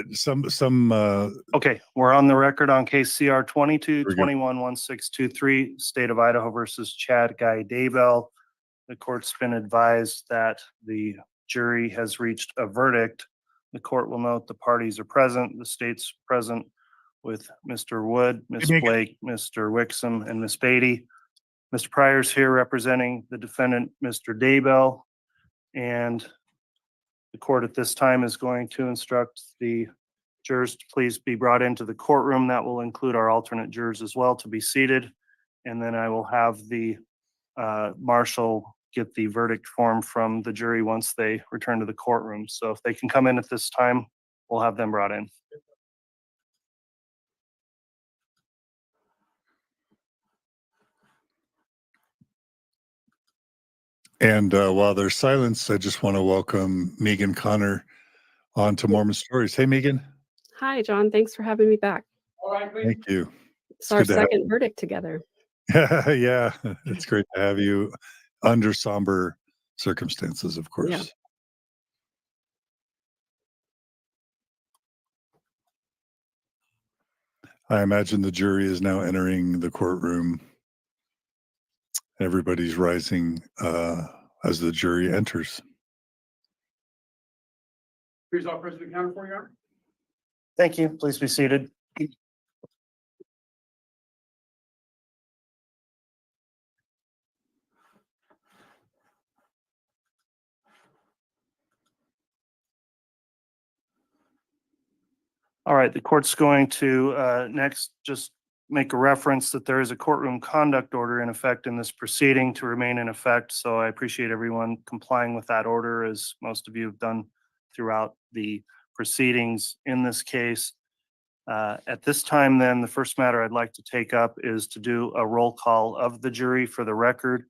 Okay, we're on the record on case CR 22-21-1623, State of Idaho versus Chad Daybell. The court's been advised that the jury has reached a verdict. The court will note the parties are present. The state's present with Mr. Wood, Ms. Blake, Mr. Wixom, and Ms. Beatty. Mr. Pryor's here representing the defendant, Mr. Daybell, and the court at this time is going to instruct the jurors to please be brought into the courtroom. That will include our alternate jurors as well to be seated. And then I will have the marshal get the verdict form from the jury once they return to the courtroom. So if they can come in at this time, we'll have them brought in. And while there's silence, I just want to welcome Megan Connor on to Mormon Stories. Hey, Megan. Hi, John. Thanks for having me back. All right, thank you. It's our second verdict together. Yeah, it's great to have you under somber circumstances, of course. Yeah. I imagine the jury is now entering the courtroom. Everybody's rising as the jury enters. Here's all President Counter for you, Your Honor. Thank you. Please be seated. All right, the court's going to next just make a reference that there is a courtroom conduct order in effect in this proceeding to remain in effect. So I appreciate everyone complying with that order, as most of you have done throughout the proceedings in this case. At this time, then, the first matter I'd like to take up is to do a roll call of the jury for the record.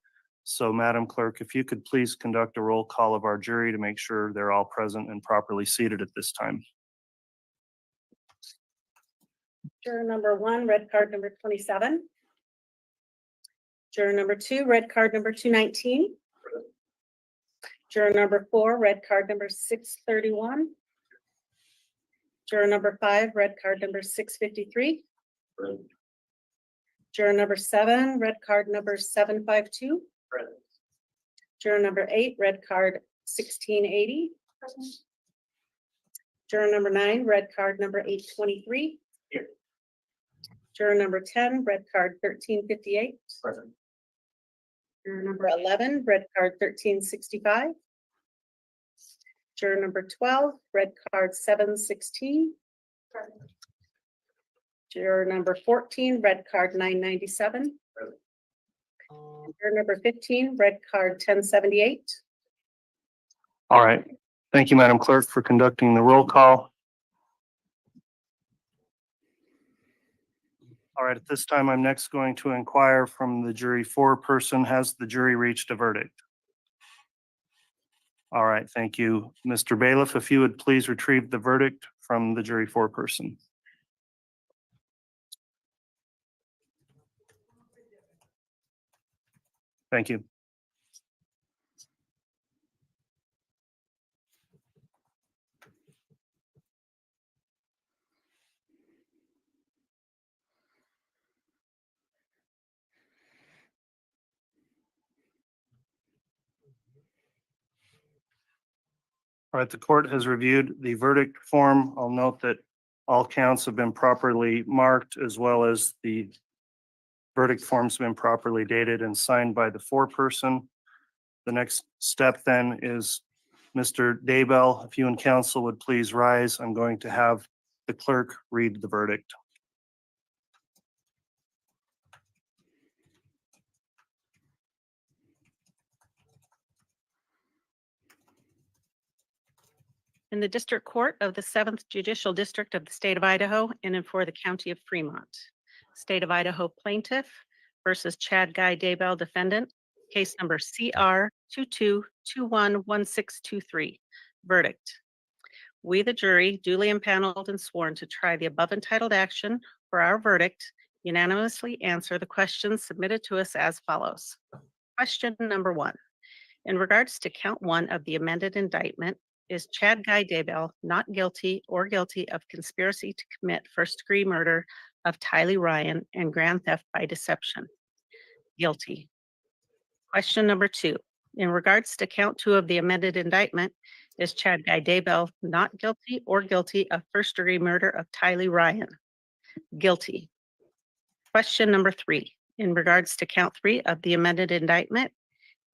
So, Madam Clerk, if you could please conduct a roll call of our jury to make sure they're all present and properly seated at this time. Juror number 1, red card number 27. Juror number 2, red card number 219. Juror number 4, red card number 631. Juror number 5, red card number 653. Juror number 7, red card number 752. Juror number 8, red card 1680. Juror number 9, red card number 823. Juror number 10, red card 1358. Present. Juror number 11, red card 1365. Juror number 12, red card 716. Juror number 14, red card 997. Juror number 15, red card 1078. All right. Thank you, Madam Clerk, for conducting the roll call. All right, at this time, I'm next going to inquire from the jury foreperson. Has the jury reached a verdict? All right, thank you. Mr. Bailiff, if you would please retrieve the verdict from the jury foreperson. Thank you. All right, the court has reviewed the verdict form. I'll note that all counts have been properly marked, as well as the verdict form's been properly dated and signed by the foreperson. The next step then is Mr. Daybell, if you and counsel would please rise. I'm going to have the clerk read the verdict. In the District Court of the 7th Judicial District of the State of Idaho and for the County of Fremont. State of Idaho Plaintiff versus Chad Daybell Defendant, case number CR 22211623. Verdict. We, the jury, duly impaneled and sworn to try the above entitled action for our verdict, unanimously answer the questions submitted to us as follows. Question number 1. In regards to count 1 of the amended indictment, is Chad Daybell not guilty or guilty of conspiracy to commit first-degree murder of Tylee Ryan and grand theft by deception? Guilty. Question number 2. In regards to count 2 of the amended indictment, is Chad Daybell not guilty or guilty of first-degree murder of Tylee Ryan? Guilty. Question number 3. In regards to count 3 of the amended indictment,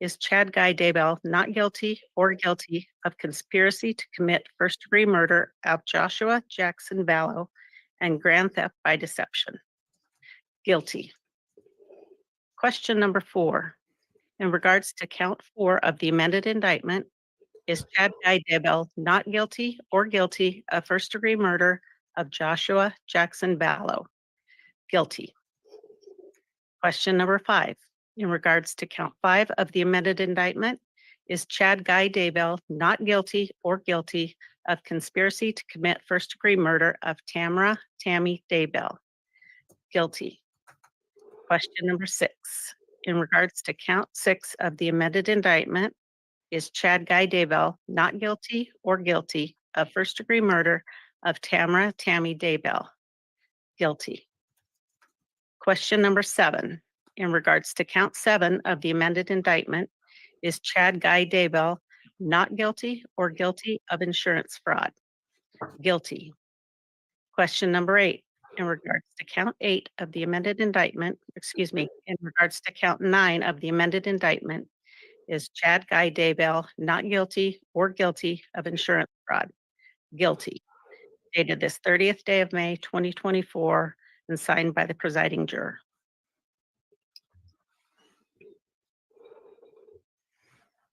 is Chad Daybell not guilty or guilty of conspiracy to commit first-degree murder of Joshua Jackson Vallow and grand theft by deception? Guilty. Question number 4. In regards to count 4 of the amended indictment, is Chad Daybell not guilty or guilty of first-degree murder of Joshua Jackson Vallow? Guilty. Question number 5. In regards to count 5 of the amended indictment, is Chad Daybell not guilty or guilty of conspiracy to commit first-degree murder of Tammy Daybell? Guilty. Question number 6. In regards to count 6 of the amended indictment, is Chad Daybell not guilty or guilty of first-degree murder of Tammy Daybell? Guilty. Question number 7. In regards to count 7 of the amended indictment, is Chad Daybell not guilty or guilty of insurance fraud? Guilty. Question number 8. In regards to count 8 of the amended indictment, in regards to count 9 of the amended indictment, is Chad Daybell not guilty or guilty of insurance fraud? Guilty. Dated this 30th day of May, 2024, and signed by the presiding juror.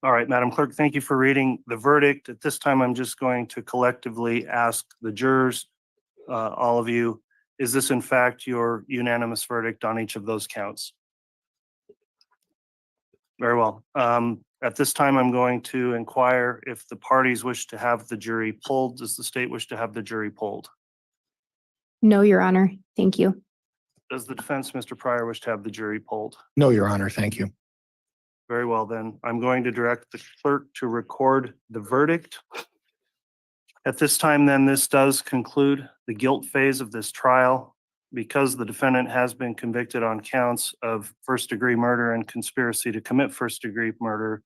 All right, Madam Clerk, thank you for reading the verdict. At this time, I'm just going to collectively ask the jurors, all of you, is this in fact your unanimous verdict on each of those counts? Very well. At this time, I'm going to inquire if the parties wish to have the jury pulled. Does the state wish to have the jury pulled? No, Your Honor. Thank you. Does the defense, Mr. Pryor, wish to have the jury pulled? No, Your Honor. Thank you. Very well, then. I'm going to direct the clerk to record the verdict. At this time, then, this does conclude the guilt phase of this trial. Because the defendant has been convicted on counts of first-degree murder and conspiracy to commit first-degree murder,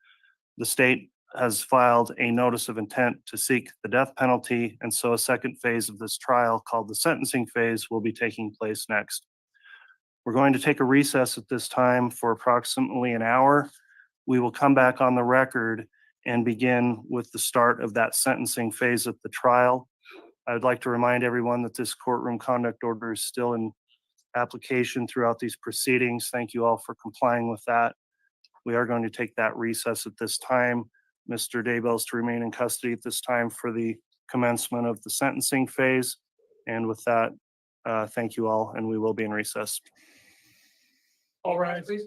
the state has filed a notice of intent to seek the death penalty, and so a second phase of this trial, called the sentencing phase, will be taking place next. We're going to take a recess at this time for approximately an hour. We will come back on the record and begin with the start of that sentencing phase of the trial. I would like to remind everyone that this courtroom conduct order is still in application throughout these proceedings. Thank you all for complying with that. We are going to take that recess at this time. Mr. Daybell is to remain in custody at this time for the commencement of the sentencing phase. And with that, thank you all, and we will be in recess. All right, please.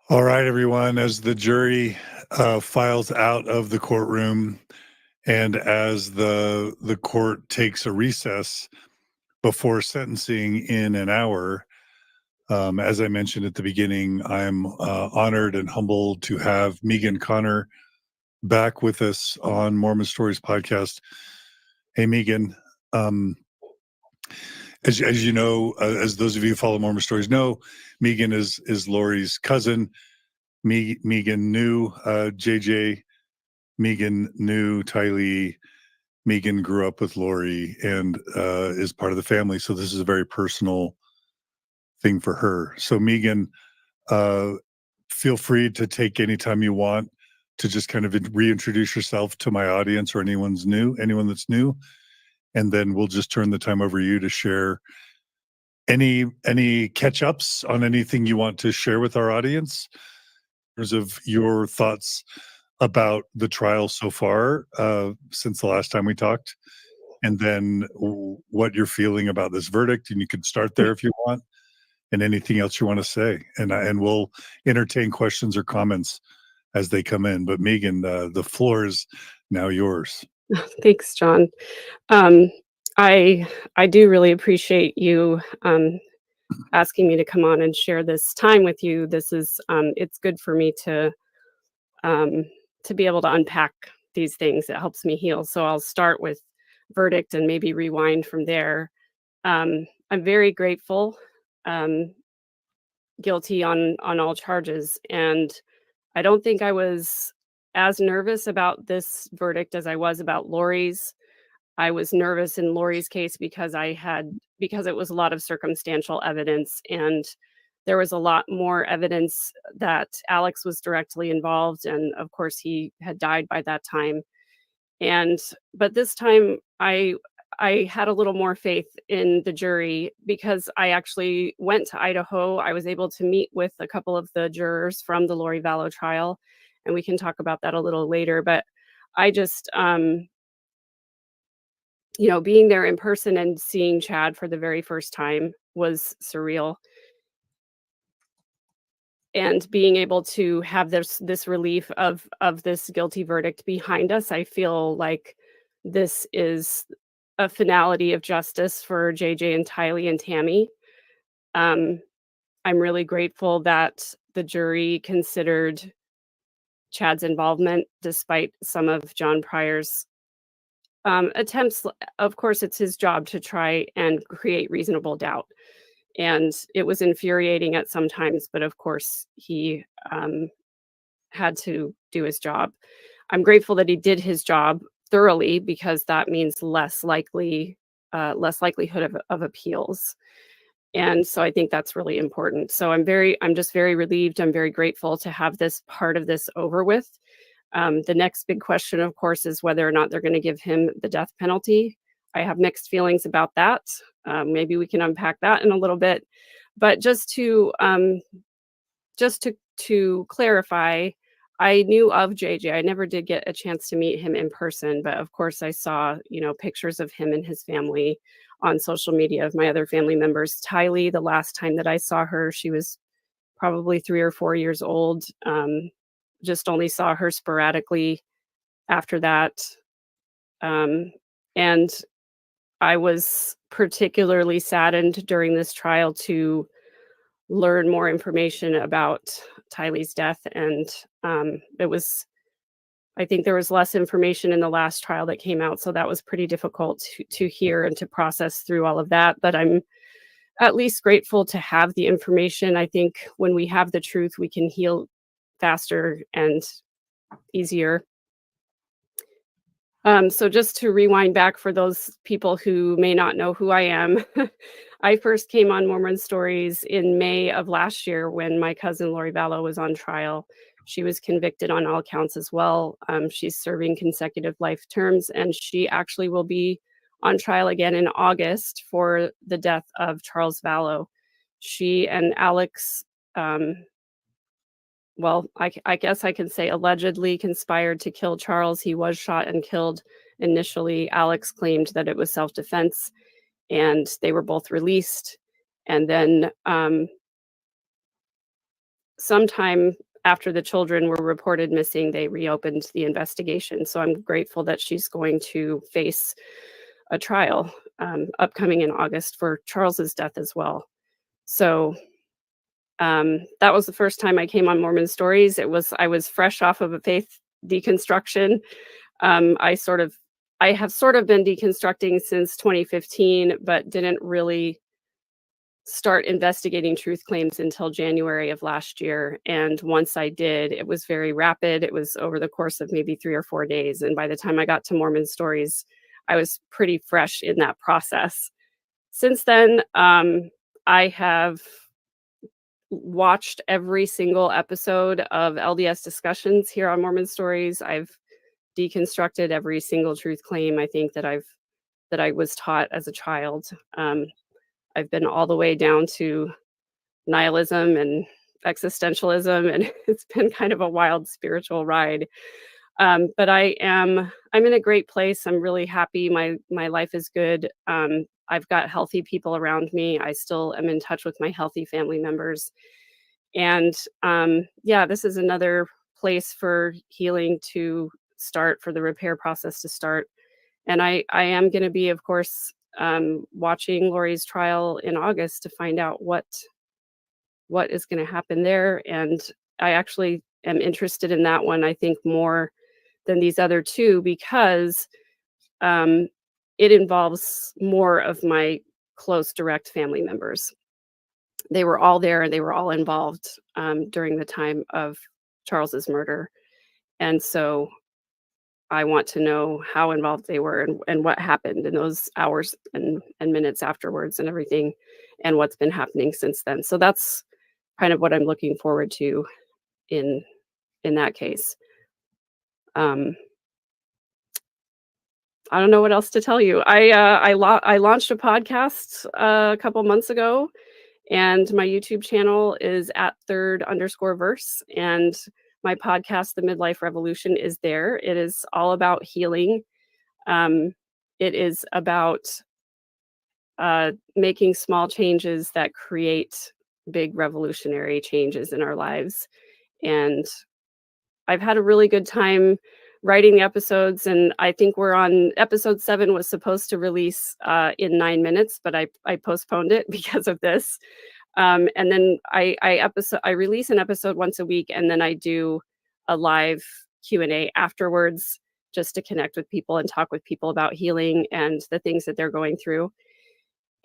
All right, everyone, as the jury files out of the courtroom and as the court takes a recess before sentencing in an hour, as I mentioned at the beginning, I'm honored and humbled to have Megan Connor back with us on Mormon Stories podcast. Hey, Megan. As you know, as those of you who follow Mormon Stories know, Megan is Lori's cousin. Megan knew JJ. Megan knew Tylee. Megan grew up with Lori and is part of the family. So this is a very personal thing for her. So Megan, feel free to take any time you want to just kind of reintroduce yourself to my audience or anyone that's new. And then we'll just turn the time over to you to share any catch-ups on anything you want to share with our audience in terms of your thoughts about the trial so far since the last time we talked, and then what you're feeling about this verdict. And you can start there if you want, and anything else you want to say. And we'll entertain questions or comments as they come in. But Megan, the floor is now yours. Thanks, John. Um, I do really appreciate you asking me to come on and share this time with you. This is it's good for me to be able to unpack these things. It helps me heal. So I'll start with verdict and maybe rewind from there. I'm very grateful, guilty on all charges, and I don't think I was as nervous about this verdict as I was about Lori's. I was nervous in Lori's case because because it was a lot of circumstantial evidence, and there was a lot more evidence that Alex was directly involved, and of course he had died by that time. And but this time I had a little more faith in the jury because I actually went to Idaho. I was able to meet with a couple of the jurors from the Lori Vallow trial, and we can talk about that a little later. But I just being there in person and seeing Chad for the very first time was surreal. And being able to have this relief of this guilty verdict behind us, I feel like this is a finality of justice for JJ and Tylee and Tammy. I'm really grateful that the jury considered Chad's involvement despite some of John Pryor's attempts. Of course, it's his job to try and create reasonable doubt. And it was infuriating at some times, but of course, he had to do his job. I'm grateful that he did his job thoroughly because that means less likelihood of appeals. And so I think that's really important. So I'm just very relieved. I'm very grateful to have this part of this over with. The next big question, of course, is whether or not they're going to give him the death penalty. I have mixed feelings about that. Maybe we can unpack that in a little bit. But just to clarify, I knew of JJ. I never did get a chance to meet him in person, but of course I saw, pictures of him and his family on social media of my other family members. Tylee, the last time that I saw her, she was probably 3 or 4 years old. Just only saw her sporadically after that. And I was particularly saddened during this trial to learn more information about Tylee's death. And I think there was less information in the last trial that came out. So that was pretty difficult to hear and to process through all of that. But I'm at least grateful to have the information. I think when we have the truth, we can heal faster and easier. So just to rewind back for those people who may not know who I am, I first came on Mormon Stories in May of last year when my cousin Lori Vallow was on trial. She was convicted on all counts as well. She's serving consecutive life terms, and she actually will be on trial again in August for the death of Charles Vallow. She and Alex, I guess I can say allegedly conspired to kill Charles. He was shot and killed initially. Alex claimed that it was self-defense, and they were both released. And then sometime after the children were reported missing, they reopened the investigation. So I'm grateful that she's going to face a trial upcoming in August for Charles's death as well. So that was the first time I came on Mormon Stories. I was fresh off of a faith deconstruction. I have sort of been deconstructing since 2015, but didn't really start investigating truth claims until January of last year. And once I did, it was very rapid. It was over the course of maybe 3 or 4 days. And by the time I got to Mormon Stories, I was pretty fresh in that process. Since then, I have watched every single episode of LDS discussions here on Mormon Stories. I've deconstructed every single truth claim I think that I was taught as a child. I've been all the way down to nihilism and existentialism, and it's been kind of a wild spiritual ride. But I'm in a great place. I'm really happy. My life is good. I've got healthy people around me. I still am in touch with my healthy family members. And this is another place for healing to start, for the repair process to start. And I am going to be, of course, watching Lori's trial in August to find out what is going to happen there. And I actually am interested in that one, I think, more than these other two, because it involves more of my close, direct family members. They were all there and they were all involved during the time of Charles's murder. And so I want to know how involved they were and what happened in those hours and minutes afterwards and everything, and what's been happening since then. So that's kind of what I'm looking forward to in that case. I don't know what else to tell you. I launched a podcast a couple months ago, and my YouTube channel is at @3rd_verse, and my podcast, The Midlife Revolution, is there. It is all about healing. It is about making small changes that create big revolutionary changes in our lives. And I've had a really good time writing the episodes, and I think we're on episode 7. Was supposed to release in 9 minutes, but I postponed it because of this. And then I release an episode once a week, and then I do a live Q&A afterwards, just to connect with people and talk with people about healing and the things that they're going through.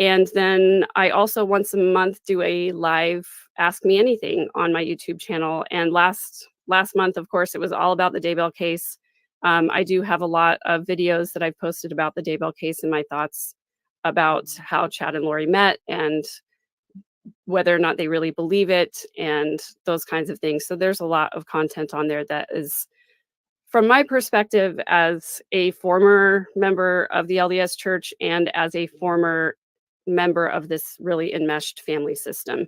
And then I also once a month do a live Ask Me Anything on my YouTube channel. And last month, of course, it was all about the Daybell case. I do have a lot of videos that I've posted about the Daybell case and my thoughts about how Chad and Lori met and whether or not they really believe it and those kinds of things. So there's a lot of content on there that is, from my perspective as a former member of the LDS Church and as a former member of this really enmeshed family system.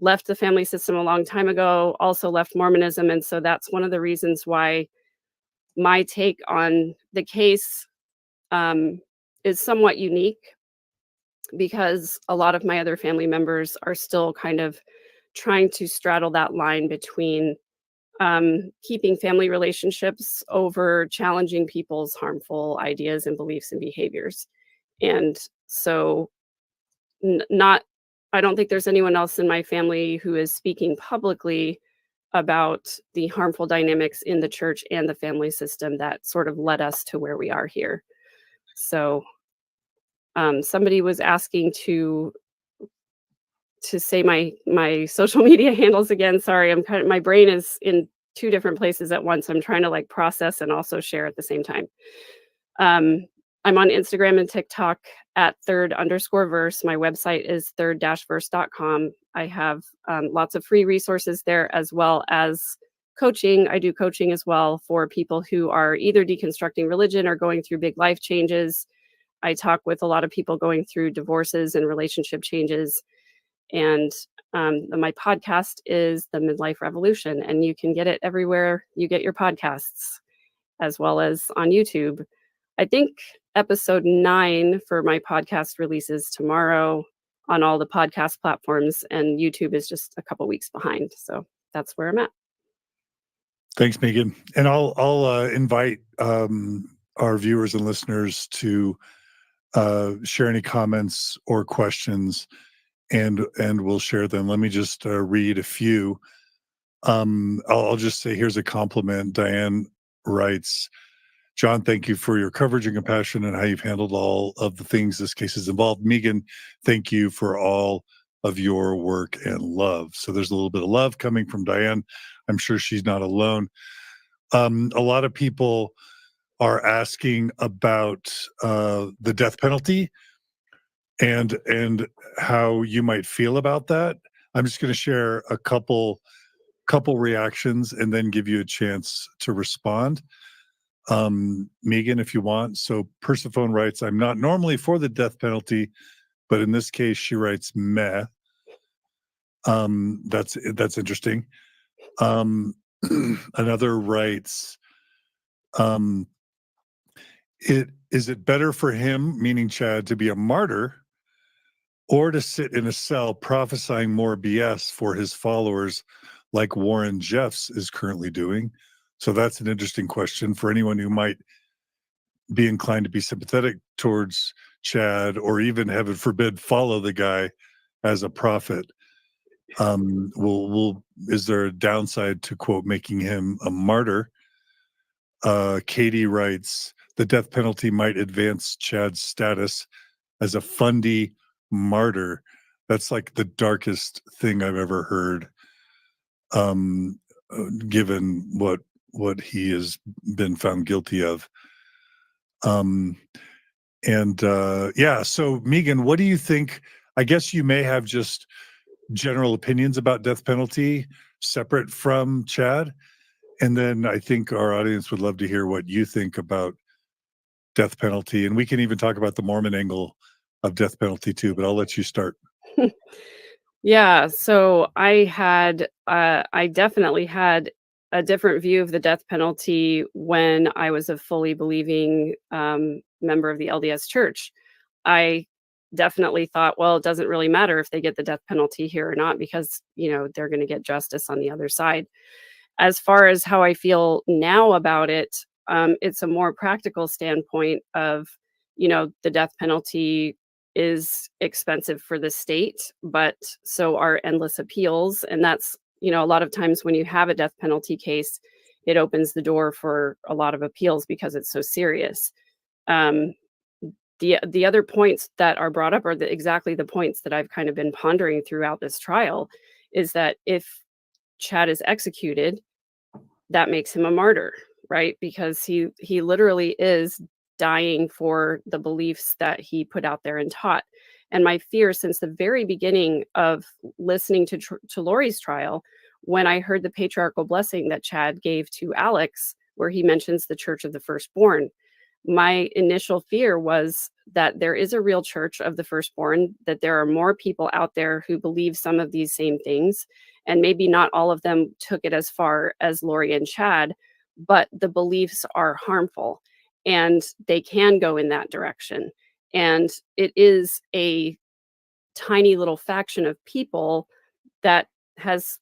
Left the family system a long time ago, also left Mormonism. And so that's one of the reasons why my take on the case is somewhat unique, because a lot of my other family members are still kind of trying to straddle that line between keeping family relationships over challenging people's harmful ideas and beliefs and behaviors. And so I don't think there's anyone else in my family who is speaking publicly about the harmful dynamics in the church and the family system that sort of led us to where we are here. So somebody was asking to say my social media handles again. Sorry, my brain is in 2 different places at once. I'm trying to like process and also share at the same time. I'm on Instagram and TikTok at @3rd_verse. My website is 3rd-verse.com. I have lots of free resources there, as well as coaching. I do coaching as well for people who are either deconstructing religion or going through big life changes. I talk with a lot of people going through divorces and relationship changes. And my podcast is The Midlife Revolution, and you can get it everywhere you get your podcasts, as well as on YouTube. I think episode 9 for my podcast releases tomorrow on all the podcast platforms, and YouTube is just a couple weeks behind. So that's where I'm at. Thanks, Megan. And I'll invite our viewers and listeners to share any comments or questions, and we'll share them. Let me just read a few. I'll just say here's a compliment. Diane writes, John, thank you for your coverage and compassion and how you've handled all of the things this case has involved. Megan, thank you for all of your work and love. So there's a little bit of love coming from Diane. I'm sure she's not alone. A lot of people are asking about the death penalty and how you might feel about that. I'm just going to share a couple reactions and then give you a chance to respond. Megan, if you want. So Persephone writes, I'm not normally for the death penalty, but in this case, she writes meh. That's interesting. Another writes, is it better for him, meaning Chad, to be a martyr or to sit in a cell prophesying more BS for his followers like Warren Jeffs is currently doing? So that's an interesting question for anyone who might be inclined to be sympathetic towards Chad, or even, heaven forbid, follow the guy as a prophet. Is there a downside to, quote, making him a martyr? Katie writes, the death penalty might advance Chad's status as a fundy martyr. That's like the darkest thing I've ever heard, given what he has been found guilty of. Yeah, so Megan, what do you think? I guess you may have just general opinions about death penalty separate from Chad. And then I think our audience would love to hear what you think about death penalty. And we can even talk about the Mormon angle of death penalty too, but I'll let you start. Yeah, so I definitely had a different view of the death penalty when I was a fully believing member of the LDS Church. I definitely thought, well, it doesn't really matter if they get the death penalty here or not, because, they're going to get justice on the other side. As far as how I feel now about it, it's a more practical standpoint of, the death penalty is expensive for the state, but so are endless appeals. And that's, a lot of times when you have a death penalty case, it opens the door for a lot of appeals because it's so serious. The other points that are brought up are exactly the points that I've kind of been pondering throughout this trial, is that if Chad is executed, that makes him a martyr, right? Because he literally is dying for the beliefs that he put out there and taught. And my fear since the very beginning of listening to Lori's trial, when I heard the patriarchal blessing that Chad gave to Alex, where he mentions the Church of the Firstborn, my initial fear was that there is a real Church of the Firstborn, that there are more people out there who believe some of these same things. And maybe not all of them took it as far as Lori and Chad, but the beliefs are harmful and they can go in that direction. And it is a tiny little faction of people that has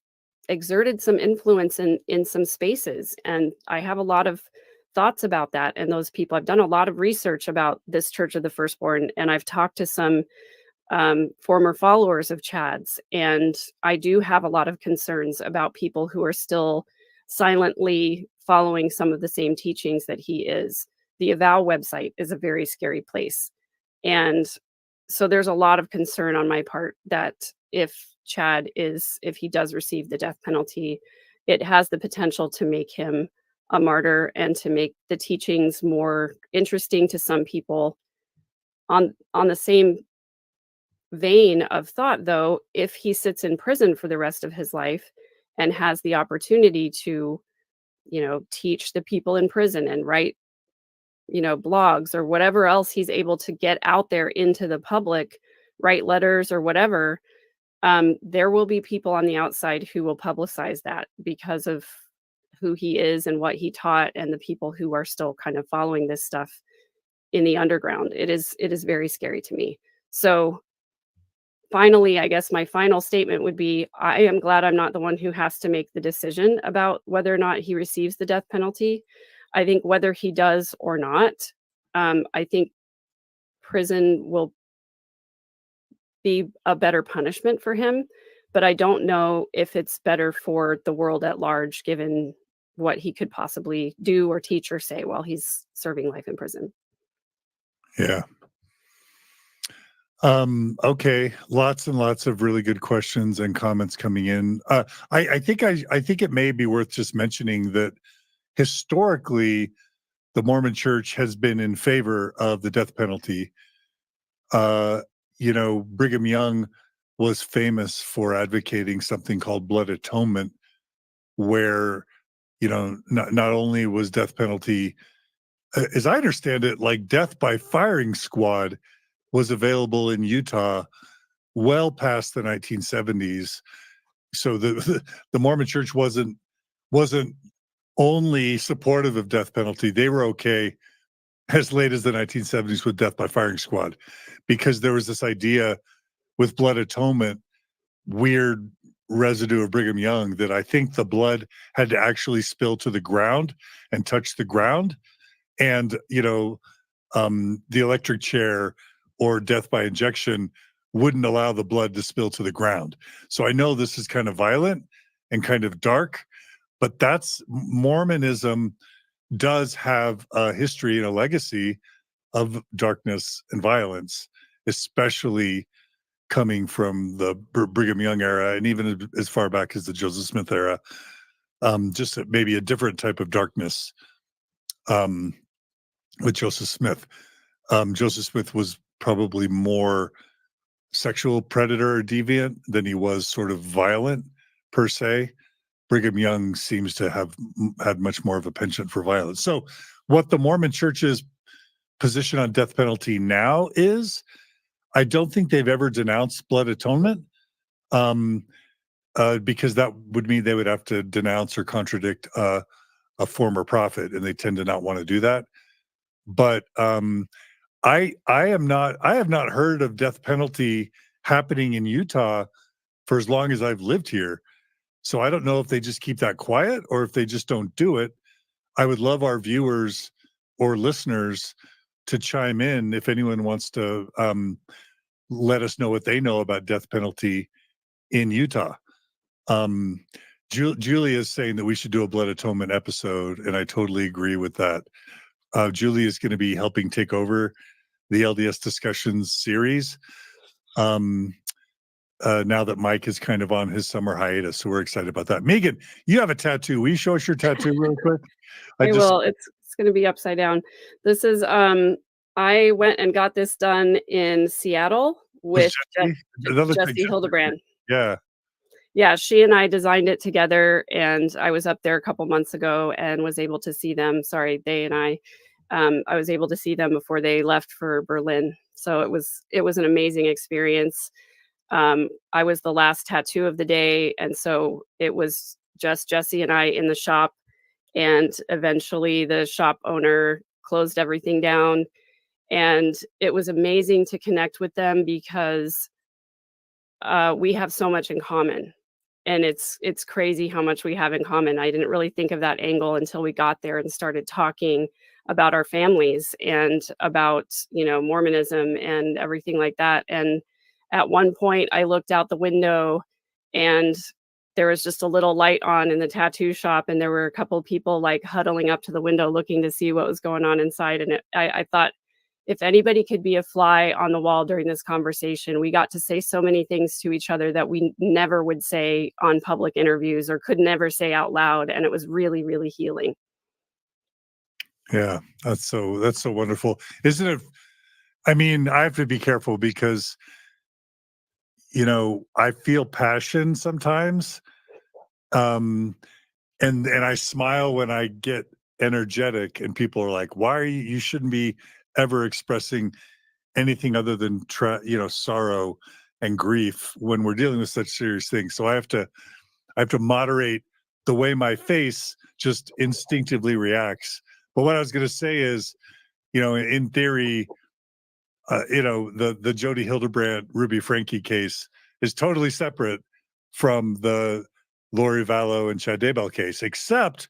exerted some influence in some spaces. And I have a lot of thoughts about that and those people. I've done a lot of research about this Church of the Firstborn, and I've talked to some former followers of Chad's. And I do have a lot of concerns about people who are still silently following some of the same teachings that he is. The Avow website is a very scary place. And so there's a lot of concern on my part that if he does receive the death penalty, it has the potential to make him a martyr and to make the teachings more interesting to some people. On the same vein of thought, though, if he sits in prison for the rest of his life and has the opportunity to, teach the people in prison and write, blogs or whatever else he's able to get out there into the public, write letters or whatever, there will be people on the outside who will publicize that because of who he is and what he taught, and the people who are still kind of following this stuff in the underground. It is very scary to me. So finally, I guess my final statement would be, I am glad I'm not the one who has to make the decision about whether or not he receives the death penalty. I think whether he does or not, I think prison will be a better punishment for him, but I don't know if it's better for the world at large, given what he could possibly do or teach or say while he's serving life in prison. Yeah. Okay. Lots and lots of really good questions and comments coming in. I think it may be worth just mentioning that historically, the Mormon Church has been in favor of the death penalty. Brigham Young was famous for advocating something called blood atonement, where, not only was death penalty, as I understand it, like death by firing squad was available in Utah well past the 1970s. So the Mormon Church wasn't only supportive of death penalty. They were okay as late as the 1970s with death by firing squad, because there was this idea with blood atonement, weird residue of Brigham Young that I think the blood had to actually spill to the ground and touch the ground. And, the electric chair or death by injection wouldn't allow the blood to spill to the ground. So I know this is kind of violent and kind of dark, but that's Mormonism does have a history and a legacy of darkness and violence, especially coming from the Brigham Young era and even as far back as the Joseph Smith era. Just maybe a different type of darkness with Joseph Smith. Joseph Smith was probably more sexual predator or deviant than he was sort of violent per se. Brigham Young seems to have had much more of a penchant for violence. So what the Mormon Church's position on death penalty now is, I don't think they've ever denounced blood atonement, because that would mean they would have to denounce or contradict a former prophet, and they tend to not want to do that. But I have not heard of death penalty happening in Utah for as long as I've lived here. So I don't know if they just keep that quiet or if they just don't do it. I would love our viewers or listeners to chime in if anyone wants to let us know what they know about death penalty in Utah. Julie is saying that we should do a blood atonement episode, and I totally agree with that. Julie is going to be helping take over the LDS discussions series now that Mike is kind of on his summer hiatus, so we're excited about that. Megan, you have a tattoo. Will you show us your tattoo real quick? I will. It's going to be upside down. This is I went and got this done in Seattle with Jesse Hildebrand. Yeah. Yeah, she and I designed it together, and I was up there a couple months ago and was able to see them. Sorry, they and I was able to see them before they left for Berlin. So it was an amazing experience. I was the last tattoo of the day, and so it was just Jesse and I in the shop, and eventually the shop owner closed everything down, and it was amazing to connect with them because we have so much in common. And it's crazy how much we have in common. I didn't really think of that angle until we got there and started talking about our families and about, Mormonism and everything like that. And at one point I looked out the window and there was just a little light on in the tattoo shop, and there were a couple of people like huddling up to the window looking to see what was going on inside. And I thought, if anybody could be a fly on the wall during this conversation, we got to say so many things to each other that we never would say on public interviews or could never say out loud. And it was really, really healing. Yeah, that's so wonderful. Isn't it? I mean, I have to be careful because, I feel passion sometimes. And I smile when I get energetic and people are like, why are you shouldn't be ever expressing anything other than sorrow and grief when we're dealing with such serious things. So I have to moderate the way my face just instinctively reacts. But what I was going to say is, in theory, the Jody Hildebrand Ruby Franke case is totally separate from the Lori Vallow and Chad Daybell case, except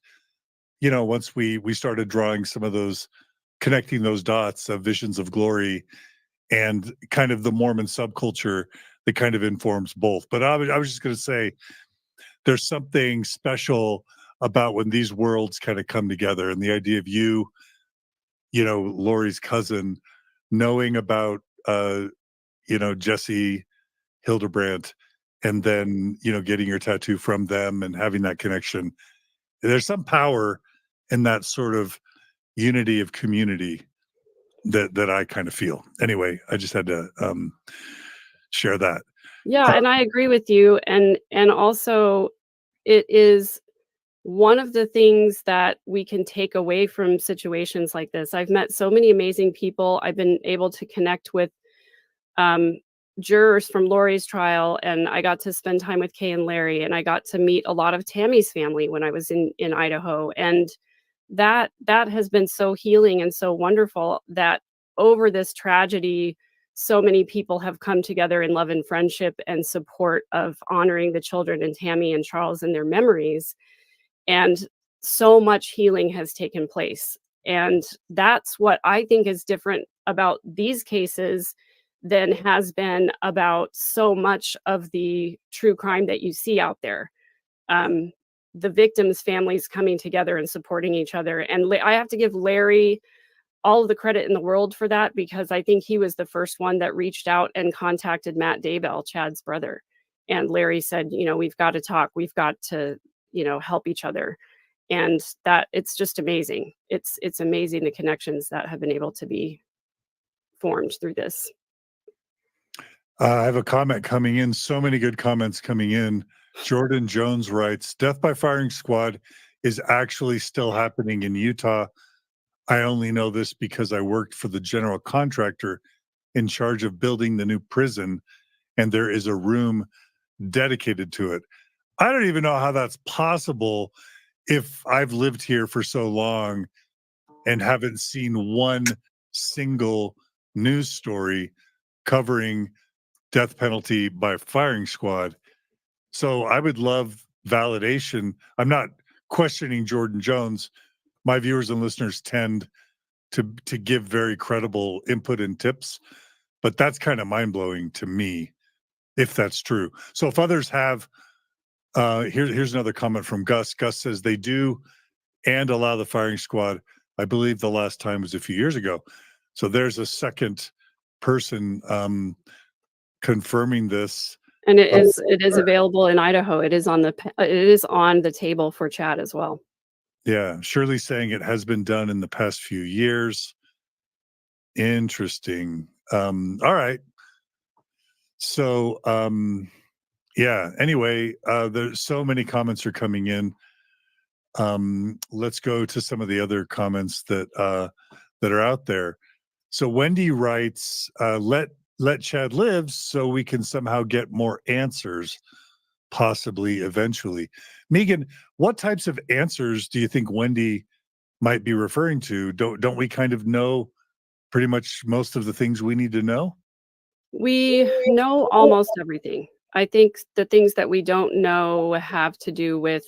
once we started drawing some of those, connecting those dots of visions of glory and kind of the Mormon subculture that kind of informs both. But I was just going to say, there's something special about when these worlds kind of come together, and the idea of Lori's cousin, knowing about, Jesse Hildebrand, and then, getting your tattoo from them and having that connection. There's some power in that sort of unity of community that I kind of feel. Anyway, I just had to share that. Yeah, and I agree with you. And also it is one of the things that we can take away from situations like this. I've met so many amazing people. I've been able to connect with jurors from Lori's trial, and I got to spend time with Kay and Larry, and I got to meet a lot of Tammy's family when I was in Idaho. And that has been so healing and so wonderful that over this tragedy so many people have come together in love and friendship and support of honoring the children and Tammy and Charles and their memories. And so much healing has taken place. And that's what I think is different about these cases than has been about so much of the true crime that you see out there. The victims' families coming together and supporting each other. And I have to give Larry all of the credit in the world for that, because I think he was the first one that reached out and contacted Matt Daybell, Chad's brother. And Larry said, we've got to talk. We've got to, help each other. And that it's just amazing. It's amazing the connections that have been able to be formed through this. I have a comment coming in. So many good comments coming in. Jordan Jones writes, death by firing squad is actually still happening in Utah. I only know this because I worked for the general contractor in charge of building the new prison, and there is a room dedicated to it. I don't even know how that's possible if I've lived here for so long and haven't seen one single news story covering death penalty by firing squad. So I would love validation. I'm not questioning Jordan Jones. My viewers and listeners tend to give very credible input and tips, but that's kind of mind-blowing to me if that's true. So if others have, here's another comment from Gus. Gus says they do and allow the firing squad. I believe the last time was a few years ago. So there's a second person confirming this. And it is available in Idaho. It is on the table for Chad as well. Yeah, Shirley saying it has been done in the past few years. Interesting. All right. So, yeah, anyway, there's so many comments are coming in. Let's go to some of the other comments that are out there. So Wendy writes, let Chad live so we can somehow get more answers, possibly eventually. Megan, what types of answers do you think Wendy might be referring to? Don't we kind of know pretty much most of the things we need to know? We know almost everything. I think the things that we don't know have to do with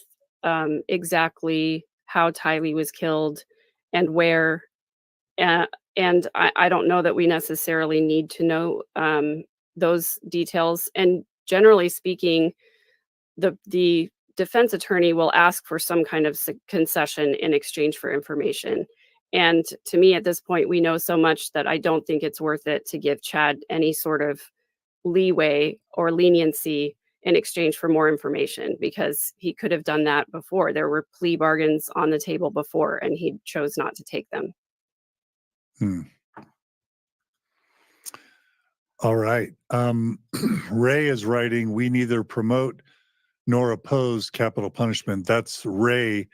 exactly how Tylee was killed and where. And I don't know that we necessarily need to know those details. And generally speaking, the defense attorney will ask for some kind of concession in exchange for information. And to me, at this point, we know so much that I don't think it's worth it to give Chad any sort of leeway or leniency in exchange for more information, because he could have done that before. There were plea bargains on the table before, and he chose not to take them. All right. Ray is writing, we neither promote nor oppose capital punishment. That's Ray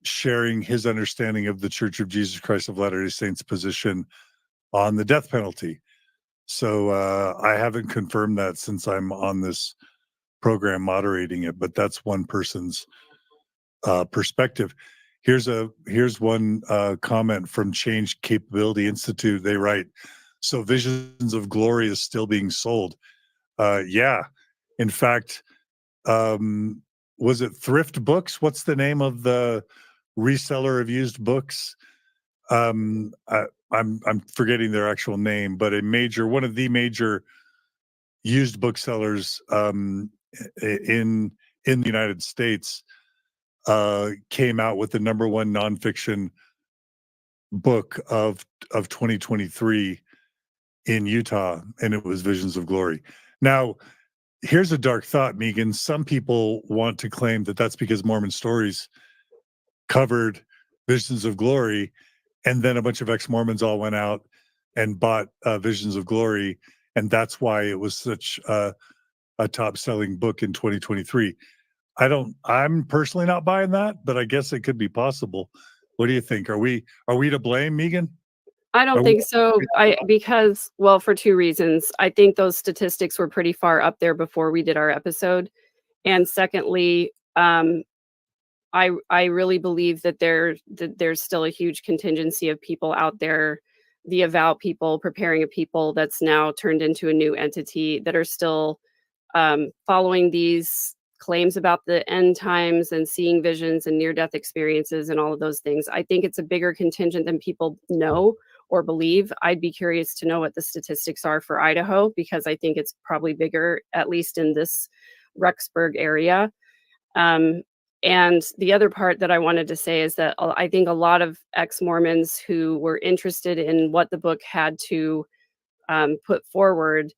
sharing his understanding of the Church of Jesus Christ of Latter-day Saints position on the death penalty. So I haven't confirmed that since I'm on this program moderating it, but that's one person's perspective. Here's one comment from Change Capability Institute. They write, so Visions of Glory is still being sold. Yeah. In fact, was it Thrift Books? What's the name of the reseller of used books? I'm forgetting their actual name, but one of the major used booksellers in the United States came out with the number one nonfiction book of 2023 in Utah, and it was Visions of Glory. Now, here's a dark thought, Megan. Some people want to claim that that's because Mormon Stories covered Visions of Glory, and then a bunch of ex-Mormons all went out and bought Visions of Glory, and that's why it was such a top-selling book in 2023. I'm personally not buying that, but I guess it could be possible. What do you think? Are we to blame, Megan? I don't think so. Because for two reasons. I think those statistics were pretty far up there before we did our episode. And secondly, I really believe that there's still a huge contingency of people out there the Avow people, preparing a people that's now turned into a new entity that are still following these claims about the end times and seeing visions and near-death experiences and all of those things. I think it's a bigger contingent than people know or believe. I'd be curious to know what the statistics are for Idaho, because I think it's probably bigger, at least in this Rexburg area. And the other part that I wanted to say is that I think a lot of ex-Mormons who were interested in what the book had to put forward,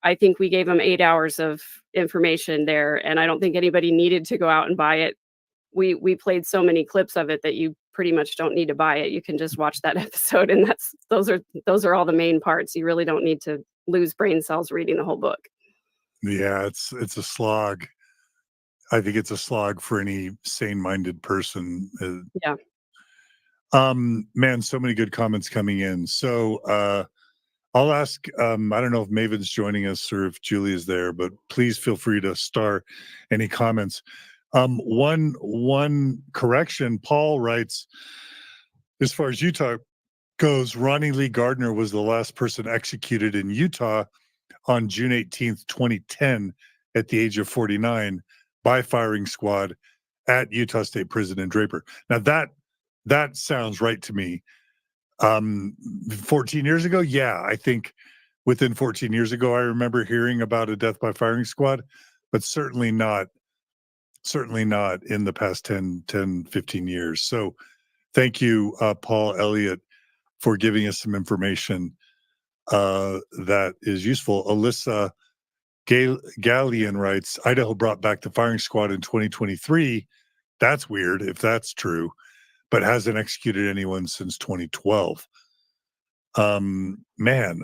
I think we gave them 8 hours of information there, and I don't think anybody needed to go out and buy it. We played so many clips of it that you pretty much don't need to buy it. You can just watch that episode, and those are all the main parts. You really don't need to lose brain cells reading the whole book. Yeah, it's a slog. I think it's a slog for any sane-minded person. Yeah. Man, so many good comments coming in. So I'll ask, I don't know if Maven's joining us or if Julie is there, but please feel free to star any comments. One correction, Paul writes, as far as Utah goes, Ronnie Lee Gardner was the last person executed in Utah on June 18th, 2010, at the age of 49 by firing squad at Utah State Prison in Draper. Now that sounds right to me. 14 years ago, yeah, I think within 14 years ago, I remember hearing about a death by firing squad, but certainly not in the past 10, 15 years. So thank you, Paul Elliott, for giving us some information that is useful. Alyssa Gallion writes, Idaho brought back the firing squad in 2023. That's weird if that's true, but hasn't executed anyone since 2012. Man,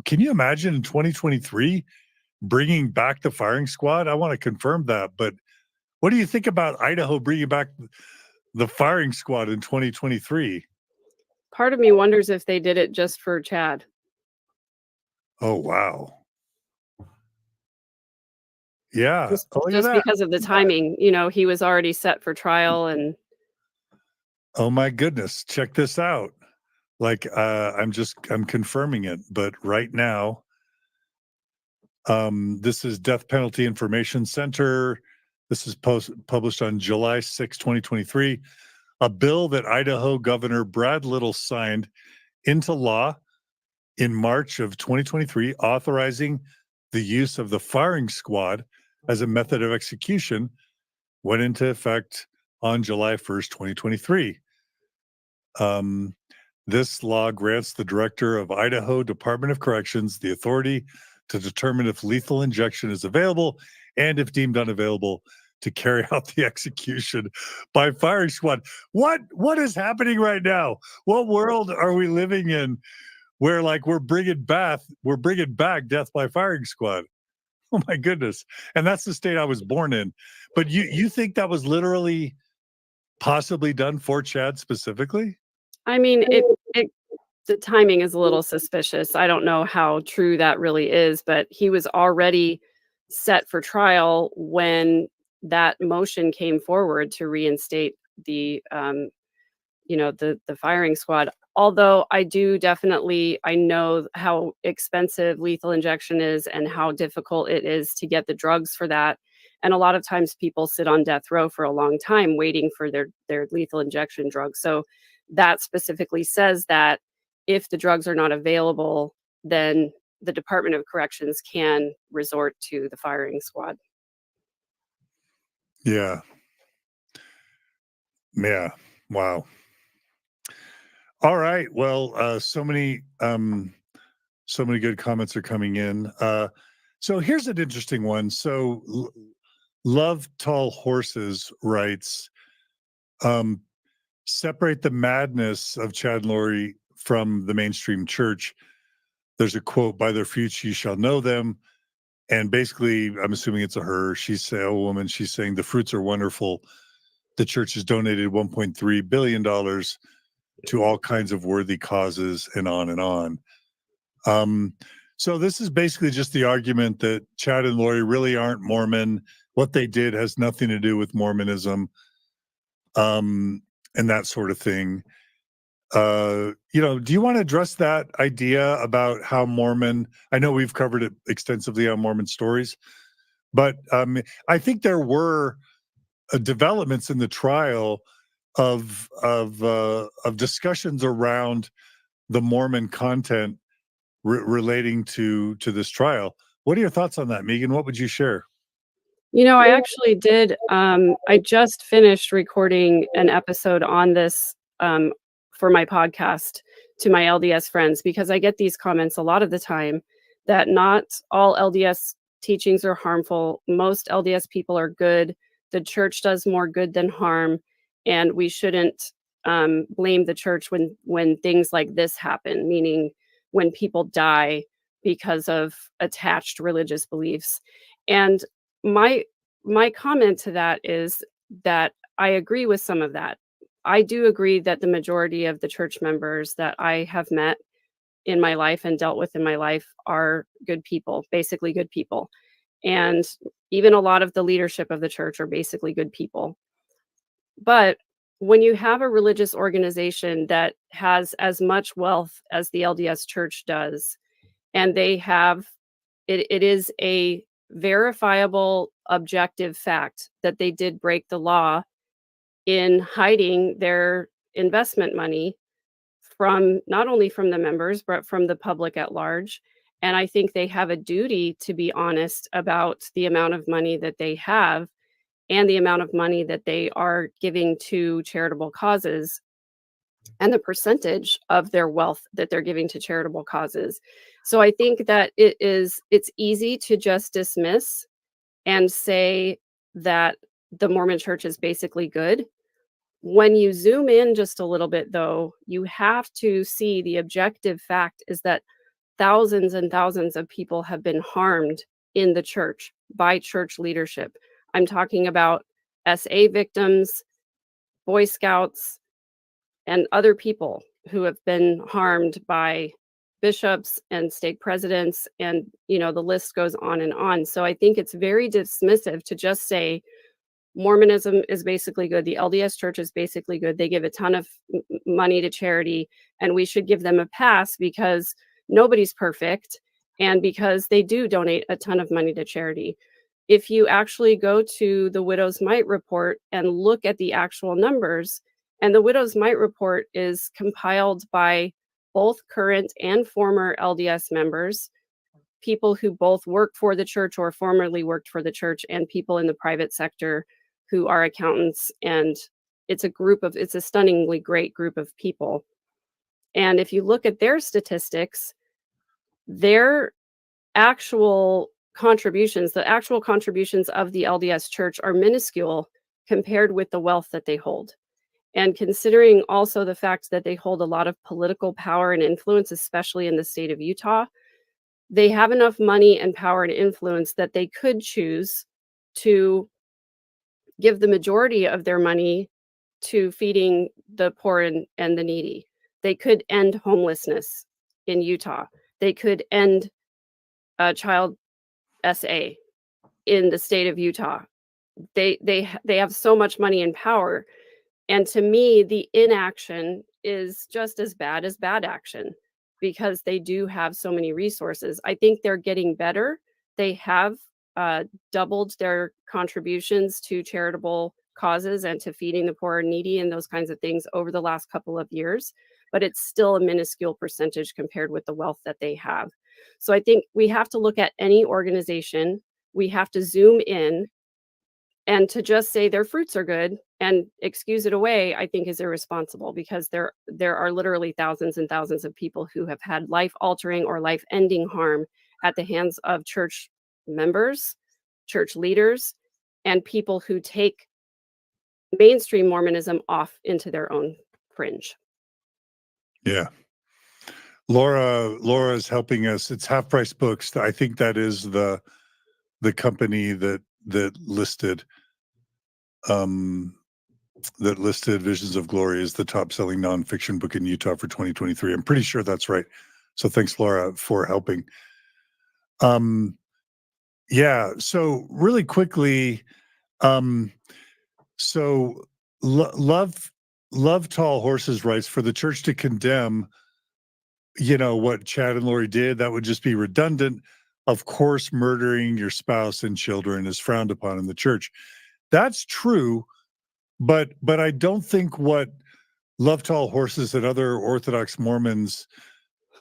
can you imagine in 2023 bringing back the firing squad? I want to confirm that, but what do you think about Idaho bringing back the firing squad in 2023? Part of me wonders if they did it just for Chad. Oh, wow. Yeah. Just, Look at just that. because of the timing, you know, he was already set for trial. And Oh my goodness. Check this out. Like, I'm confirming it, but right now, this is Death Penalty Information Center. This is published on July 6, 2023. A bill that Idaho Governor Brad Little signed into law in March of 2023, authorizing the use of the firing squad as a method of execution, went into effect on July 1st, 2023. This law grants the director of Idaho Department of Corrections the authority to determine if lethal injection is available and, if deemed unavailable, to carry out the execution by firing squad. What is happening right now? What world are we living in where, like, we're bringing back death by firing squad? Oh my goodness. And that's the state I was born in. But you think that was literally possibly done for Chad specifically? I mean, the timing is a little suspicious. I don't know how true that really is, but he was already set for trial when that motion came forward to reinstate the the firing squad. Although I know how expensive lethal injection is and how difficult it is to get the drugs for that. And a lot of times people sit on death row for a long time waiting for their lethal injection drugs. So that specifically says that if the drugs are not available, then the Department of Corrections can resort to the firing squad. Yeah. Yeah. Wow. All right. Well, so many good comments are coming in. So here's an interesting one. So Love Tall Horses writes, separate the madness of Chad and Lori from the mainstream church. There's a quote, by their fruits you shall know them. And basically, I'm assuming it's she's a woman, she's saying the fruits are wonderful. The church has donated $1.3 billion to all kinds of worthy causes, and on and on. So this is basically just the argument that Chad and Lori really aren't Mormon. What they did has nothing to do with Mormonism, and that sort of thing. do you want to address that idea about how Mormon, I know we've covered it extensively on Mormon Stories, but I think there were developments in the trial of discussions around the Mormon content relating to this trial. What are your thoughts on that, Megan? What would you share? I actually did. I just finished recording an episode on this for my podcast to my LDS friends, because I get these comments a lot of the time that not all LDS teachings are harmful. Most LDS people are good. The church does more good than harm, and we shouldn't blame the church when things like this happen, meaning when people die because of attached religious beliefs. And my comment to that is that I agree with some of that. I do agree that the majority of the church members that I have met in my life and dealt with in my life are good people, basically good people. And even a lot of the leadership of the church are basically good people. But when you have a religious organization that has as much wealth as the LDS church does, and they have it is a verifiable objective fact that they did break the law in hiding their investment money from not only from the members but from the public at large. And I think they have a duty to be honest about the amount of money that they have and the amount of money that they are giving to charitable causes and the percentage of their wealth that they're giving to charitable causes. So I think that it's easy to just dismiss and say that the Mormon church is basically good. When you zoom in just a little bit, though, you have to see the objective fact is that thousands and thousands of people have been harmed in the church by church leadership. I'm talking about SA victims, Boy Scouts, and other people who have been harmed by bishops and stake presidents, and the list goes on and on. So I think it's very dismissive to just say Mormonism is basically good, the LDS church is basically good, they give a ton of money to charity, and we should give them a pass because nobody's perfect and because they do donate a ton of money to charity. If you actually go to the Widow's Mite report and look at the actual numbers, and the Widow's Mite report is compiled by both current and former LDS members, people who both work for the church or formerly worked for the church, and people in the private sector who are accountants. And it's a stunningly great group of people. And if you look at their statistics, their actual contributions, the actual contributions of the LDS church are minuscule compared with the wealth that they hold. And considering also the fact that they hold a lot of political power and influence, especially in the state of Utah, they have enough money and power and influence that they could choose to give the majority of their money to feeding the poor and the needy. They could end homelessness in Utah. They could end child SA in the state of Utah. They have so much money and power. And to me, the inaction is just as bad action because they do have so many resources. I think they're getting better. They have doubled their contributions to charitable causes and to feeding the poor and needy and those kinds of things over the last couple of years, but it's still a minuscule percentage compared with the wealth that they have. So I think we have to look at any organization, we have to zoom in, and to just say their fruits are good and excuse it away, I think is irresponsible, because there are literally thousands and thousands of people who have had life-altering or life-ending harm at the hands of church members, church leaders, and people who take mainstream Mormonism off into their own fringe. Yeah. Laura is helping us. It's Half Price Books. I think that is the company that listed Visions of Glory as the top selling nonfiction book in Utah for 2023. I'm pretty sure that's right. So thanks, Laura, for helping. Yeah. So really quickly, so love Love Tall Horses writes, for the church to condemn, what Chad and Lori did, that would just be redundant. Of course, murdering your spouse and children is frowned upon in the church. That's true, but I don't think what Love Tall Horses and other Orthodox Mormons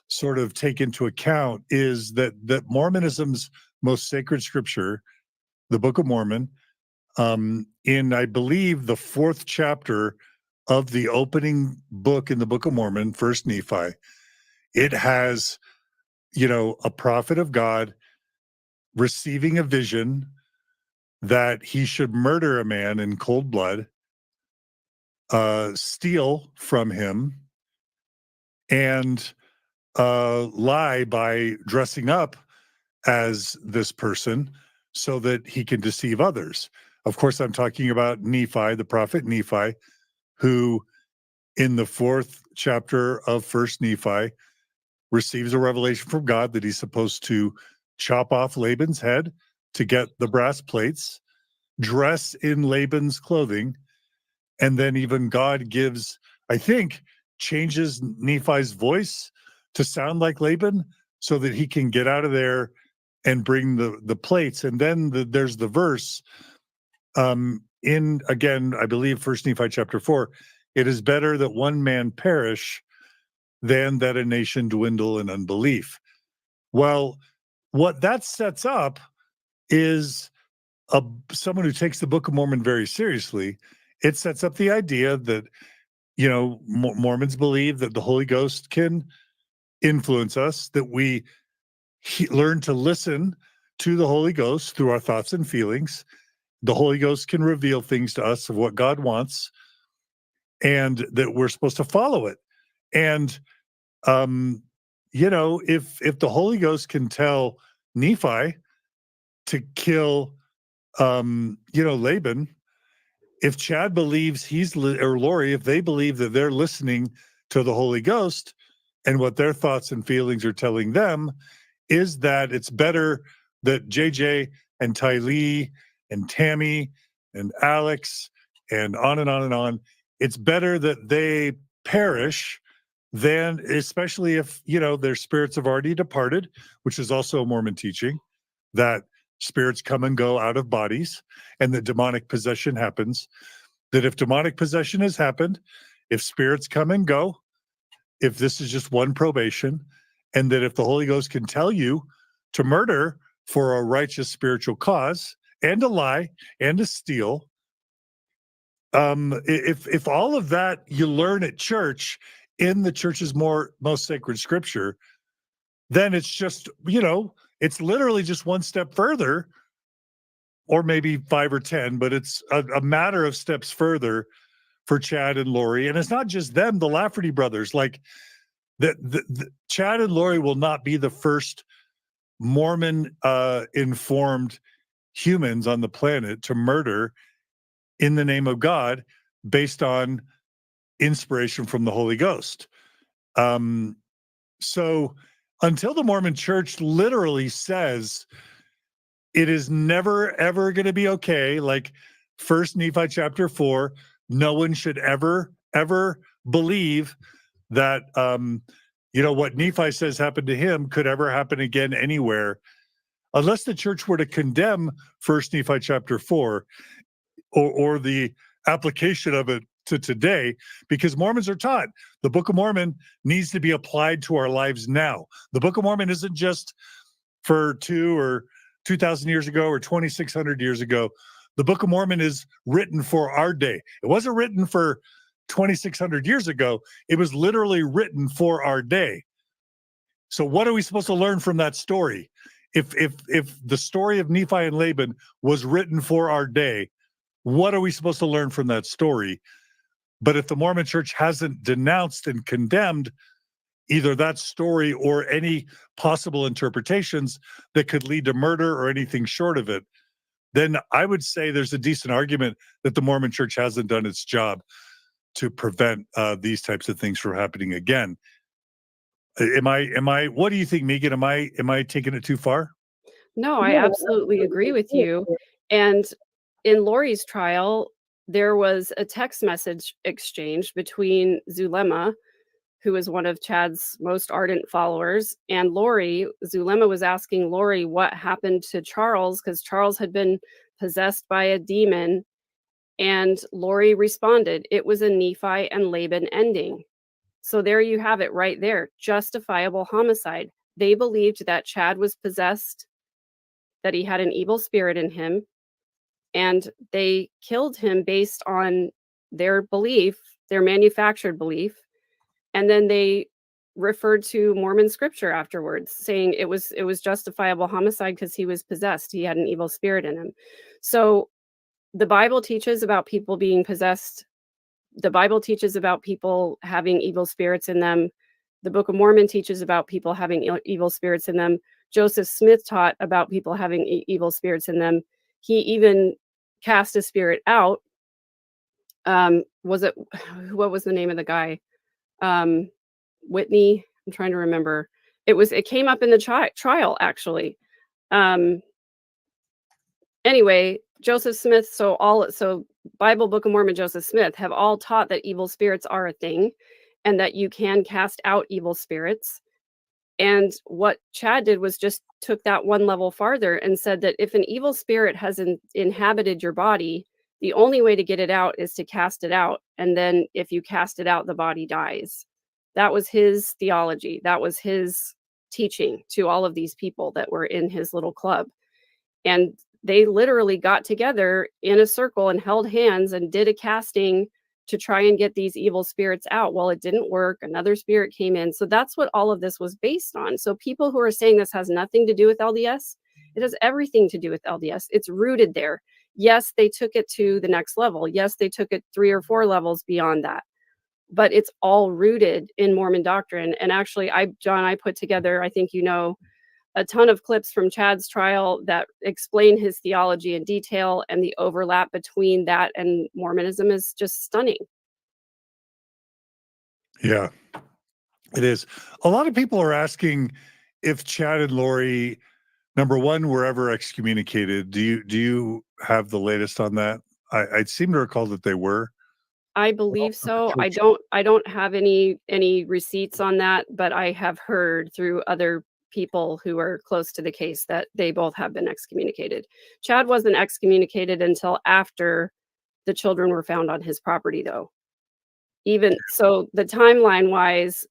sort of take into account is that Mormonism's most sacred scripture, the Book of Mormon, in, I believe, the 4th chapter of the opening book in the Book of Mormon, First Nephi, it has, a prophet of God receiving a vision that he should murder a man in cold blood, steal from him, and lie by dressing up as this person so that he can deceive others. Of course, I'm talking about Nephi, the prophet Nephi, who in the 4th chapter of First Nephi receives a revelation from God that he's supposed to chop off Laban's head to get the brass plates, dress in Laban's clothing, and then even God gives, I think, changes Nephi's voice to sound like Laban so that he can get out of there and bring the plates. And then there's the verse in, again, I believe, First Nephi chapter 4, it is better that one man perish than that a nation dwindle in unbelief. Well, what that sets up is someone who takes the Book of Mormon very seriously. It sets up the idea that, Mormons believe that the Holy Ghost can influence us, that we learn to listen to the Holy Ghost through our thoughts and feelings. The Holy Ghost can reveal things to us of what God wants, and that we're supposed to follow it. And if the Holy Ghost can tell Nephi to kill Laban, if Chad believes or Lori, if they believe that they're listening to the Holy Ghost and what their thoughts and feelings are telling them is that it's better that JJ and Tylee and Tammy and Alex and on and on and on, it's better that they perish than, especially if, their spirits have already departed, which is also a Mormon teaching, that spirits come and go out of bodies and that demonic possession happens, that if demonic possession has happened, if spirits come and go, if this is just one probation, and that if the Holy Ghost can tell you to murder for a righteous spiritual cause and to lie and to steal, if all of that you learn at church in the church's most sacred scripture, then it's just, it's literally just one step further, or maybe 5 or 10, but it's a matter of steps further for Chad and Lori. And it's not just them, the Lafferty brothers, like the Chad and Lori will not be the first Mormon informed humans on the planet to murder in the name of God based on inspiration from the Holy Ghost. So until the Mormon Church literally says it is never, ever going to be okay, like First Nephi chapter 4, no one should ever, ever believe that, what Nephi says happened to him could ever happen again anywhere, unless the church were to condemn First Nephi chapter 4 or the application of it to today, because Mormons are taught the Book of Mormon needs to be applied to our lives now. The Book of Mormon isn't just for 2,000 years ago or 2,600 years ago. The Book of Mormon is written for our day. It wasn't written for 2,600 years ago. It was literally written for our day. So what are we supposed to learn from that story? If the story of Nephi and Laban was written for our day, what are we supposed to learn from that story? But if the Mormon Church hasn't denounced and condemned either that story or any possible interpretations that could lead to murder or anything short of it, then I would say there's a decent argument that the Mormon Church hasn't done its job to prevent these types of things from happening again. What do you think, Megan? Am I taking it too far? No, I absolutely agree with you. And in Lori's trial, there was a text message exchange between Zulema, who is one of Chad's most ardent followers, and Lori. Zulema was asking Lori what happened to Charles because Charles had been possessed by a demon. And Lori responded, it was a Nephi and Laban ending. So there you have it right there. Justifiable homicide. They believed that Chad was possessed, that he had an evil spirit in him, and they killed him based on their belief, their manufactured belief. And then they referred to Mormon scripture afterwards, saying it was justifiable homicide because he was possessed. He had an evil spirit in him. So the Bible teaches about people being possessed. The Bible teaches about people having evil spirits in them. The Book of Mormon teaches about people having evil spirits in them. Joseph Smith taught about people having evil spirits in them. He even cast a spirit out. What was the name of the guy? Whitney. I'm trying to remember. It came up in the trial, actually. Anyway, Joseph Smith, so Bible, Book of Mormon, Joseph Smith have all taught that evil spirits are a thing and that you can cast out evil spirits. And what Chad did was just took that one level farther and said that if an evil spirit has inhabited your body, the only way to get it out is to cast it out. And then if you cast it out, the body dies. That was his theology. That was his teaching to all of these people that were in his little club. And they literally got together in a circle and held hands and did a casting to try and get these evil spirits out. Well, it didn't work. Another spirit came in. So that's what all of this was based on. So people who are saying this has nothing to do with LDS, it has everything to do with LDS. It's rooted there. Yes, they took it to the next level. Yes, they took it 3 or 4 levels beyond that. But it's all rooted in Mormon doctrine. And actually, John, I put together, I think you know, a ton of clips from Chad's trial that explain his theology in detail, and the overlap between that and Mormonism is just stunning. Yeah, it is. A lot of people are asking if Chad and Lori, number one, were ever excommunicated. Do you have the latest on that? I seem to recall that they were. I believe so. I don't have any receipts on that, but I have heard through other people who are close to the case that they both have been excommunicated. Chad wasn't excommunicated until after the children were found on his property, though. Even so, the timeline wise,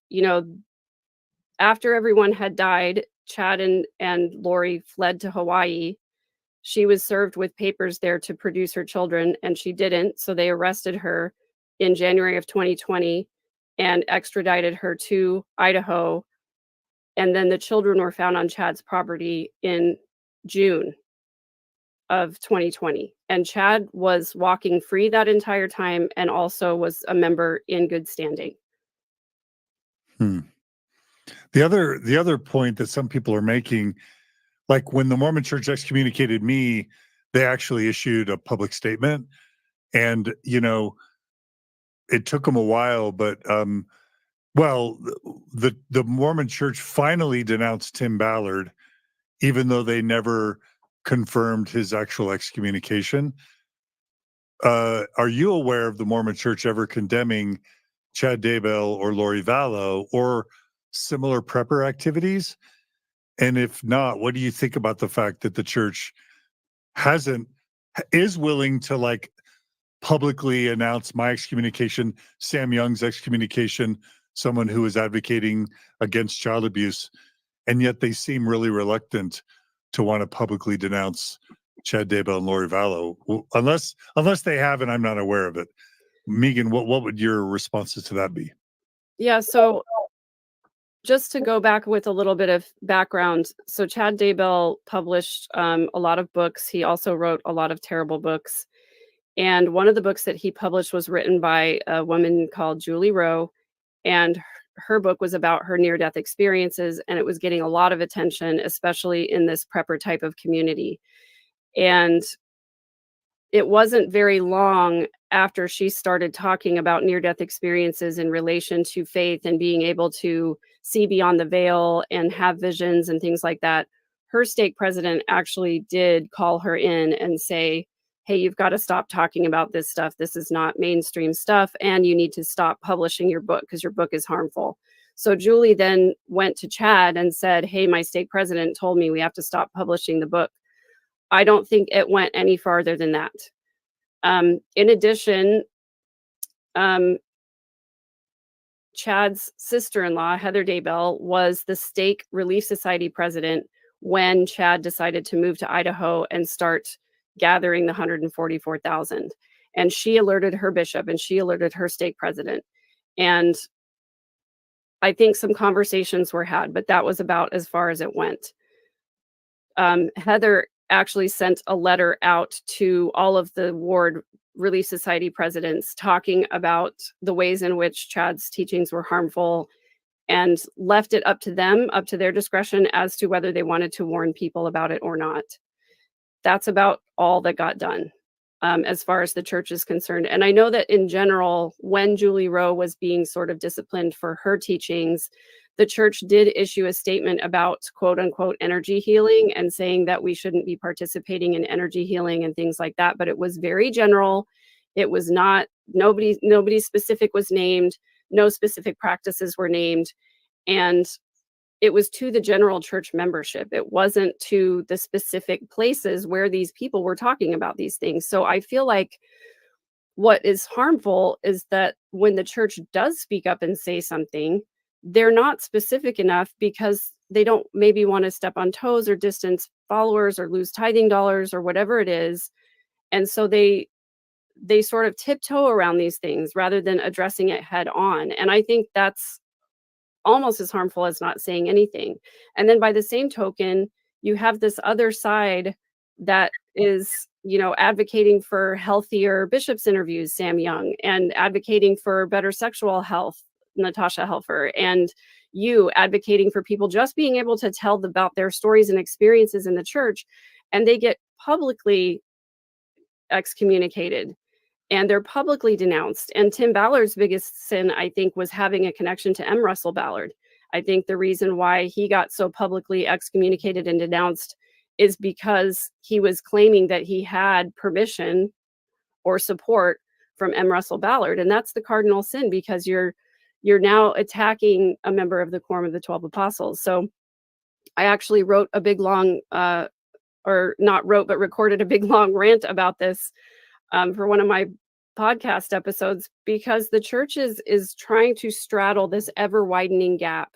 after everyone had died, Chad and Lori fled to Hawaii. She was served with papers there to produce her children, and she didn't. So they arrested her in January of 2020 and extradited her to Idaho. And then the children were found on Chad's property in June of 2020. And Chad was walking free that entire time and also was a member in good standing. The other point that some people are making, like when the Mormon Church excommunicated me, they actually issued a public statement. And, it took them a while, but the Mormon Church finally denounced Tim Ballard, even though they never confirmed his actual excommunication. Are you aware of the Mormon Church ever condemning Chad Daybell or Lori Vallow or similar prepper activities? And if not, what do you think about the fact that the church is willing to publicly announce my excommunication, Sam Young's excommunication, someone who is advocating against child abuse, and yet they seem really reluctant to want to publicly denounce Chad Daybell and Lori Vallow, unless they have, and I'm not aware of it. Megan, what would your responses to that be? Yeah, so just to go back with a little bit of background, so Chad Daybell published a lot of books. He also wrote a lot of terrible books. And one of the books that he published was written by a woman called Julie Rowe. And her book was about her near-death experiences, and it was getting a lot of attention, especially in this prepper type of community. And it wasn't very long after she started talking about near-death experiences in relation to faith and being able to see beyond the veil and have visions and things like that. Her stake president actually did call her in and say, hey, you've got to stop talking about this stuff. This is not mainstream stuff. And you need to stop publishing your book because your book is harmful. So Julie then went to Chad and said, hey, my stake president told me we have to stop publishing the book. I don't think it went any farther than that. In addition, Chad's sister-in-law, Heather Daybell, was the Stake Relief Society president when Chad decided to move to Idaho and start gathering the 144,000. And she alerted her bishop and she alerted her stake president. And I think some conversations were had, but that was about as far as it went. Heather actually sent a letter out to all of the ward Relief Society presidents talking about the ways in which Chad's teachings were harmful, and left it up to them, up to their discretion as to whether they wanted to warn people about it or not. That's about all that got done as far as the church is concerned. And I know that in general, when Julie Rowe was being sort of disciplined for her teachings, the church did issue a statement about quote unquote energy healing and saying that we shouldn't be participating in energy healing and things like that. But it was very general. It was not, nobody specific was named. No specific practices were named. And it was to the general church membership. It wasn't to the specific places where these people were talking about these things. So I feel like what is harmful is that when the church does speak up and say something, they're not specific enough because they don't maybe want to step on toes or distance followers or lose tithing dollars or whatever it is. And so they sort of tiptoe around these things rather than addressing it head on. And I think that's almost as harmful as not saying anything. And then by the same token, you have this other side that is, advocating for healthier bishops interviews, Sam Young, and advocating for better sexual health, Natasha Helfer, and you advocating for people just being able to tell about their stories and experiences in the church, and they get publicly excommunicated and they're publicly denounced. And Tim Ballard's biggest sin, I think, was having a connection to M. Russell Ballard. I think the reason why he got so publicly excommunicated and denounced is because he was claiming that he had permission or support from M. Russell Ballard. And that's the cardinal sin, because you're now attacking a member of the Quorum of the 12 Apostles. So I actually wrote a big long, or not wrote, but recorded a big long rant about this for one of my podcast episodes, because the church is trying to straddle this ever widening gap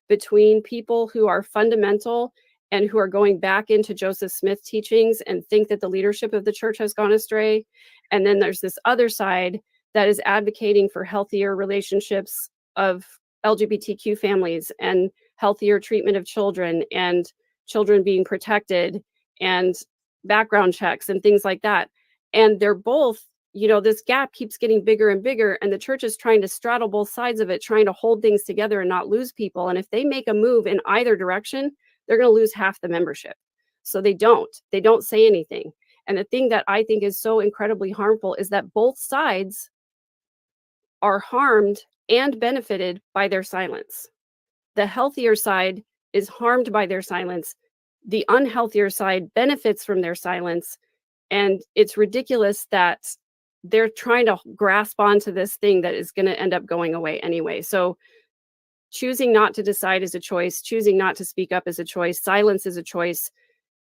between people who are fundamental and who are going back into Joseph Smith teachings and think that the leadership of the church has gone astray. And then there's this other side that is advocating for healthier relationships of LGBTQ families and healthier treatment of children and children being protected and background checks and things like that. And they're both, this gap keeps getting bigger and bigger, and the church is trying to straddle both sides of it, trying to hold things together and not lose people. And if they make a move in either direction, they're going to lose half the membership. So they don't say anything. And the thing that I think is so incredibly harmful is that both sides are harmed and benefited by their silence. The healthier side is harmed by their silence. The unhealthier side benefits from their silence. And it's ridiculous that they're trying to grasp onto this thing that is going to end up going away anyway. So choosing not to decide is a choice. Choosing not to speak up is a choice. Silence is a choice.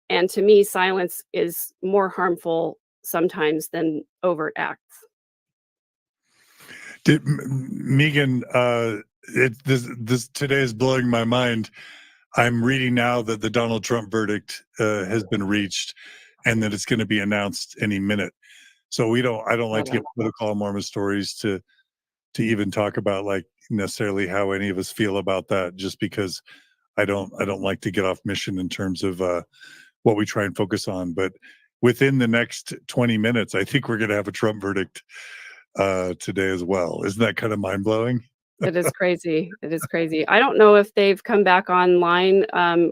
And to me, silence is more harmful sometimes than overt acts. Megan, this today is blowing my mind. I'm reading now that the Donald Trump verdict has been reached, and that it's going to be announced any minute. So I don't like to get political on Mormon Stories to even talk about like necessarily how any of us feel about that, just because I don't like to get off mission in terms of what we try and focus on. But within the next 20 minutes, I think we're going to have a Trump verdict today as well. Isn't that kind of mind blowing? It is crazy. It is crazy. I don't know if they've come back online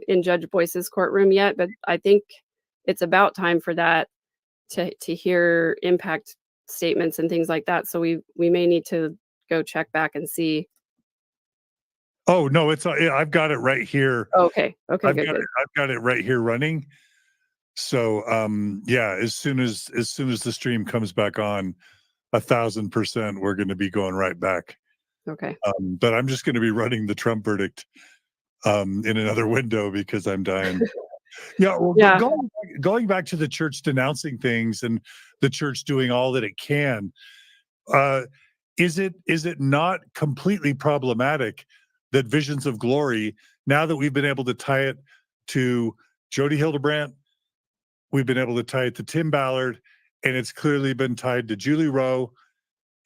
in Judge Boyce's courtroom yet, but I think it's about time for that to hear impact statements and things like that. So we may need to go check back and see. Oh no, I've got it right here. Okay. Okay. I've got it right here running. So yeah, as soon as the stream comes back on, 1,000% we're going to be going right back. Okay. But I'm just going to be running the Trump verdict in another window because I'm dying. Yeah, well, Yeah. going back to the church denouncing things and the church doing all that it can, is it not completely problematic that Visions of Glory, now that we've been able to tie it to Jody Hildebrandt, we've been able to tie it to Tim Ballard, and it's clearly been tied to Julie Rowe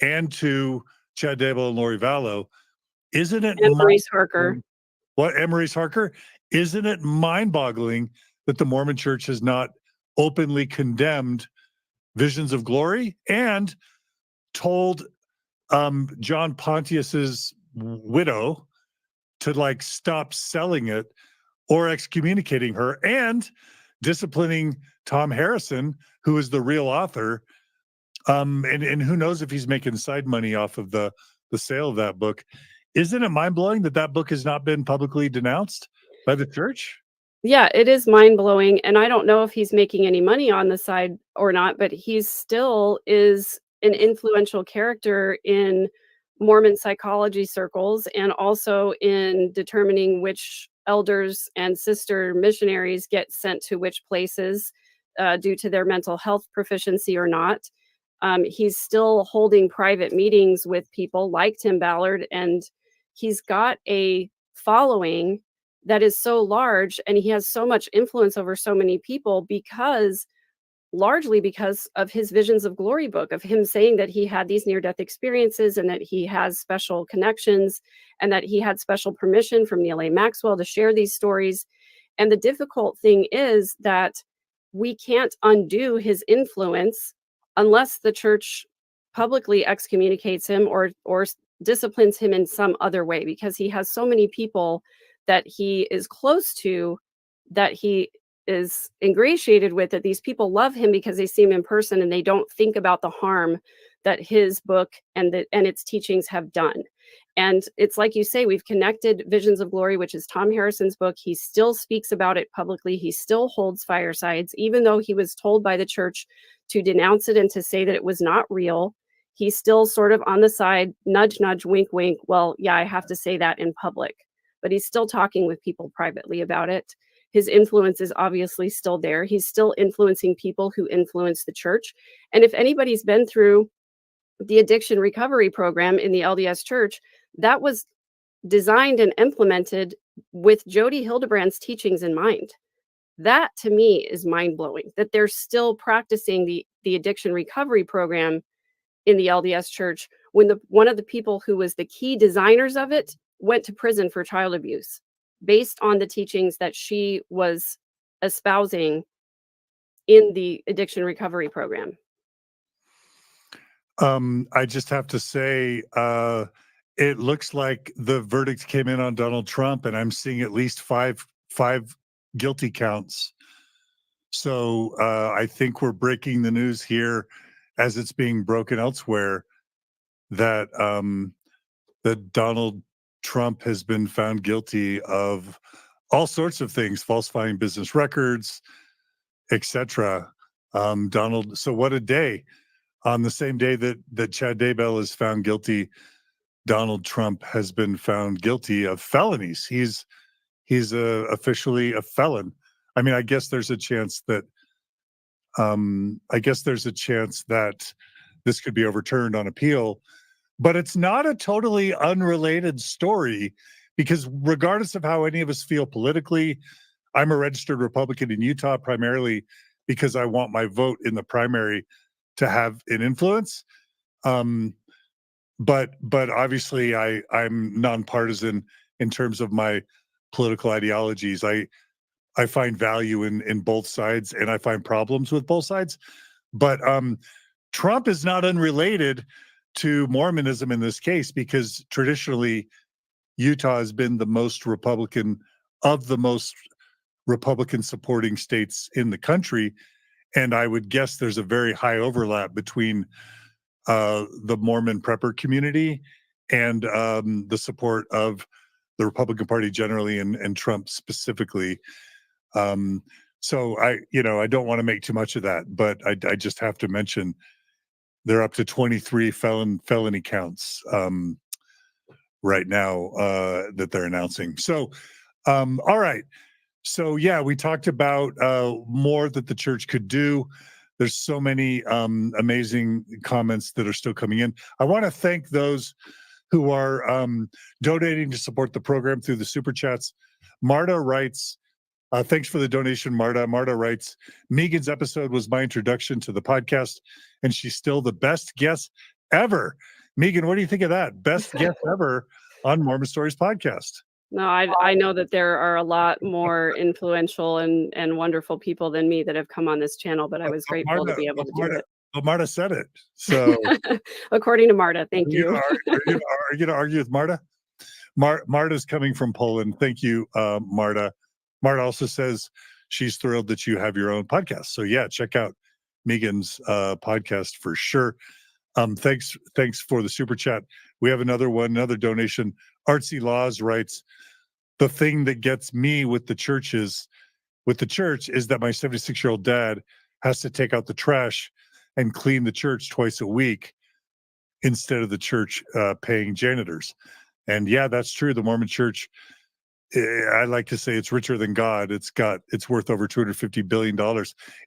and to Chad Daybell and Lori Vallow, isn't it And Maurice Harker. what, Maurice Harker? Isn't it mind-boggling that the Mormon Church has not openly condemned Visions of Glory and told John Pontius's widow to like stop selling it or excommunicating her and disciplining Tom Harrison, who is the real author. And who knows if he's making side money off of the sale of that book. Isn't it mind-blowing that that book has not been publicly denounced by the church? Yeah, it is mind-blowing, and I don't know if he's making any money on the side or not, but he still is an influential character in Mormon psychology circles and also in determining which elders and sister missionaries get sent to which places due to their mental health proficiency or not. He's still holding private meetings with people like Tim Ballard, and he's got a following that is so large, and he has so much influence over so many people largely because of his Visions of Glory book, of him saying that he had these near-death experiences and that he has special connections and that he had special permission from Neil A. Maxwell to share these stories. And the difficult thing is that we can't undo his influence unless the church publicly excommunicates him or disciplines him in some other way, because he has so many people that he is close to, that he is ingratiated with, that these people love him because they see him in person and they don't think about the harm that his book and its teachings have done. And it's like you say, we've connected Visions of Glory, which is Tom Harrison's book. He still speaks about it publicly. He still holds firesides, even though he was told by the church to denounce it and to say that it was not real. He's still sort of on the side, nudge, nudge, wink, wink. Well, yeah, I have to say that in public. But he's still talking with people privately about it. His influence is obviously still there. He's still influencing people who influence the church. And if anybody's been through the addiction recovery program in the LDS Church, that was designed and implemented with Jody Hildebrandt's teachings in mind. That to me is mind-blowing, that they're still practicing the addiction recovery program in the LDS Church when one of the people who was the key designers of it went to prison for child abuse based on the teachings that she was espousing in the addiction recovery program. I just have to say, it looks like the verdict came in on Donald Trump, and I'm seeing at least five guilty counts. So I think we're breaking the news here as it's being broken elsewhere that that Donald Trump has been found guilty of all sorts of things, falsifying business records, etc. Donald, so what a day. On the same day that Chad Daybell is found guilty, Donald Trump has been found guilty of felonies. He's officially a felon. I mean, I guess there's a chance that this could be overturned on appeal, but it's not a totally unrelated story, because regardless of how any of us feel politically, I'm a registered Republican in Utah primarily because I want my vote in the primary to have an influence. But obviously I'm nonpartisan in terms of my political ideologies. I find value in both sides, and I find problems with both sides. But Trump is not unrelated to Mormonism in this case, because traditionally Utah has been the most Republican of the most Republican supporting states in the country. And I would guess there's a very high overlap between the Mormon prepper community and the support of the Republican Party generally and Trump specifically. So I don't want to make too much of that, but I just have to mention they're up to 23 felony counts right now that they're announcing. So, all right. So yeah, we talked about more that the church could do. There's so many amazing comments that are still coming in. I want to thank those who are donating to support the program through the super chats. Marta writes, thanks for the donation, Marta. Marta writes, Megan's episode was my introduction to the podcast, and she's still the best guest ever. Megan, what do you think of that? Best guest ever on Mormon Stories podcast. No, I know that there are a lot more influential and wonderful people than me that have come on this channel, but I was grateful to be able to do it. But Marta said it. So according to Marta, thank you. Are you going to argue with Marta? Marta's coming from Poland. Thank you, Marta. Marta also says she's thrilled that you have your own podcast. So yeah, check out Megan's podcast for sure. Thanks for the super chat. We have another donation. Artsy Laws writes, the thing that gets me with the church is that my 76-year-old dad has to take out the trash and clean the church twice a week instead of the church paying janitors. And yeah, that's true. The Mormon church, I like to say it's richer than God. It's worth over $250 billion.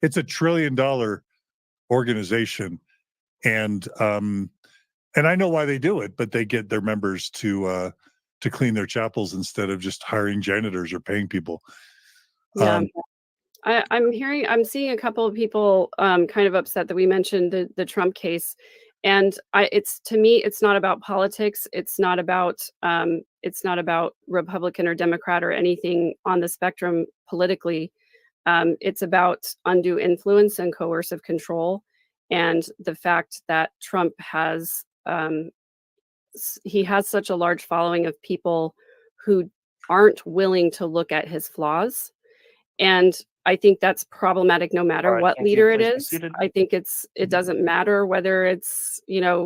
It's $1 trillion organization. And I know why they do it, but they get their members to clean their chapels instead of just hiring janitors or paying people. Yeah. I'm seeing a couple of people kind of upset that we mentioned the Trump case. And to me, it's not about politics. It's not about Republican or Democrat or anything on the spectrum politically. It's about undue influence and coercive control. And the fact that Trump has such a large following of people who aren't willing to look at his flaws. And I think that's problematic no matter what leader it is. I think it doesn't matter whether it's,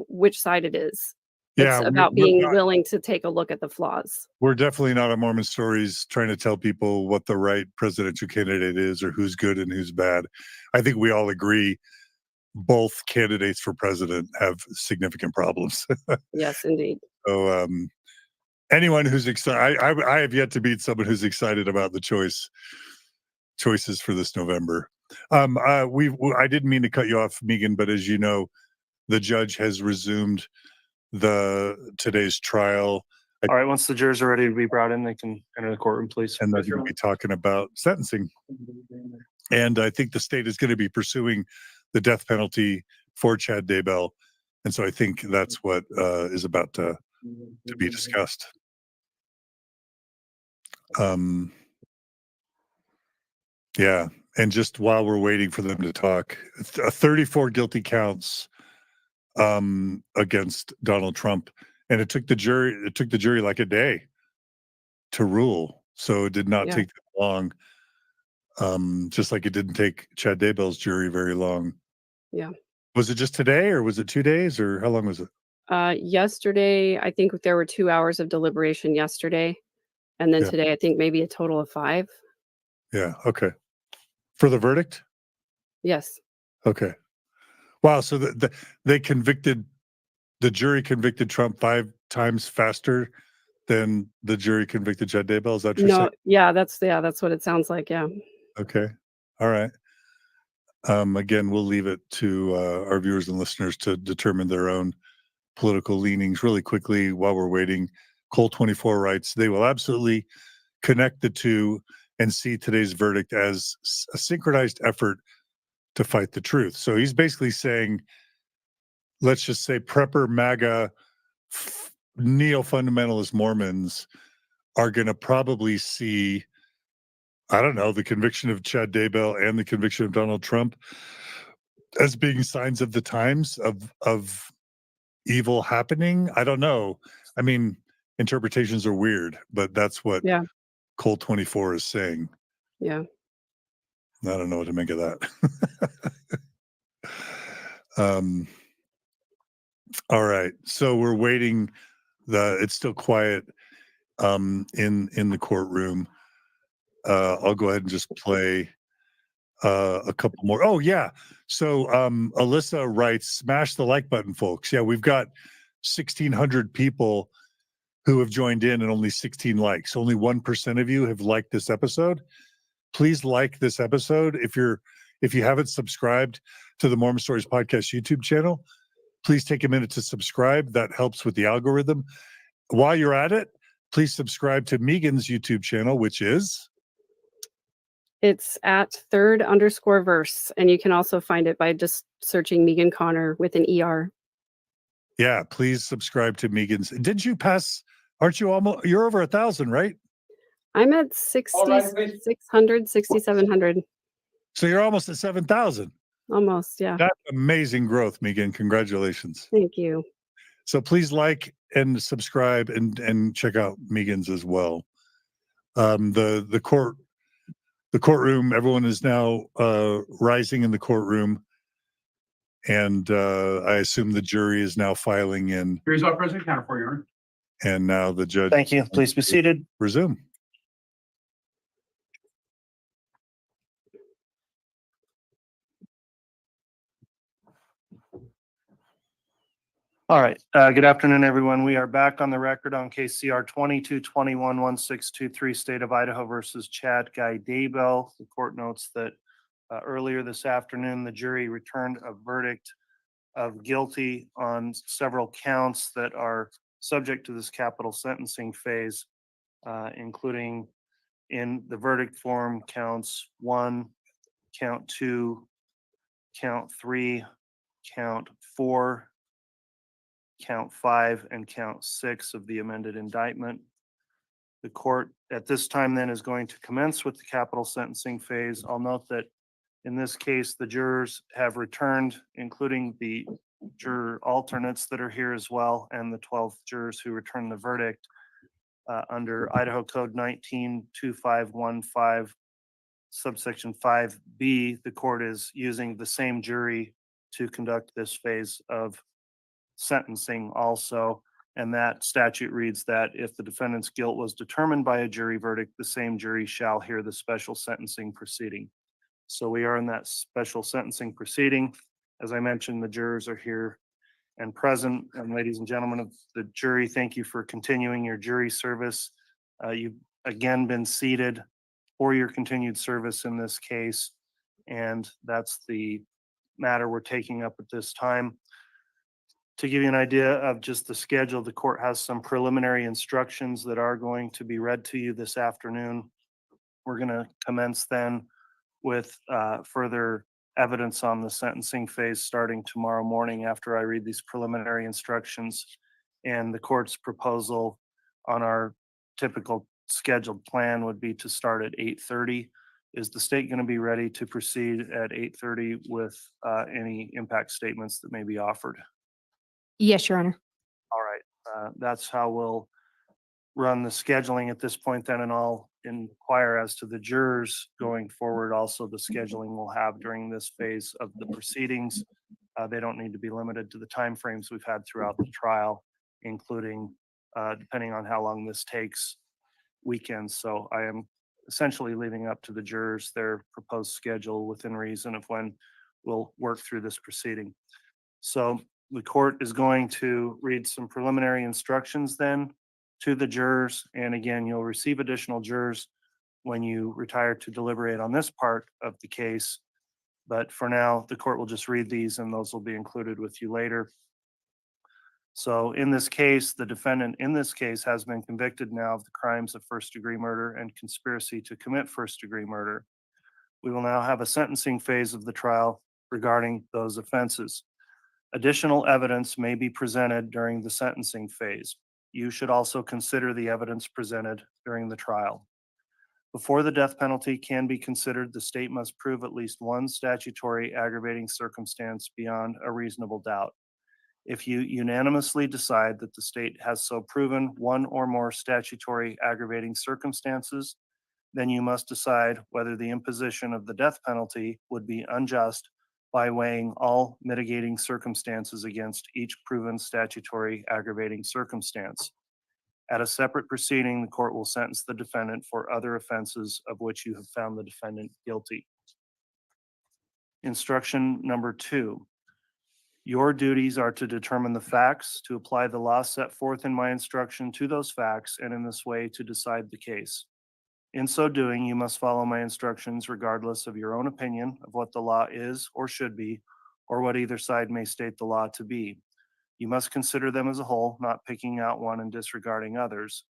which side it is. Yeah, it's about being willing to take a look at the flaws. We're definitely not on Mormon Stories trying to tell people what the right presidential candidate is or who's good and who's bad. I think we all agree both candidates for president have significant problems. Yes, indeed. So anyone who's excited, I have yet to meet someone who's excited about the choices for this November. I didn't mean to cut you off, Megan, but as you know, the judge has resumed today's trial. All right, once the jurors are ready to be brought in, they can enter the courtroom, please. And they're going to be talking about sentencing. And I think the state is going to be pursuing the death penalty for Chad Daybell. And so I think that's what is about to be discussed. Yeah. And just while we're waiting for them to talk, 34 guilty counts against Donald Trump. And it took the jury like a day to rule. So it did not take them long. Just like it didn't take Chad Daybell's jury very long. Yeah. Was it just today or was it 2 days or how long was it? Yesterday, I think there were 2 hours of deliberation yesterday. And then today, I think maybe a total of 5. Yeah. Okay. For the verdict? Yes. Okay. Wow. So the jury convicted Trump 5 times faster than the jury convicted Chad Daybell. Is that true? No. Yeah, that's what it sounds like. Yeah. Okay. All right. Again, we'll leave it to our viewers and listeners to determine their own political leanings. Really quickly, while we're waiting, Cole 24 writes, they will absolutely connect the two and see today's verdict as a synchronized effort to fight the truth. So he's basically saying, let's just say prepper MAGA neo-fundamentalist Mormons are going to probably see, I don't know, the conviction of Chad Daybell and the conviction of Donald Trump as being signs of the times of evil happening. I don't know. I mean, interpretations are weird, but that's what Cole 24 is saying. Yeah. I don't know what to make of that. All right. So we're waiting. It's still quiet in the courtroom. I'll go ahead and just play a couple more. Oh yeah. So Alyssa writes, smash the like button, folks. Yeah, we've got 1,600 people who have joined in and only 16 likes. Only 1% of you have liked this episode. Please like this episode. If you haven't subscribed to the Mormon Stories Podcast YouTube channel, please take a minute to subscribe. That helps with the algorithm. While you're at it, please subscribe to Megan's YouTube channel, which is It's at third_verse, and you can also find it by just searching Megan Connor with an ER. yeah. Please subscribe to Megan's. Did you pass? Aren't you almost? You're over 1,000, right? I'm at All right, please. 6,600, 6,700, So you're almost at 7,000. almost. Yeah. That's amazing growth, Megan. Congratulations. Thank you. So please like and subscribe and check out Megan's as well. The courtroom, everyone is now rising in the courtroom, and I assume the jury is now filing in, Here's our president counter for you, Your Honor. and now the judge. Thank you. Please be seated. Resume. All right. Good afternoon, everyone. We are back on the record on KCR 2221-1623, State of Idaho versus Chad Daybell. The court notes that earlier this afternoon, the jury returned a verdict of guilty on several counts that are subject to this capital sentencing phase, including in the verdict form counts 1, count 2, count 3, count 4, count 5, and count 6 of the amended indictment. The court at this time then is going to commence with the capital sentencing phase. I'll note that in this case, the jurors have returned, including the juror alternates that are here as well, and the 12 jurors who returned the verdict under Idaho Code 192515, subsection 5B. The court is using the same jury to conduct this phase of sentencing also, and that statute reads that if the defendant's guilt was determined by a jury verdict, the same jury shall hear the special sentencing proceeding. So we are in that special sentencing proceeding. As I mentioned, the jurors are here and present. And ladies and gentlemen of the jury, thank you for continuing your jury service. You've again been seated for your continued service in this case, and that's the matter we're taking up at this time. To give you an idea of just the schedule, the court has some preliminary instructions that are going to be read to you this afternoon. We're going to commence then with further evidence on the sentencing phase starting tomorrow morning after I read these preliminary instructions. And the court's proposal on our typical scheduled plan would be to start at 8:30. Is the state going to be ready to proceed at 8:30 with any impact statements that may be offered? Yes, Your Honor. All right, that's how we'll run the scheduling at this point then, and I'll inquire as to the jurors going forward. Also, the scheduling we'll have during this phase of the proceedings. They don't need to be limited to the timeframes we've had throughout the trial, including, depending on how long this takes, weekends. So I am essentially leaving up to the jurors their proposed schedule within reason of when we'll work through this proceeding. So the court is going to read some preliminary instructions then to the jurors. And again, you'll receive additional jurors when you retire to deliberate on this part of the case. But for now, the court will just read these and those will be included with you later. So in this case, the defendant in this case has been convicted now of the crimes of first-degree murder and conspiracy to commit first-degree murder. We will now have a sentencing phase of the trial regarding those offenses. Additional evidence may be presented during the sentencing phase. You should also consider the evidence presented during the trial. Before the death penalty can be considered, the state must prove at least one statutory aggravating circumstance beyond a reasonable doubt. If you unanimously decide that the state has so proven one or more statutory aggravating circumstances, then you must decide whether the imposition of the death penalty would be unjust by weighing all mitigating circumstances against each proven statutory aggravating circumstance. At a separate proceeding, the court will sentence the defendant for other offenses of which you have found the defendant guilty. Instruction number 2. Your duties are to determine the facts, to apply the law set forth in my instruction to those facts, and in this way to decide the case. In so doing, you must follow my instructions regardless of your own opinion of what the law is or should be, or what either side may state the law to be. You must consider them as a whole, not picking out one and disregarding others.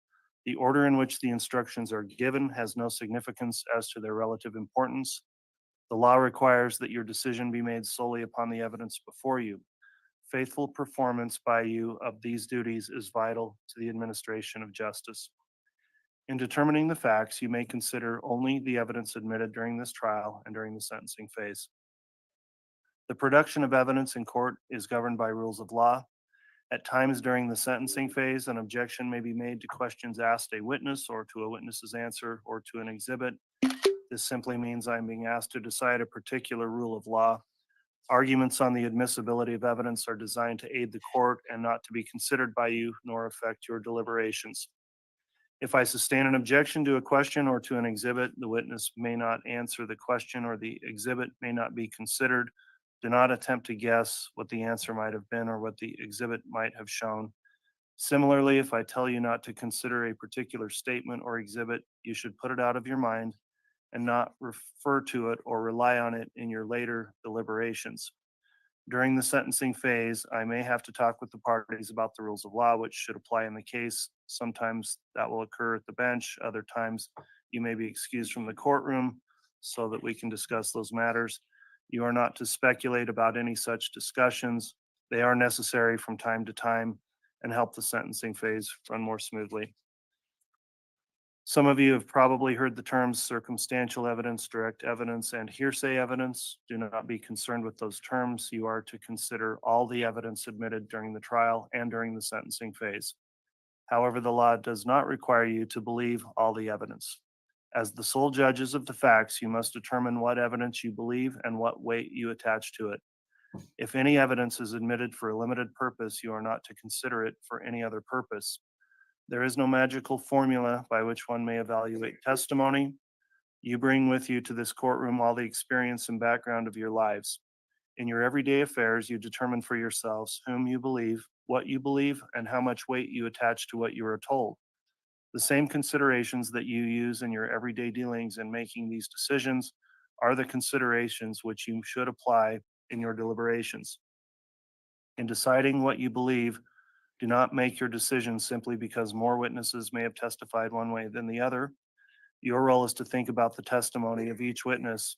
The order in which the instructions are given has no significance as to their relative importance. The law requires that your decision be made solely upon the evidence before you. Faithful performance by you of these duties is vital to the administration of justice. In determining the facts, you may consider only the evidence admitted during this trial and during the sentencing phase. The production of evidence in court is governed by rules of law. At times during the sentencing phase, an objection may be made to questions asked a witness or to a witness's answer or to an exhibit. This simply means I'm being asked to decide a particular rule of law. Arguments on the admissibility of evidence are designed to aid the court and not to be considered by you nor affect your deliberations. If I sustain an objection to a question or to an exhibit, the witness may not answer the question or the exhibit may not be considered. Do not attempt to guess what the answer might have been or what the exhibit might have shown. Similarly, if I tell you not to consider a particular statement or exhibit, you should put it out of your mind and not refer to it or rely on it in your later deliberations. During the sentencing phase, I may have to talk with the parties about the rules of law, which should apply in the case. Sometimes that will occur at the bench. Other times you may be excused from the courtroom so that we can discuss those matters. You are not to speculate about any such discussions. They are necessary from time to time and help the sentencing phase run more smoothly. Some of you have probably heard the terms circumstantial evidence, direct evidence, and hearsay evidence. Do not be concerned with those terms. You are to consider all the evidence admitted during the trial and during the sentencing phase. However, the law does not require you to believe all the evidence. As the sole judges of the facts, you must determine what evidence you believe and what weight you attach to it. If any evidence is admitted for a limited purpose, you are not to consider it for any other purpose. There is no magical formula by which one may evaluate testimony. You bring with you to this courtroom all the experience and background of your lives. In your everyday affairs, you determine for yourselves whom you believe, and how much weight you attach to what you are told. The same considerations that you use in your everyday dealings in making these decisions are the considerations which you should apply in your deliberations. In deciding what you believe, do not make your decision simply because more witnesses may have testified one way than the other. Your role is to think about the testimony of each witness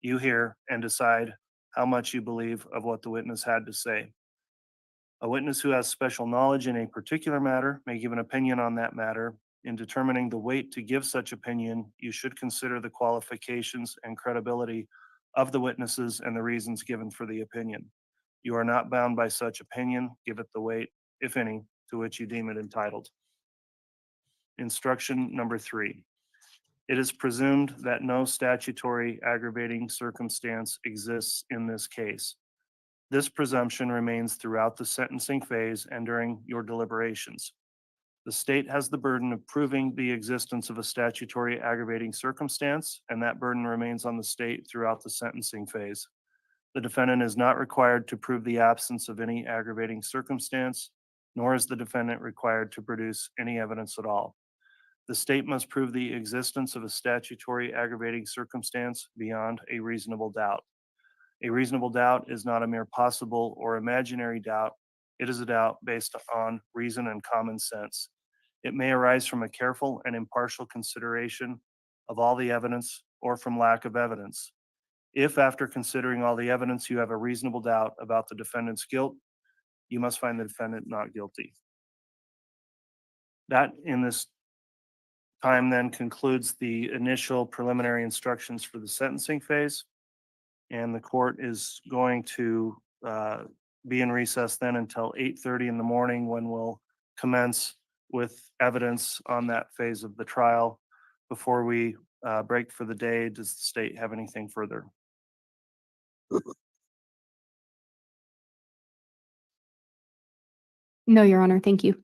you hear and decide how much you believe of what the witness had to say. A witness who has special knowledge in a particular matter may give an opinion on that matter. In determining the weight to give such opinion, you should consider the qualifications and credibility of the witnesses and the reasons given for the opinion. You are not bound by such opinion. Give it the weight, if any, to which you deem it entitled. Instruction number 3. It is presumed that no statutory aggravating circumstance exists in this case. This presumption remains throughout the sentencing phase and during your deliberations. The state has the burden of proving the existence of a statutory aggravating circumstance, and that burden remains on the state throughout the sentencing phase. The defendant is not required to prove the absence of any aggravating circumstance, nor is the defendant required to produce any evidence at all. The state must prove the existence of a statutory aggravating circumstance beyond a reasonable doubt. A reasonable doubt is not a mere possible or imaginary doubt. It is a doubt based on reason and common sense. It may arise from a careful and impartial consideration of all the evidence or from lack of evidence. If after considering all the evidence you have a reasonable doubt about the defendant's guilt, you must find the defendant not guilty. That in this time then concludes the initial preliminary instructions for the sentencing phase. And the court is going to be in recess then until 8:30 in the morning, when we'll commence with evidence on that phase of the trial. Before we break for the day, does the state have anything further? No, Your Honor. Thank you.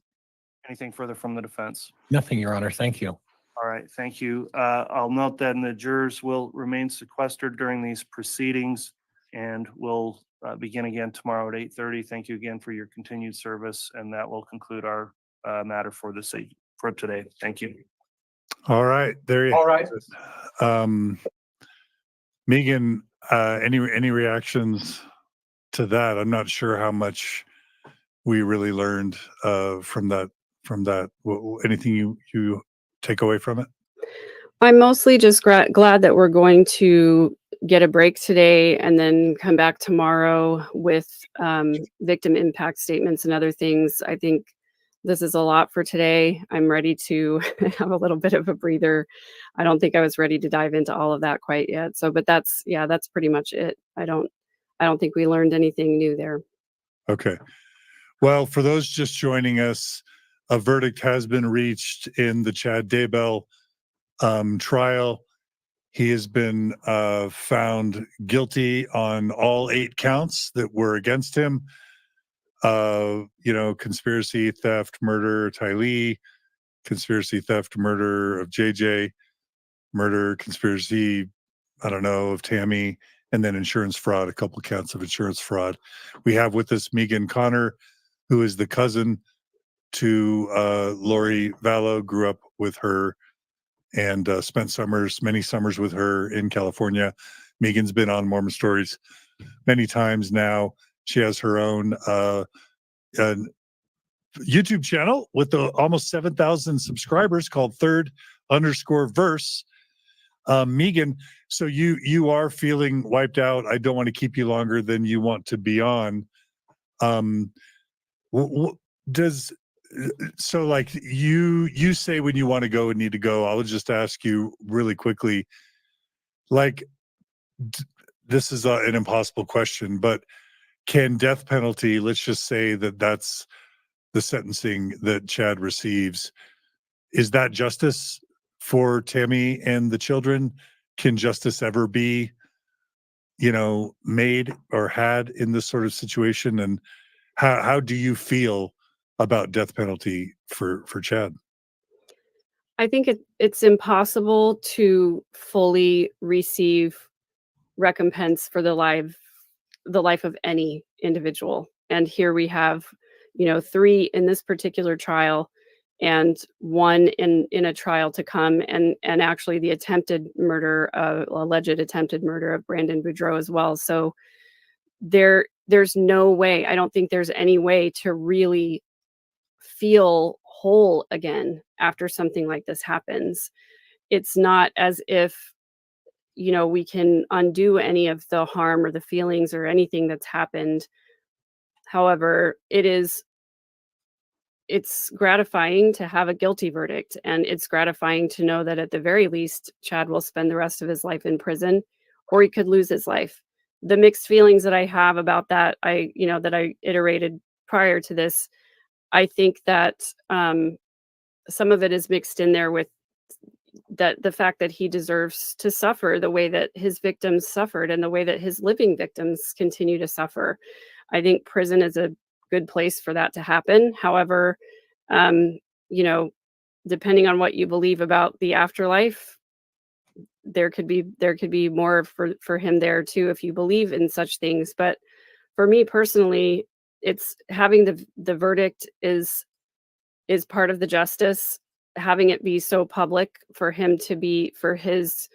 Anything further from the defense? Nothing, Your Honor. Thank you. All right, thank you. I'll note that the jurors will remain sequestered during these proceedings. And we'll begin again tomorrow at 8:30. Thank you again for your continued service, and that will conclude our matter for for today. Thank you. All right, there you All right. Megan, any reactions to that? I'm not sure how much we really learned from that. Anything you take away from it? I'm mostly just glad that we're going to get a break today and then come back tomorrow with victim impact statements and other things. I think this is a lot for today. I'm ready to have a little bit of a breather. I don't think I was ready to dive into all of that quite yet. So, but that's pretty much it. I don't think we learned anything new there. Okay. Well, for those just joining us, a verdict has been reached in the Chad Daybell trial. He has been found guilty on all 8 counts that were against him. Conspiracy, theft, murder, Tylee, conspiracy, theft, murder of JJ, murder, conspiracy, I don't know, of Tammy, and then insurance fraud, a couple counts of insurance fraud. We have with us Megan Connor, who is the cousin to Lori Vallow, grew up with her and spent many summers with her in California. Megan's been on Mormon Stories many times now. She has her own YouTube channel with almost 7,000 subscribers called Third_Verse. Megan, so you are feeling wiped out. I don't want to keep you longer than you want to be on. So like you say when you want to go and need to go. I'll just ask you really quickly, like, this is an impossible question, but can death penalty, let's just say that that's the sentencing that Chad receives, is that justice for Tammy and the children? Can justice ever be, made or had in this sort of situation? And how do you feel about death penalty for Chad? I think it's impossible to fully receive recompense for the life of any individual. And here we have, 3 in this particular trial and 1 in a trial to come, and actually the alleged attempted murder of Brandon Boudreaux as well. So there's no way, I don't think there's any way to really feel whole again after something like this happens. It's not as if we can undo any of the harm or the feelings or anything that's happened. However, it's gratifying to have a guilty verdict, and it's gratifying to know that at the very least Chad will spend the rest of his life in prison, or he could lose his life. The mixed feelings that I have about that, that I iterated prior to this, I think that some of it is mixed in there with the fact that he deserves to suffer the way that his victims suffered and the way that his living victims continue to suffer. I think prison is a good place for that to happen. However, depending on what you believe about the afterlife, there could be more for him there too, if you believe in such things. But for me personally, it's having the verdict is part of the justice. Having it be so public for his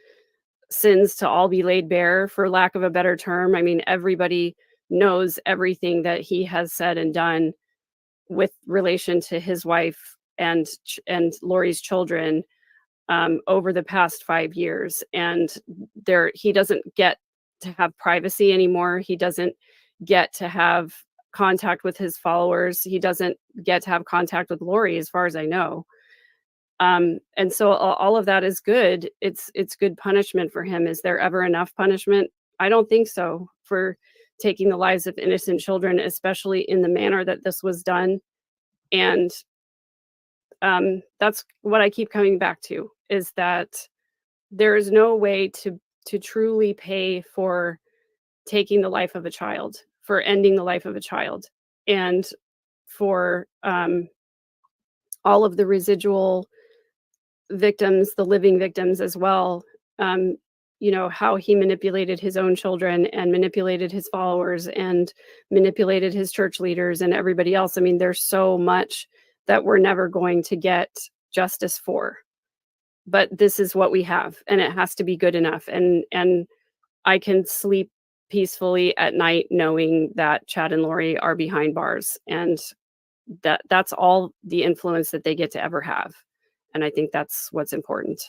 sins to all be laid bare, for lack of a better term. I mean, everybody knows everything that he has said and done with relation to his wife and Lori's children over the past 5 years. And he doesn't get to have privacy anymore. He doesn't get to have contact with his followers. He doesn't get to have contact with Lori, as far as I know. And so all of that is good. It's good punishment for him. Is there ever enough punishment? I don't think so, for taking the lives of innocent children, especially in the manner that this was done. And that's what I keep coming back to, is that there is no way to truly pay for taking the life of a child, for ending the life of a child, and for all of the residual victims, the living victims as well. how he manipulated his own children and manipulated his followers and manipulated his church leaders and everybody else. I mean, there's so much that we're never going to get justice for. But this is what we have, and it has to be good enough. And I can sleep peacefully at night knowing that Chad and Lori are behind bars, and that's all the influence that they get to ever have. And I think that's what's important.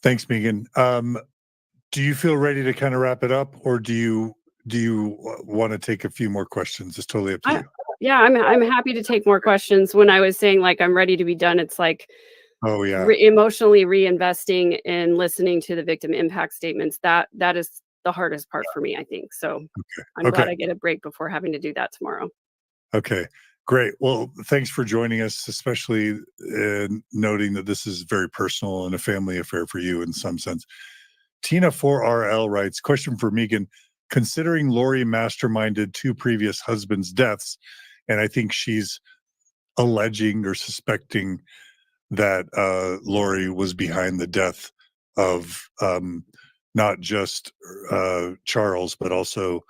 Thanks, Megan. Do you feel ready to kind of wrap it up, or do you want to take a few more questions? It's totally up to you. Yeah, I'm happy to take more questions. When I was saying like I'm ready to be done, it's like, Oh yeah. Emotionally reinvesting in listening to the victim impact statements. That is the hardest part for me, I think. So I'm glad I get a break before having to do that tomorrow. Okay, great. Well, thanks for joining us, especially noting that this is very personal and a family affair for you in some sense. Tina 4RL writes, question for Megan. Considering Lori masterminded 2 previous husbands' deaths, and I think she's alleging or suspecting that Lori was behind the death of not just Charles, but also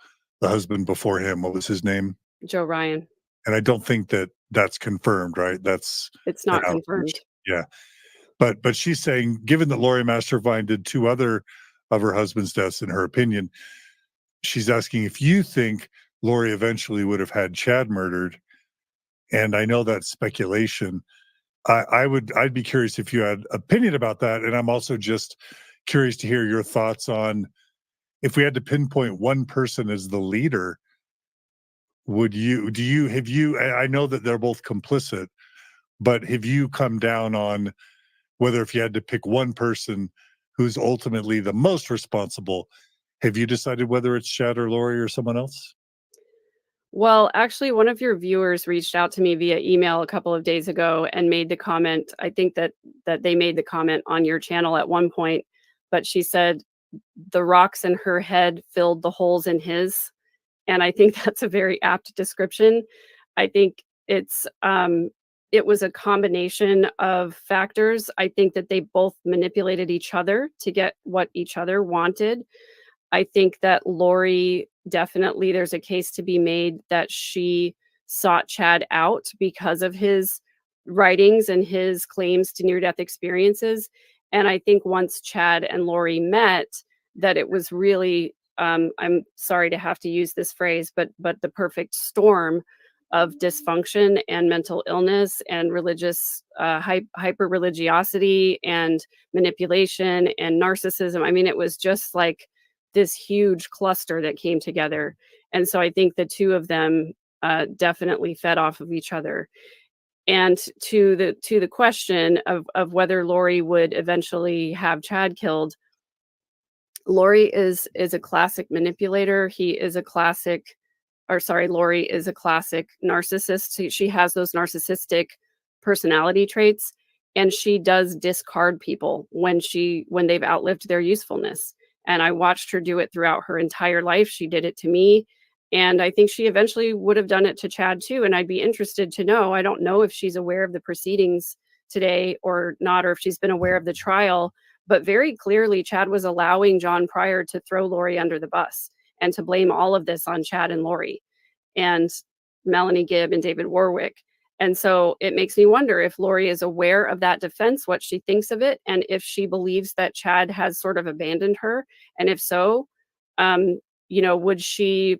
the husband before him. What was his name? Joe Ryan. And I don't think that that's confirmed, right? It's not confirmed. Yeah. But she's saying, given that Lori masterminded 2 other of her husband's deaths, in her opinion, she's asking if you think Lori eventually would have had Chad murdered. And I know that's speculation. I'd be curious if you had opinion about that. And I'm also just curious to hear your thoughts on, if we had to pinpoint one person as the leader, I know that they're both complicit, but have you come down on whether, if you had to pick one person who's ultimately the most responsible, have you decided whether it's Chad or Lori or someone else? Well, actually, one of your viewers reached out to me via email a couple of days ago and made the comment. I think that they made the comment on your channel at one point, but she said the rocks in her head filled the holes in his. And I think that's a very apt description. I think it was a combination of factors. I think that they both manipulated each other to get what each other wanted. I think that Lori, definitely there's a case to be made that she sought Chad out because of his writings and his claims to near-death experiences. And I think once Chad and Lori met, that it was really, I'm sorry to have to use this phrase, but the perfect storm of dysfunction and mental illness and religious hyper-religiosity and manipulation and narcissism. I mean, it was just like this huge cluster that came together. And so I think the 2 of them definitely fed off of each other. And to the question of whether Lori would eventually have Chad killed, Lori is a classic manipulator. Lori is a classic narcissist. She has those narcissistic personality traits, and she does discard people when they've outlived their usefulness. And I watched her do it throughout her entire life. She did it to me. And I think she eventually would have done it to Chad too. And I'd be interested to know, I don't know if she's aware of the proceedings today or not, or if she's been aware of the trial, but very clearly Chad was allowing John Pryor to throw Lori under the bus and to blame all of this on Chad and Lori and Melanie Gibb and David Warwick. And so it makes me wonder if Lori is aware of that defense, what she thinks of it, and if she believes that Chad has sort of abandoned her. And if so, would she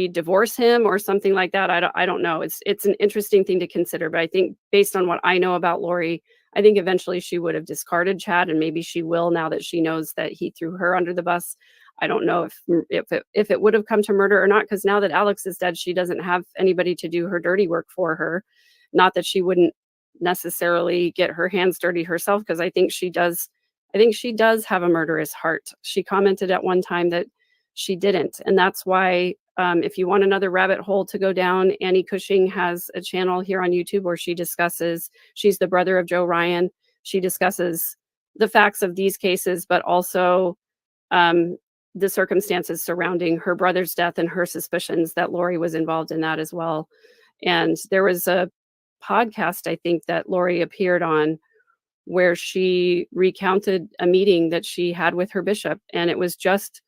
divorce him or something like that? I don't know. It's an interesting thing to consider, but I think based on what I know about Lori, I think eventually she would have discarded Chad, and maybe she will now that she knows that he threw her under the bus. I don't know if it would have come to murder or not, because now that Alex is dead, she doesn't have anybody to do her dirty work for her. Not that she wouldn't necessarily get her hands dirty herself, because I think she does have a murderous heart. She commented at one time that she didn't. And that's why, if you want another rabbit hole to go down, Annie Cushing has a channel here on YouTube where she's the brother of Joe Ryan. She discusses the facts of these cases, but also the circumstances surrounding her brother's death and her suspicions that Lori was involved in that as well. And there was a podcast, I think, that Lori appeared on where she recounted a meeting that she had with her bishop. And it was just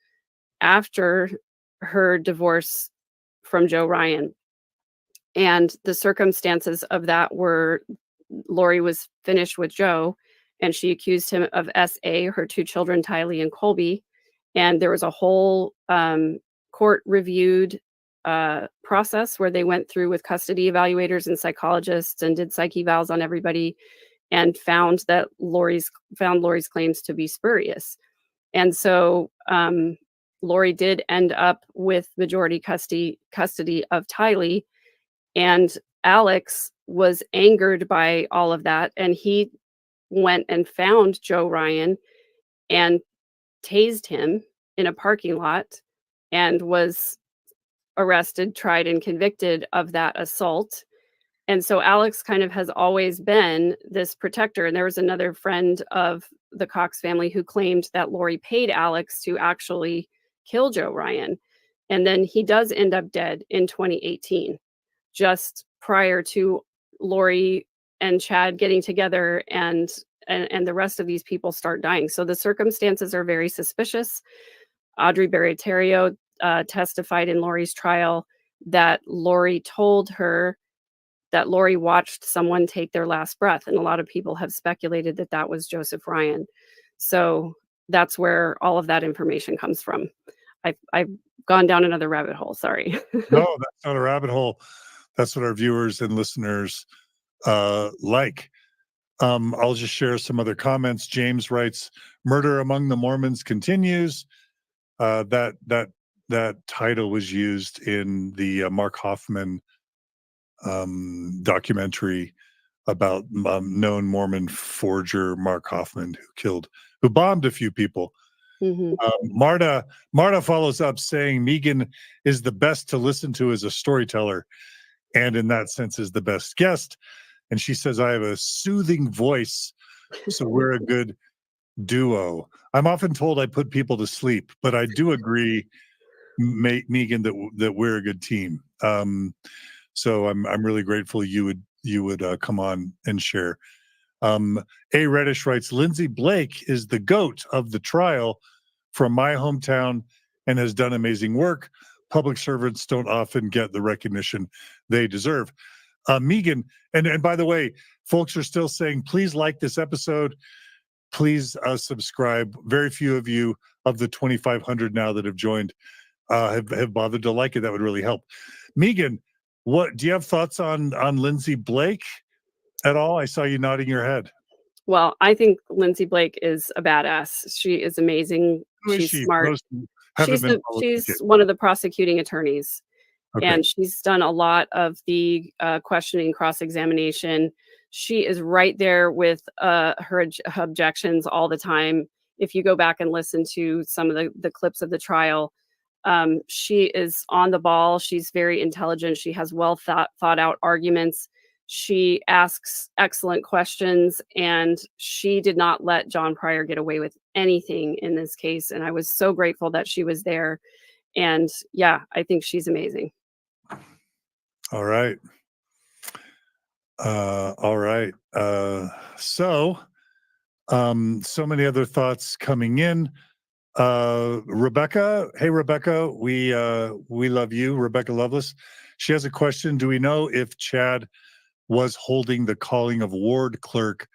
after her divorce from Joe Ryan. And the circumstances of that were Lori was finished with Joe, and she accused him of SA, her two children, Tylee and Colby. And there was a whole court reviewed process where they went through with custody evaluators and psychologists and did psych evals on everybody and found Lori's claims to be spurious. And so Lori did end up with majority custody of Tylee, and Alex was angered by all of that, and he went and found Joe Ryan and tased him in a parking lot and was arrested, tried, and convicted of that assault. And so Alex kind of has always been this protector. And there was another friend of the Cox family who claimed that Lori paid Alex to actually kill Joe Ryan. And then he does end up dead in 2018, just prior to Lori and Chad getting together and the rest of these people start dying. So the circumstances are very suspicious. Audrey Baratario testified in Lori's trial that Lori told her that Lori watched someone take their last breath. And a lot of people have speculated that that was Joseph Ryan. So that's where all of that information comes from. I've gone down another rabbit hole. Sorry. No, that's not a rabbit hole. That's what our viewers and listeners like. I'll just share some other comments. James writes, "Murder Among the Mormons continues." That title was used in the Mark Hoffman documentary about known Mormon forger Mark Hoffman, who bombed a few people. Mhm. Marta follows up saying Megan is the best to listen to as a storyteller, and in that sense is the best guest. And she says, I have a soothing voice, so we're a good duo. I'm often told I put people to sleep, but I do agree, Megan, that we're a good team. So I'm really grateful you would come on and share. A Reddish writes, Lindsay Blake is the GOAT of the trial from my hometown and has done amazing work. Public servants don't often get the recognition they deserve. Megan, and by the way, folks are still saying, please like this episode. Please subscribe. Very few of you of the 2,500 now that have joined have bothered to like it. That would really help. Megan, what do you have thoughts on Lindsay Blake at all? I saw you nodding your head. Well, I think Lindsay Blake is a badass. She is amazing. Who is She's she? smart. Those who haven't been following the She's case. one of the prosecuting attorneys. Okay. And she's done a lot of the questioning, cross-examination. She is right there with her objections all the time. If you go back and listen to some of the clips of the trial, she is on the ball. She's very intelligent. She has well thought out arguments. She asks excellent questions, and she did not let John Pryor get away with anything in this case. And I was so grateful that she was there. And yeah, I think she's amazing. All right. All right. So many other thoughts coming in. Rebecca. Hey, Rebecca, we love you. Rebecca Lovelace. She has a question. Do we know if Chad was holding the calling of ward clerk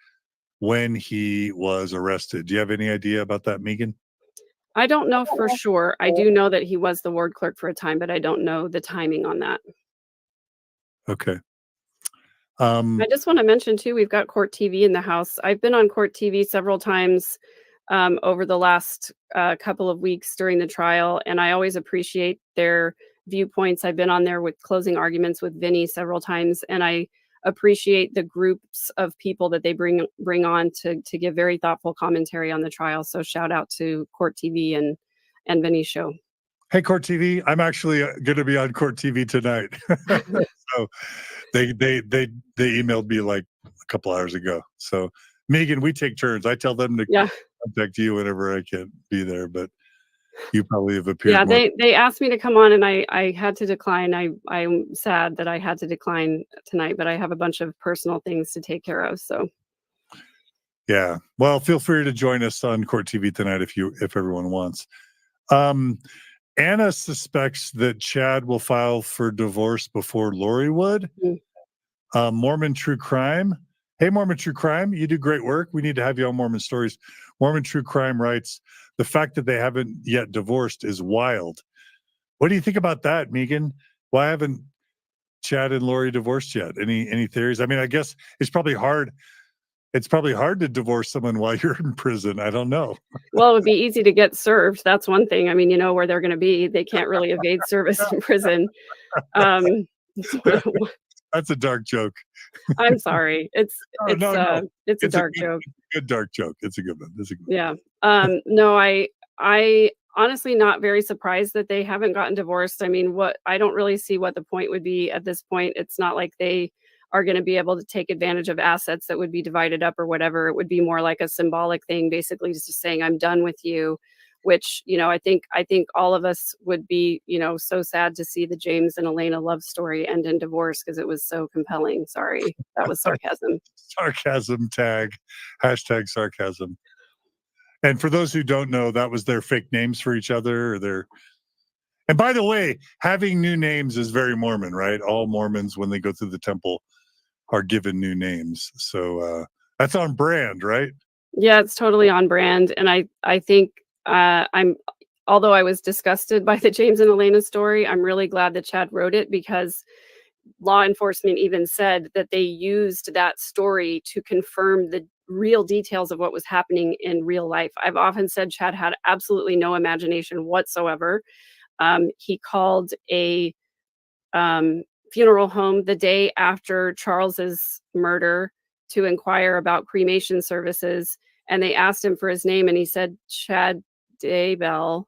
when he was arrested? Do you have any idea about that, Megan? I don't know for sure. I do know that he was the ward clerk for a time, but I don't know the timing on that. Okay. I just want to mention too, we've got Court TV in the house. I've been on Court TV several times over the last couple of weeks during the trial, and I always appreciate their viewpoints. I've been on there with closing arguments with Vinny several times, and I appreciate the groups of people that they bring on to give very thoughtful commentary on the trial. So shout out to Court TV and Vinny's show. Hey, Court TV, I'm actually going to be on Court TV tonight. So they emailed me like a couple hours ago. So Megan, we take turns. I tell them to contact you whenever I can be there, but you probably have appeared. Yeah, more. they asked me to come on, and I had to decline. I'm sad that I had to decline tonight, but I have a bunch of personal things to take care of. So Yeah. Well, feel free to join us on Court TV tonight if everyone wants. Anna suspects that Chad will file for divorce before Lori would. Mormon True Crime. Hey, Mormon True Crime, you do great work. We need to have you on Mormon Stories. Mormon True Crime writes, the fact that they haven't yet divorced is wild. What do you think about that, Megan? Why haven't Chad and Lori divorced yet? Any theories? I mean, I guess it's probably hard. It's probably hard to divorce someone while you're in prison. I don't know. Well, it would be easy to get served. That's one thing. I mean, you know where they're going to be. They can't really evade service in prison. That's a dark joke. I'm sorry. It's No. it's a dark good, joke. Good dark joke. It's a good one. Yeah. No, I honestly not very surprised that they haven't gotten divorced. I mean, I don't really see what the point would be at this point. It's not like they are going to be able to take advantage of assets that would be divided up or whatever. It would be more like a symbolic thing, basically just saying, I'm done with you, which, you know, I think all of us would be, you know, so sad to see the James and Elena love story end in divorce because it was so compelling. Sorry, that was sarcasm. Sarcasm tag, hashtag sarcasm. And for those who don't know, that was their fake names for each other or their. And by the way, having new names is very Mormon, right? All Mormons, when they go through the temple, are given new names. So that's on brand, right? Yeah, it's totally on brand. And I think although I was disgusted by the James and Elena story, I'm really glad that Chad wrote it because law enforcement even said that they used that story to confirm the real details of what was happening in real life. I've often said Chad had absolutely no imagination whatsoever. He called a funeral home the day after Charles's murder to inquire about cremation services. And they asked him for his name and he said Chad Daybell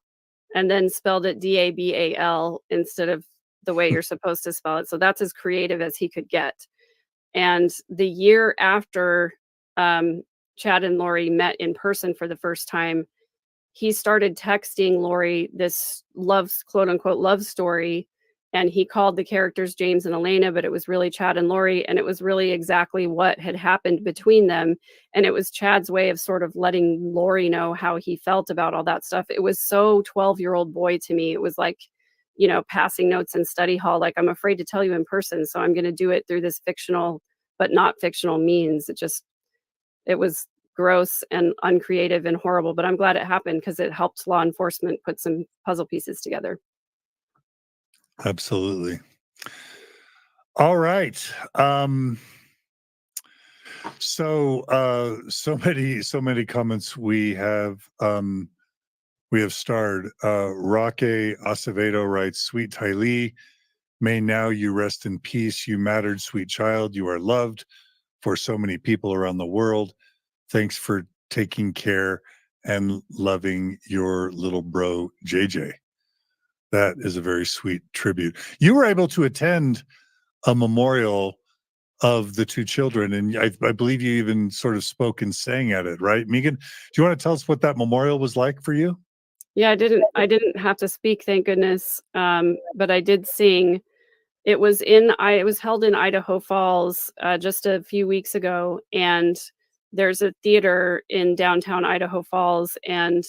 and then spelled it Dabal instead of the way you're supposed to spell it. So that's as creative as he could get. And the year after Chad and Lori met in person for the first time, he started texting Lori this quote unquote love story. And he called the characters James and Elena, but it was really Chad and Lori. And it was really exactly what had happened between them. And it was Chad's way of sort of letting Lori know how he felt about all that stuff. It was so 12-year-old boy to me. It was like, you know, passing notes in study hall. Like, I'm afraid to tell you in person. So I'm going to do it through this fictional, but not fictional means. It was gross and uncreative and horrible, but I'm glad it happened because it helped law enforcement put some puzzle pieces together. Absolutely. All right. So many comments we have starred. Roque Acevedo writes, sweet Tylee, may now you rest in peace. You mattered, sweet child. You are loved for so many people around the world. Thanks for taking care and loving your little bro, JJ. That is a very sweet tribute. You were able to attend a memorial of the two children, and I believe you even sort of spoke and sang at it, right, Megan? Do you want to tell us what that memorial was like for you? Yeah, I didn't have to speak, thank goodness. But I did sing. It was held in Idaho Falls just a few weeks ago, and there's a theater in downtown Idaho Falls, and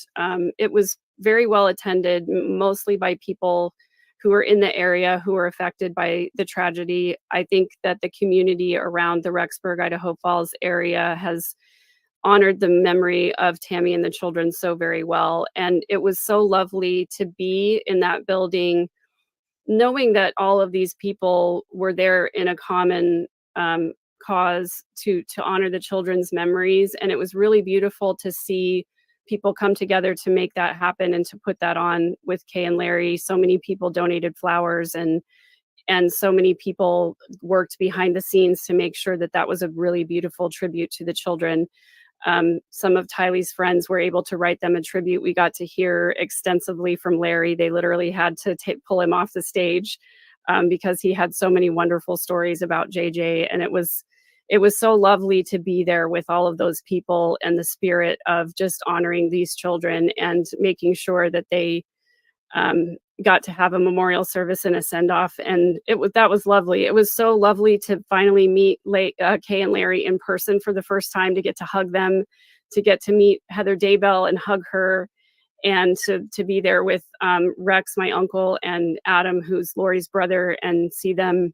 it was very well attended, mostly by people who were in the area who were affected by the tragedy. I think that the community around the Rexburg, Idaho Falls area has honored the memory of Tammy and the children so very well. And it was so lovely to be in that building, knowing that all of these people were there in a common cause to honor the children's memories. And it was really beautiful to see people come together to make that happen and to put that on with Kay and Larry. So many people donated flowers and so many people worked behind the scenes to make sure that that was a really beautiful tribute to the children. Some of Tylee's friends were able to write them a tribute. We got to hear extensively from Larry. They literally had to pull him off the stage because he had so many wonderful stories about JJ. And it was so lovely to be there with all of those people and the spirit of just honoring these children and making sure that they got to have a memorial service and a send off, and that was lovely. It was so lovely to finally meet Kay and Larry in person for the first time, to get to hug them, to get to meet Heather Daybell and hug her, and to be there with Rex, my uncle, and Adam, who's Lori's brother, and see them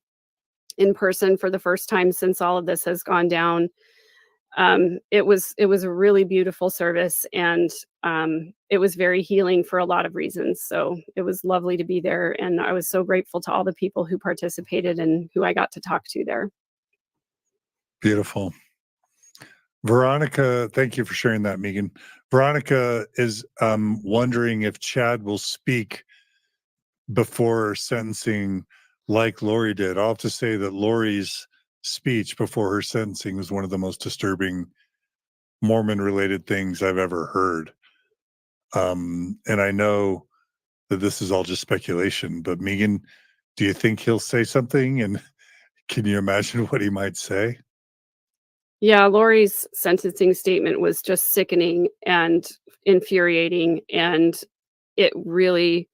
in person for the first time since all of this has gone down. It was a really beautiful service, and it was very healing for a lot of reasons. So it was lovely to be there, and I was so grateful to all the people who participated and who I got to talk to there. Beautiful. Veronica, thank you for sharing that, Megan. Veronica is wondering if Chad will speak before sentencing like Lori did. I'll have to say that Lori's speech before her sentencing was one of the most disturbing Mormon-related things I've ever heard. And I know that this is all just speculation, but Megan, do you think he'll say something? And can you imagine what he might say? Yeah, Lori's sentencing statement was just sickening and infuriating, and it really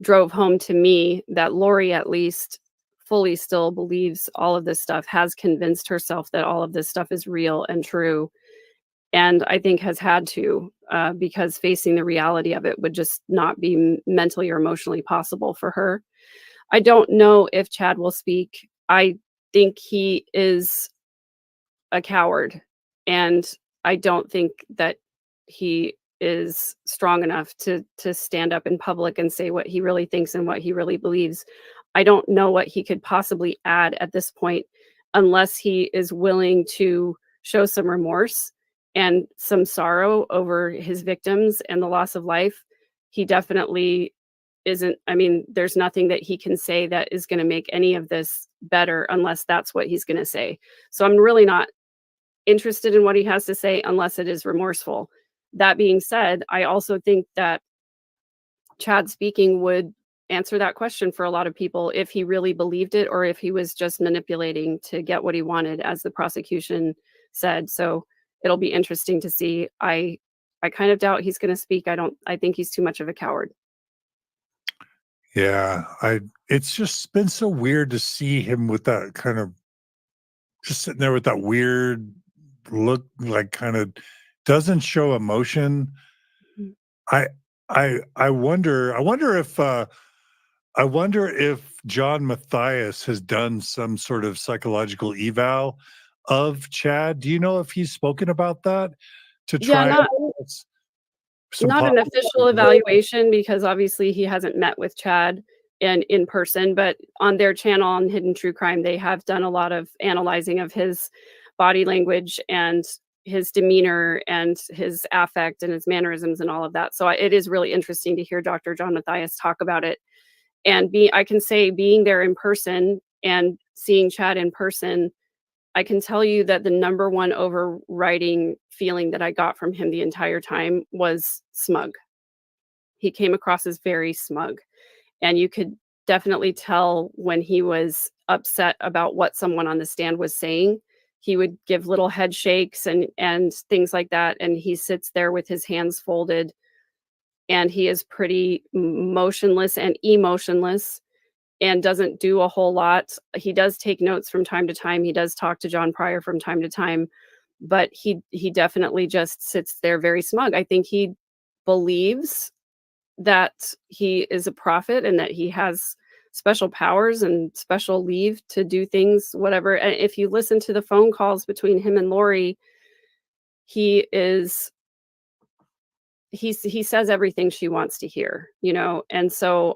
drove home to me that Lori at least fully still believes all of this stuff, has convinced herself that all of this stuff is real and true, and I think has had to, because facing the reality of it would just not be mentally or emotionally possible for her. I don't know if Chad will speak. I think he is a coward, and I don't think that he is strong enough to stand up in public and say what he really thinks and what he really believes. I don't know what he could possibly add at this point, unless he is willing to show some remorse and some sorrow over his victims and the loss of life. He definitely isn't. I mean, there's nothing that he can say that is going to make any of this better, unless that's what he's going to say. So I'm really not interested in what he has to say unless it is remorseful. That being said, I also think that Chad speaking would answer that question for a lot of people, if he really believed it or if he was just manipulating to get what he wanted, as the prosecution said. So it'll be interesting to see. I kind of doubt he's going to speak. I think he's too much of a coward. Yeah, it's just been so weird to see him with that kind of, just sitting there with that weird look, like kind of doesn't show emotion. Mhm. I wonder if John Matthias has done some sort of psychological eval of Chad. Do you know if he's spoken about that to Yeah, try some not an positive- official evaluation, because obviously he hasn't met with Chad in person, but on their channel on Hidden True Crime, they have done a lot of analyzing of his body language and his demeanor and his affect and his mannerisms and all of that. So it is really interesting to hear Dr. John Matthias talk about it. And I can say, being there in person and seeing Chad in person, I can tell you that the number one overriding feeling that I got from him the entire time was smug. He came across as very smug, and you could definitely tell when he was upset about what someone on the stand was saying. He would give little head shakes and things like that, and he sits there with his hands folded, and he is pretty motionless and emotionless and doesn't do a whole lot. He does take notes from time to time. He does talk to John Pryor from time to time, but he definitely just sits there very smug. I think he believes that he is a prophet and that he has special powers and special leave to do things, whatever. And if you listen to the phone calls between him and Lori, he says everything she wants to hear, and so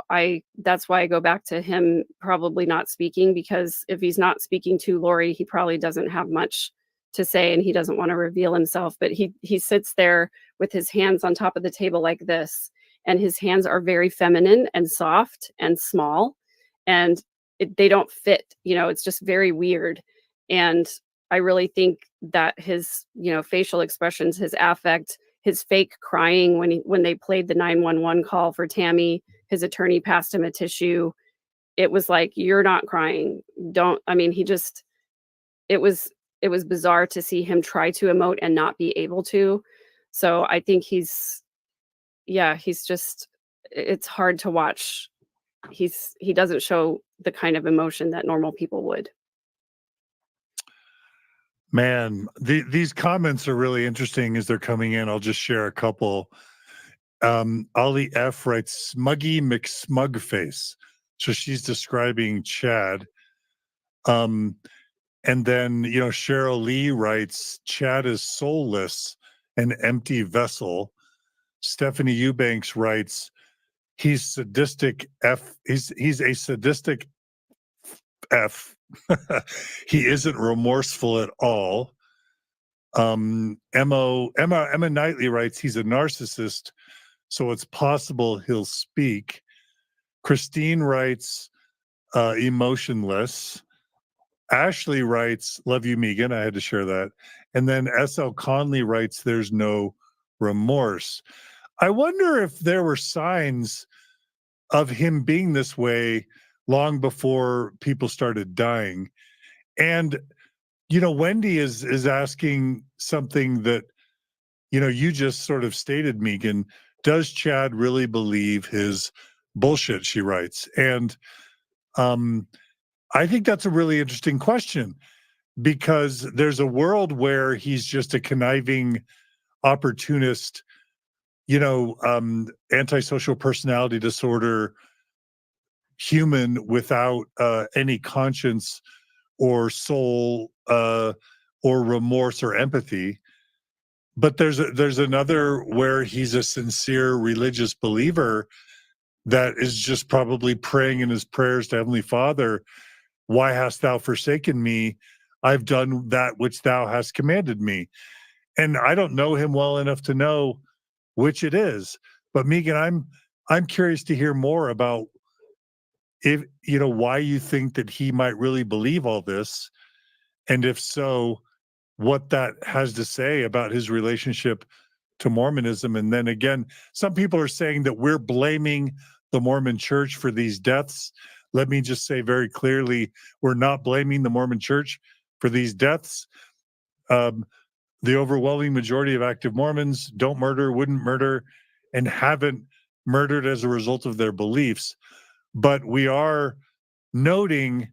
that's why I go back to him probably not speaking, because if he's not speaking to Lori, he probably doesn't have much to say, and he doesn't want to reveal himself. But he sits there with his hands on top of the table like this, and his hands are very feminine and soft and small, and they don't fit. It's just very weird. And I really think that his facial expressions, his affect, his fake crying when they played the 911 call for Tammy, his attorney passed him a tissue. It was like, you're not crying. It was bizarre to see him try to emote and not be able to. So I think he's just it's hard to watch. He doesn't show the kind of emotion that normal people would. Man, these comments are really interesting as they're coming in. I'll just share a couple. Ollie F writes Smuggy McSmugface. So she's describing Chad. And then, Cheryl Lee writes Chad is soulless, an empty vessel. Stephanie Eubanks writes he's sadistic F. He's a sadistic F. He isn't remorseful at all. Emma Knightley writes he's a narcissist, so it's possible he'll speak. Christine writes emotionless. Ashley writes love you, Megan. I had to share that. And then S.L. Conley writes there's no remorse. I wonder if there were signs of him being this way long before people started dying. And Wendy is asking something that you just sort of stated, Megan. Does Chad really believe his bullshit? She writes. And I think that's a really interesting question, because there's a world where he's just a conniving opportunist, antisocial personality disorder human without any conscience or soul or remorse or empathy. But there's another where he's a sincere religious believer that is just probably praying in his prayers to Heavenly Father, why hast thou forsaken me? I've done that which thou hast commanded me. And I don't know him well enough to know which it is. But Megan, I'm curious to hear more about if why you think that he might really believe all this, and if so, what that has to say about his relationship to Mormonism. And then again, some people are saying that we're blaming the Mormon Church for these deaths. Let me just say very clearly, we're not blaming the Mormon Church for these deaths. The overwhelming majority of active Mormons don't murder, wouldn't murder, and haven't murdered as a result of their beliefs. But we are noting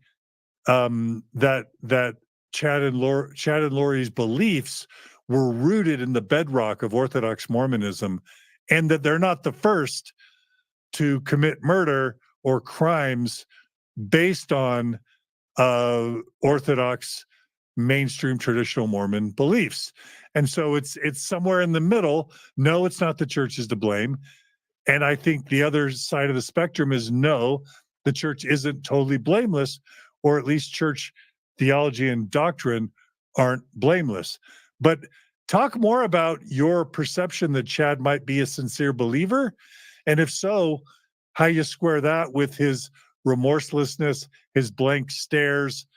that Chad and Lori's beliefs were rooted in the bedrock of Orthodox Mormonism, and that they're not the first to commit murder or crimes based on Orthodox mainstream traditional Mormon beliefs. And so it's somewhere in the middle. No, it's not the church's to blame. And I think the other side of the spectrum is no, the church isn't totally blameless, or at least church theology and doctrine aren't blameless. But talk more about your perception that Chad might be a sincere believer. And if so, how you square that with his remorselessness, his blank stares,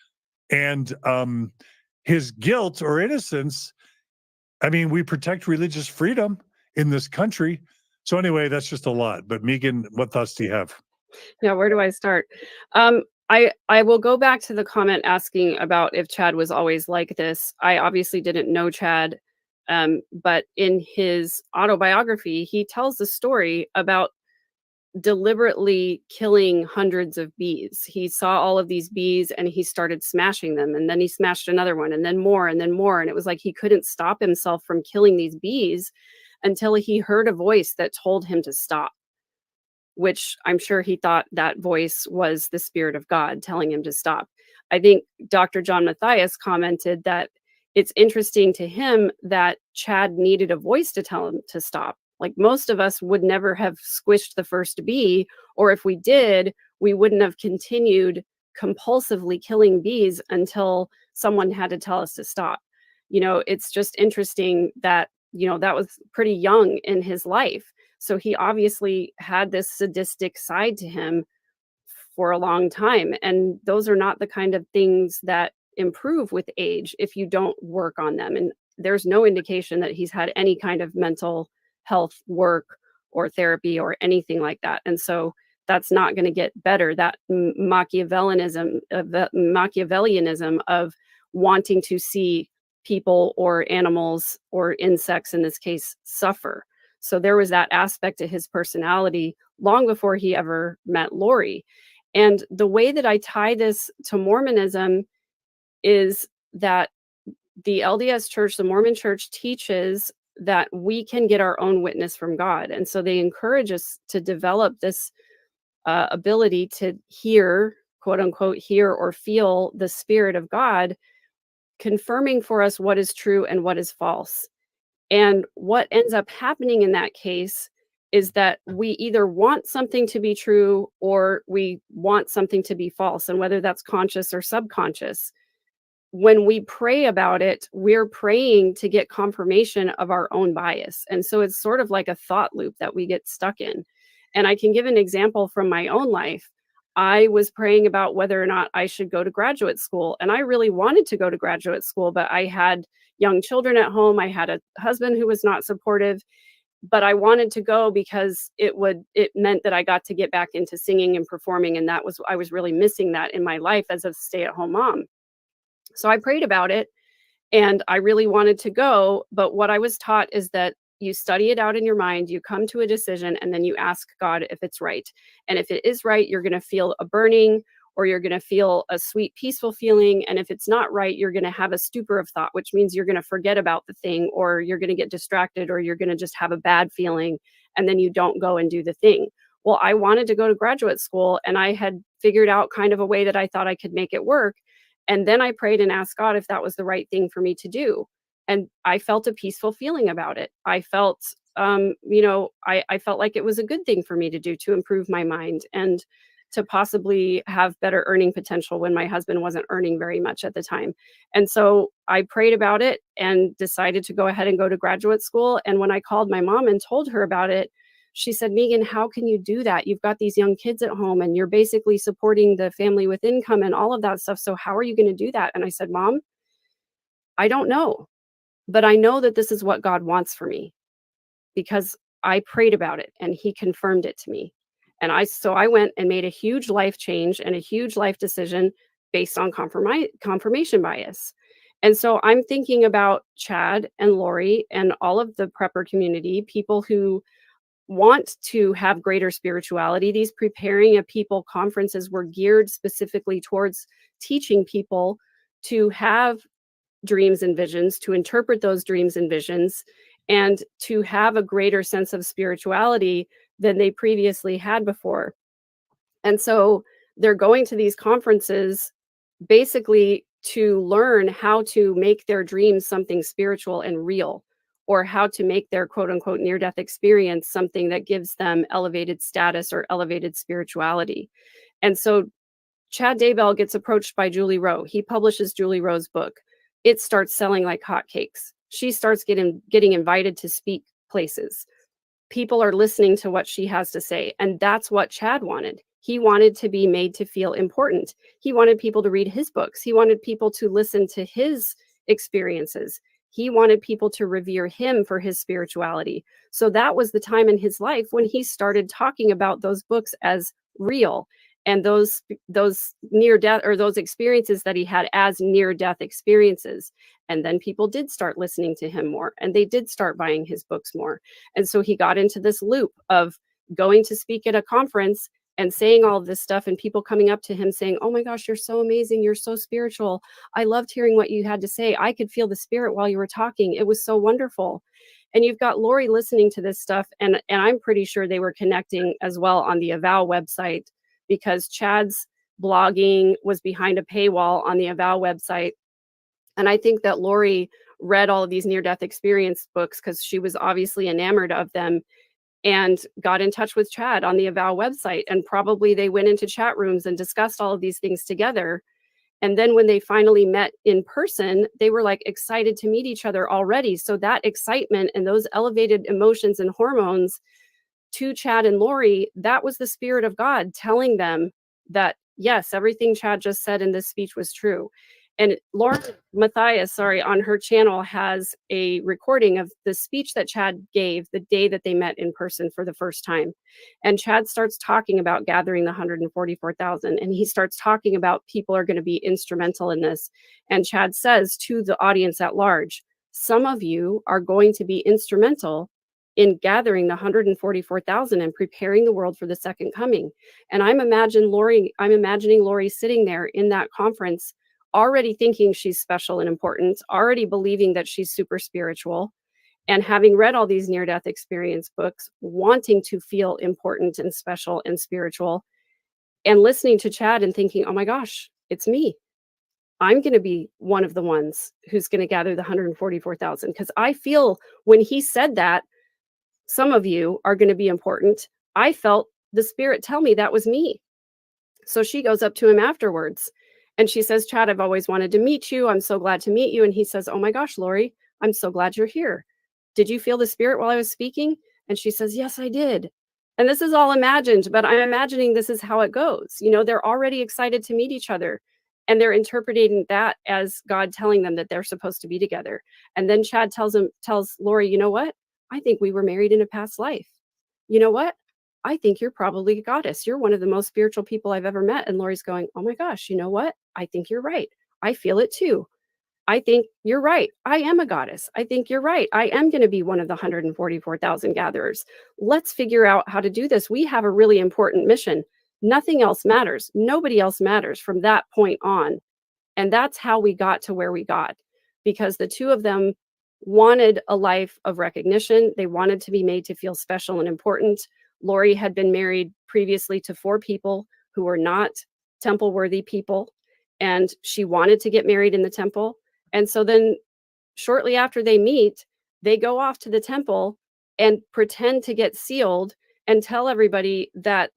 and his guilt or innocence. I mean, we protect religious freedom in this country. So anyway, that's just a lot. But Megan, what thoughts do you have? Yeah, where do I start? I will go back to the comment asking about if Chad was always like this. I obviously didn't know Chad, but in his autobiography, he tells the story about deliberately killing hundreds of bees. He saw all of these bees and he started smashing them, and then he smashed another one, and then more, and then more. And it was like he couldn't stop himself from killing these bees until he heard a voice that told him to stop, which I'm sure he thought that voice was the Spirit of God telling him to stop. I think Dr. John Matthias commented that it's interesting to him that Chad needed a voice to tell him to stop. Like, most of us would never have squished the first bee, or if we did, we wouldn't have continued compulsively killing bees until someone had to tell us to stop. It's just interesting that, that was pretty young in his life. So he obviously had this sadistic side to him for a long time. And those are not the kind of things that improve with age if you don't work on them. And there's no indication that he's had any kind of mental health work or therapy or anything like that. And so that's not going to get better. That Machiavellianism of wanting to see people or animals or insects in this case suffer. So there was that aspect to his personality long before he ever met Lori. And the way that I tie this to Mormonism is that the LDS Church, the Mormon Church, teaches that we can get our own witness from God. And so they encourage us to develop this ability to hear, quote unquote, hear or feel the Spirit of God confirming for us what is true and what is false. And what ends up happening in that case is that we either want something to be true or we want something to be false, and whether that's conscious or subconscious. When we pray about it, we're praying to get confirmation of our own bias. And so it's sort of like a thought loop that we get stuck in. And I can give an example from my own life. I was praying about whether or not I should go to graduate school. And I really wanted to go to graduate school, but I had young children at home. I had a husband who was not supportive, but I wanted to go because it meant that I got to get back into singing and performing. And I was really missing that in my life as a stay-at-home mom. So I prayed about it and I really wanted to go. But what I was taught is that you study it out in your mind, you come to a decision, and then you ask God if it's right. And if it is right, you're going to feel a burning, or you're going to feel a sweet, peaceful feeling. And if it's not right, you're going to have a stupor of thought, which means you're going to forget about the thing, or you're going to get distracted, or you're going to just have a bad feeling, and then you don't go and do the thing. Well, I wanted to go to graduate school, and I had figured out kind of a way that I thought I could make it work. And then I prayed and asked God if that was the right thing for me to do. And I felt a peaceful feeling about it. I felt, I felt like it was a good thing for me to do to improve my mind and to possibly have better earning potential when my husband wasn't earning very much at the time. And so I prayed about it and decided to go ahead and go to graduate school. And when I called my mom and told her about it, she said, Megan, how can you do that? You've got these young kids at home and you're basically supporting the family with income and all of that stuff. So how are you going to do that? And I said, Mom, I don't know. But I know that this is what God wants for me because I prayed about it and he confirmed it to me. And so I went and made a huge life change and a huge life decision based on confirmation bias. And so I'm thinking about Chad and Lori and all of the prepper community, people who want to have greater spirituality. These Preparing a People conferences were geared specifically towards teaching people to have dreams and visions, to interpret those dreams and visions, and to have a greater sense of spirituality than they previously had before. And so they're going to these conferences basically to learn how to make their dreams something spiritual and real, or how to make their quote unquote near-death experience something that gives them elevated status or elevated spirituality. And so Chad Daybell gets approached by Julie Rowe. He publishes Julie Rowe's book. It starts selling like hotcakes. She starts getting invited to speak places. People are listening to what she has to say. And that's what Chad wanted. He wanted to be made to feel important. He wanted people to read his books. He wanted people to listen to his experiences. He wanted people to revere him for his spirituality. So that was the time in his life when he started talking about those books as real, and those near death, or those experiences that he had as near death experiences. And then people did start listening to him more, and they did start buying his books more. And so he got into this loop of going to speak at a conference and saying all of this stuff, and people coming up to him saying, oh my gosh, you're so amazing. You're so spiritual. I loved hearing what you had to say. I could feel the spirit while you were talking. It was so wonderful. And you've got Lori listening to this stuff. And I'm pretty sure they were connecting as well on the Avow website, because Chad's blogging was behind a paywall on the Avow website. And I think that Lori read all of these near-death experience books because she was obviously enamored of them, and got in touch with Chad on the Avow website. And probably they went into chat rooms and discussed all of these things together. And then when they finally met in person, they were like excited to meet each other already. So that excitement and those elevated emotions and hormones to Chad and Lori, that was the Spirit of God telling them that, yes, everything Chad just said in this speech was true. And Lauren Matthias, on her channel has a recording of the speech that Chad gave the day that they met in person for the first time. And Chad starts talking about gathering the 144,000. And he starts talking about people are going to be instrumental in this. And Chad says to the audience at large, some of you are going to be instrumental in gathering the 144,000 and preparing the world for the second coming. And I'm imagining Lori sitting there in that conference, already thinking she's special and important, already believing that she's super spiritual, and having read all these near-death experience books, wanting to feel important and special and spiritual, and listening to Chad and thinking, oh my gosh, it's me. I'm going to be one of the ones who's going to gather the 144,000. Because I feel when he said that, some of you are going to be important. I felt the Spirit tell me that was me. So she goes up to him afterwards and she says, Chad, I've always wanted to meet you. I'm so glad to meet you. And he says, oh my gosh, Lori, I'm so glad you're here. Did you feel the Spirit while I was speaking? And she says, yes, I did. And this is all imagined, but I'm imagining this is how it goes. You know, they're already excited to meet each other and they're interpreting that as God telling them that they're supposed to be together. And then Chad tells Lori, you know what? I think we were married in a past life. You know what? I think you're probably a goddess. You're one of the most spiritual people I've ever met. And Lori's going, oh my gosh, you know what? I think you're right. I feel it too. I think you're right. I am a goddess. I think you're right. I am going to be one of the 144,000 gatherers. Let's figure out how to do this. We have a really important mission. Nothing else matters. Nobody else matters from that point on. And that's how we got to where we got, because the two of them wanted a life of recognition. They wanted to be made to feel special and important. Lori had been married previously to 4 people who were not temple-worthy people, and she wanted to get married in the temple. And so then shortly after they meet, they go off to the temple and pretend to get sealed and tell everybody that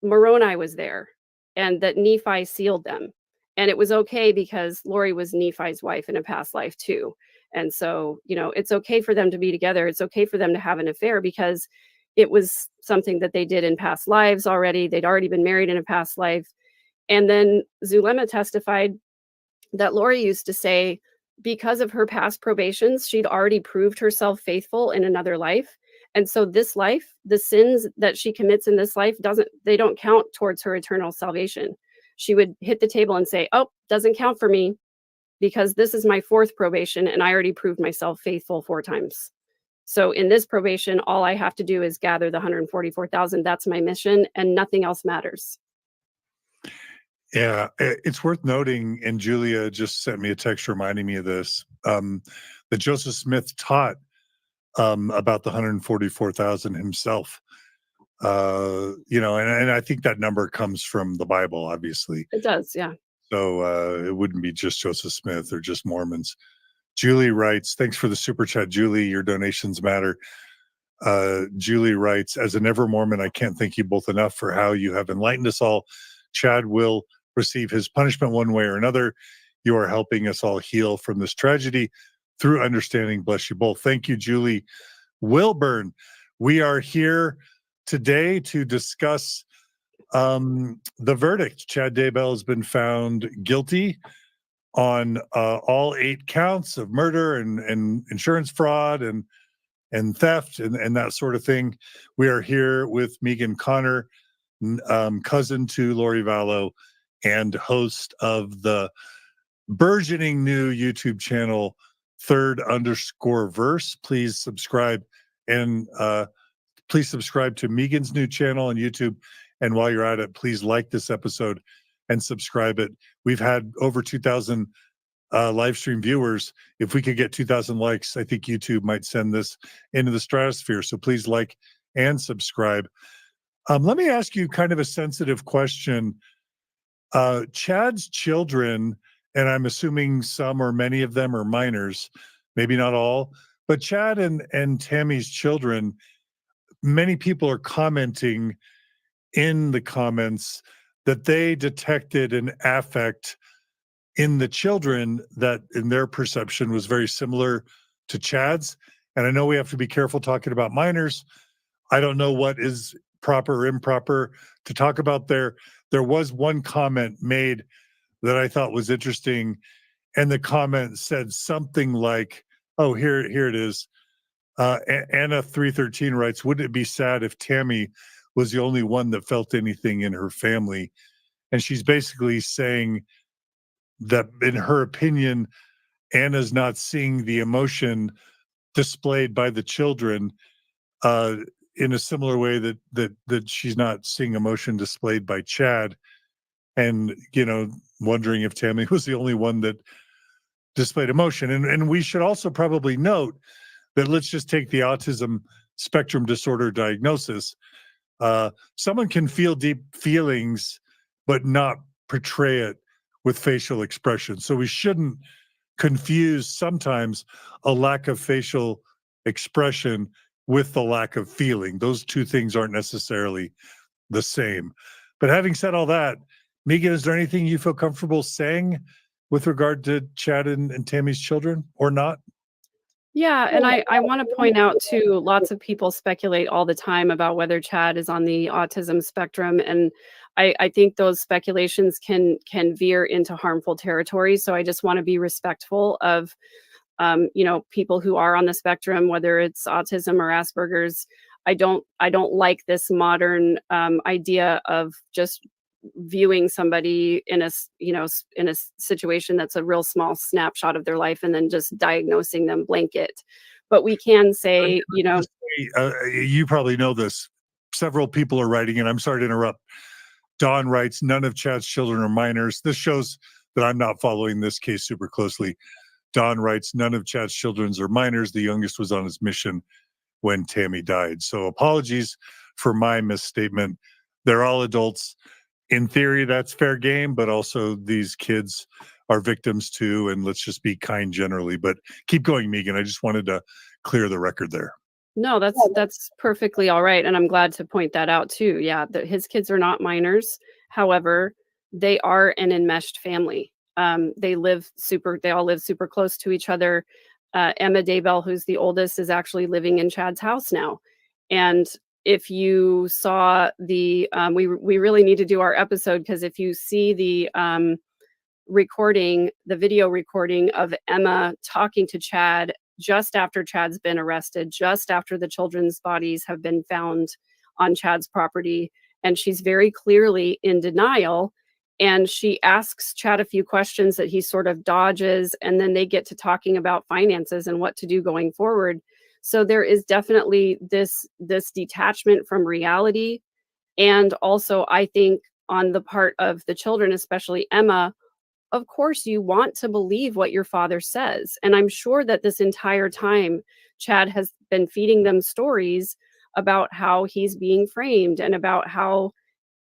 Moroni was there and that Nephi sealed them. And it was okay because Lori was Nephi's wife in a past life too. And so, you know, it's okay for them to be together. It's okay for them to have an affair because it was something that they did in past lives already. They'd already been married in a past life. And then Zulema testified that Lori used to say, because of her past probations, she'd already proved herself faithful in another life. And so this life, the sins that she commits in this life, they don't count towards her eternal salvation. She would hit the table and say, oh, doesn't count for me because this is my 4th probation and I already proved myself faithful 4 times. So in this probation, all I have to do is gather the 144,000. That's my mission and nothing else matters. Yeah, it's worth noting, and Julia just sent me a text reminding me of this, that Joseph Smith taught about the 144,000 himself. You know, and I think that number comes from the Bible, obviously. It does, yeah. So it wouldn't be just Joseph Smith or just Mormons. Julie writes, thanks for the super chat, Julie. Your donations matter. Julie writes, as an ever Mormon, I can't thank you both enough for how you have enlightened us all. Chad will receive his punishment one way or another. You are helping us all heal from this tragedy through understanding. Bless you both. Thank you, Julie Wilburn. We are here today to discuss the verdict. Chad Daybell has been found guilty on all 8 counts of murder and insurance fraud and theft and that sort of thing. We are here with Megan Connor, cousin to Lori Vallow and host of the burgeoning new YouTube channel, Third_Verse. Please subscribe and please subscribe to Megan's new channel on YouTube. And while you're at it, please like this episode and subscribe it. We've had over 2,000 live stream viewers. If we could get 2,000 likes, I think YouTube might send this into the stratosphere. So please like and subscribe. Let me ask you kind of a sensitive question. Chad's children, and I'm assuming some or many of them are minors, maybe not all, but Chad and Tammy's children, many people are commenting in the comments that they detected an affect in the children that in their perception was very similar to Chad's. And I know we have to be careful talking about minors. I don't know what is proper or improper to talk about there. There was one comment made that I thought was interesting. And the comment said something like, oh, here it is. Anna 313 writes, wouldn't it be sad if Tammy was the only one that felt anything in her family? And she's basically saying that in her opinion, Anna's not seeing the emotion displayed by the children. in a similar way that she's not seeing emotion displayed by Chad, and wondering if Tammy was the only one that displayed emotion. And we should also probably note that, let's just take the autism spectrum disorder diagnosis. Someone can feel deep feelings but not portray it with facial expression. So we shouldn't confuse sometimes a lack of facial expression with the lack of feeling. Those two things aren't necessarily the same. But having said all that, Megan, is there anything you feel comfortable saying with regard to Chad and Tammy's children, or not? Yeah, and I want to point out too, lots of people speculate all the time about whether Chad is on the autism spectrum, and I think those speculations can veer into harmful territory. So I just want to be respectful of people who are on the spectrum, whether it's autism or Asperger's. I don't like this modern idea of just viewing somebody in a situation that's a real small snapshot of their life and then just diagnosing them blanket. But we can say, you probably know this. Several people are writing, and I'm sorry to interrupt. Don writes, none of Chad's children are minors. This shows that I'm not following this case super closely. Don writes, none of Chad's children are minors. The youngest was on his mission when Tammy died. So apologies for my misstatement. They're all adults. In theory, that's fair game, but also these kids are victims too. And let's just be kind generally. But keep going, Megan. I just wanted to clear the record there. no, that's perfectly all right. And I'm glad to point that out too. Yeah, that his kids are not minors. However, they are an enmeshed family. They all live super close to each other. Emma Daybell, who's the oldest, is actually living in Chad's house now. And if you saw we really need to do our episode, because if you see the video recording of Emma talking to Chad just after Chad's been arrested, just after the children's bodies have been found on Chad's property, and she's very clearly in denial. And she asks Chad a few questions that he sort of dodges, and then they get to talking about finances and what to do going forward. So there is definitely this detachment from reality. And also, I think on the part of the children, especially Emma, of course you want to believe what your father says. And I'm sure that this entire time, Chad has been feeding them stories about how he's being framed and about how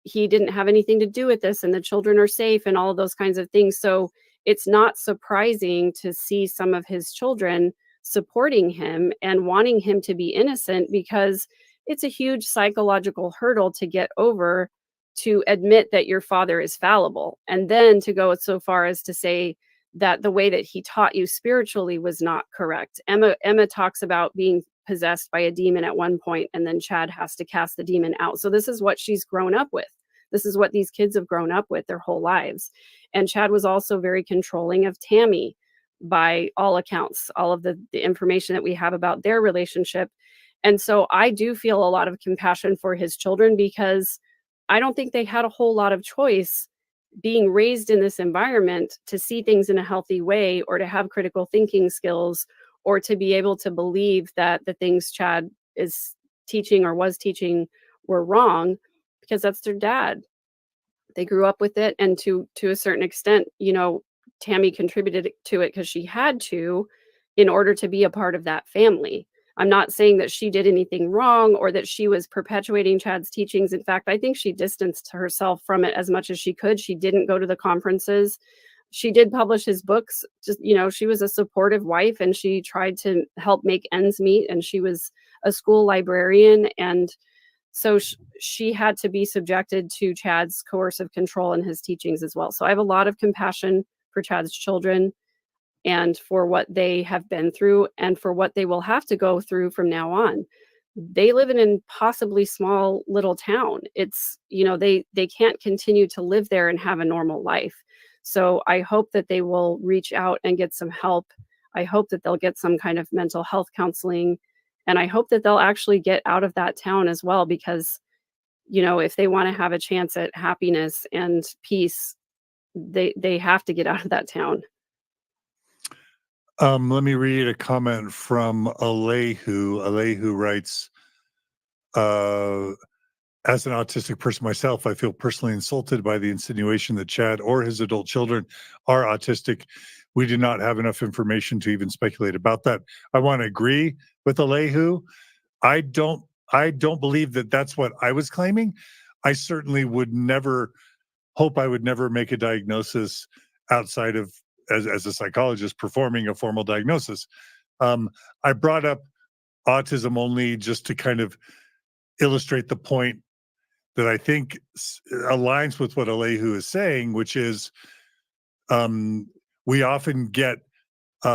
he didn't have anything to do with this and the children are safe and all of those kinds of things. So it's not surprising to see some of his children supporting him and wanting him to be innocent, because it's a huge psychological hurdle to get over, to admit that your father is fallible, and then to go so far as to say that the way that he taught you spiritually was not correct. Emma talks about being possessed by a demon at one point, and then Chad has to cast the demon out. So this is what she's grown up with. This is what these kids have grown up with their whole lives. And Chad was also very controlling of Tammy, by all accounts, all of the information that we have about their relationship. And so I do feel a lot of compassion for his children, because I don't think they had a whole lot of choice being raised in this environment to see things in a healthy way, or to have critical thinking skills, or to be able to believe that the things Chad is teaching or was teaching were wrong, because that's their dad. They grew up with it. And to a certain extent, Tammy contributed to it because she had to, in order to be a part of that family. I'm not saying that she did anything wrong or that she was perpetuating Chad's teachings. In fact, I think she distanced herself from it as much as she could. She didn't go to the conferences. She did publish his books. Just, she was a supportive wife, and she tried to help make ends meet. And she was a school librarian. And so she had to be subjected to Chad's coercive control and his teachings as well. So I have a lot of compassion for Chad's children, and for what they have been through, and for what they will have to go through from now on. They live in a possibly small little town. It's, they can't continue to live there and have a normal life. So I hope that they will reach out and get some help. I hope that they'll get some kind of mental health counseling. And I hope that they'll actually get out of that town as well, because, if they want to have a chance at happiness and peace, they have to get out of that town. Let me read a comment from Alehu. Alehu writes, as an autistic person myself, I feel personally insulted by the insinuation that Chad or his adult children are autistic. We do not have enough information to even speculate about that. I want to agree with Alehu. I don't believe that that's what I was claiming. I certainly would never hope I would never make a diagnosis outside of as a psychologist performing a formal diagnosis. I brought up autism only just to kind of illustrate the point that I think aligns with what Alehu is saying, which is we often get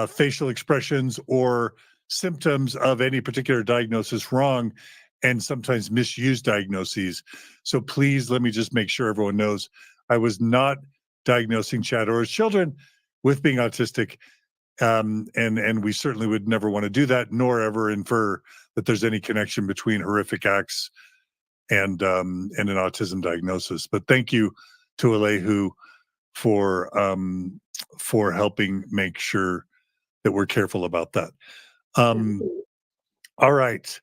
facial expressions or symptoms of any particular diagnosis wrong and sometimes misuse diagnoses. So please let me just make sure everyone knows I was not diagnosing Chad or his children with being autistic. And we certainly would never want to do that, nor ever infer that there's any connection between horrific acts and an autism diagnosis. But thank you to Alehu for helping make sure that we're careful about that. All right.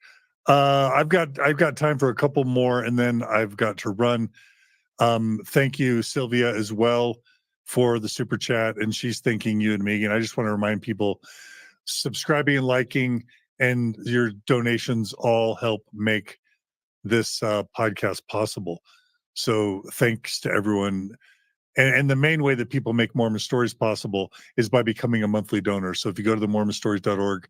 I've got time for a couple more and then I've got to run. Thank you, Sylvia, as well for the super chat. And she's thanking you and Megan. I just want to remind people subscribing and liking and your donations all help make this podcast possible. So thanks to everyone. And the main way that people make Mormon Stories possible is by becoming a monthly donor. So if you go to the mormonstories.org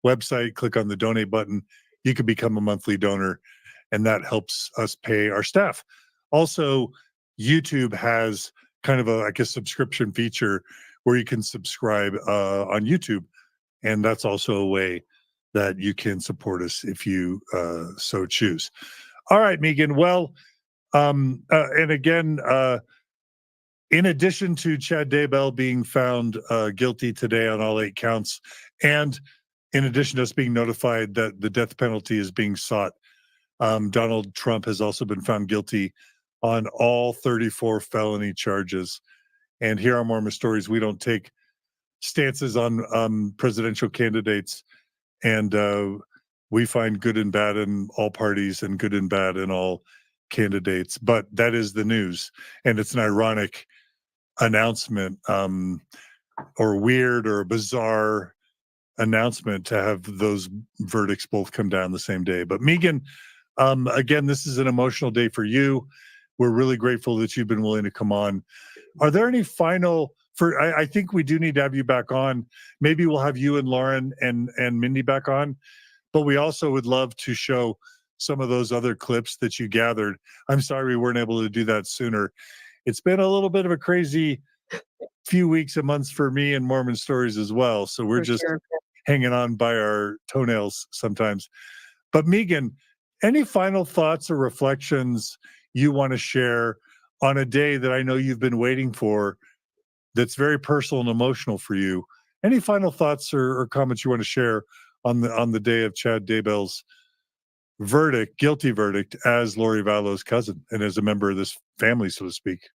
website, click on the donate button, you can become a monthly donor, and that helps us pay our staff. Also, YouTube has kind of a subscription feature where you can subscribe on YouTube, and that's also a way that you can support us if you so choose. All right, Megan. Well, and again, in addition to Chad Daybell being found guilty today on all 8 counts, and in addition to us being notified that the death penalty is being sought, Donald Trump has also been found guilty on all 34 felony charges. And here on Mormon Stories, we don't take stances on presidential candidates, and we find good and bad in all parties and good and bad in all candidates. But that is the news, and it's an ironic announcement or weird or bizarre announcement to have those verdicts both come down the same day. But Megan, again, this is an emotional day for you. We're really grateful that you've been willing to come on. Are there any final I think we do need to have you back on. Maybe we'll have you and Lauren and Mindy back on, but we also would love to show some of those other clips that you gathered. I'm sorry we weren't able to do that sooner. It's been a little bit of a crazy few weeks and months for me and Mormon Stories as well. So we're just hanging on by our toenails sometimes. But Megan, any final thoughts or reflections you want to share on a day that I know you've been waiting for that's very personal and emotional for you? Any final thoughts or comments you want to share on the day of Chad Daybell's guilty verdict as Lori Vallow's cousin and as a member of this family, so to speak?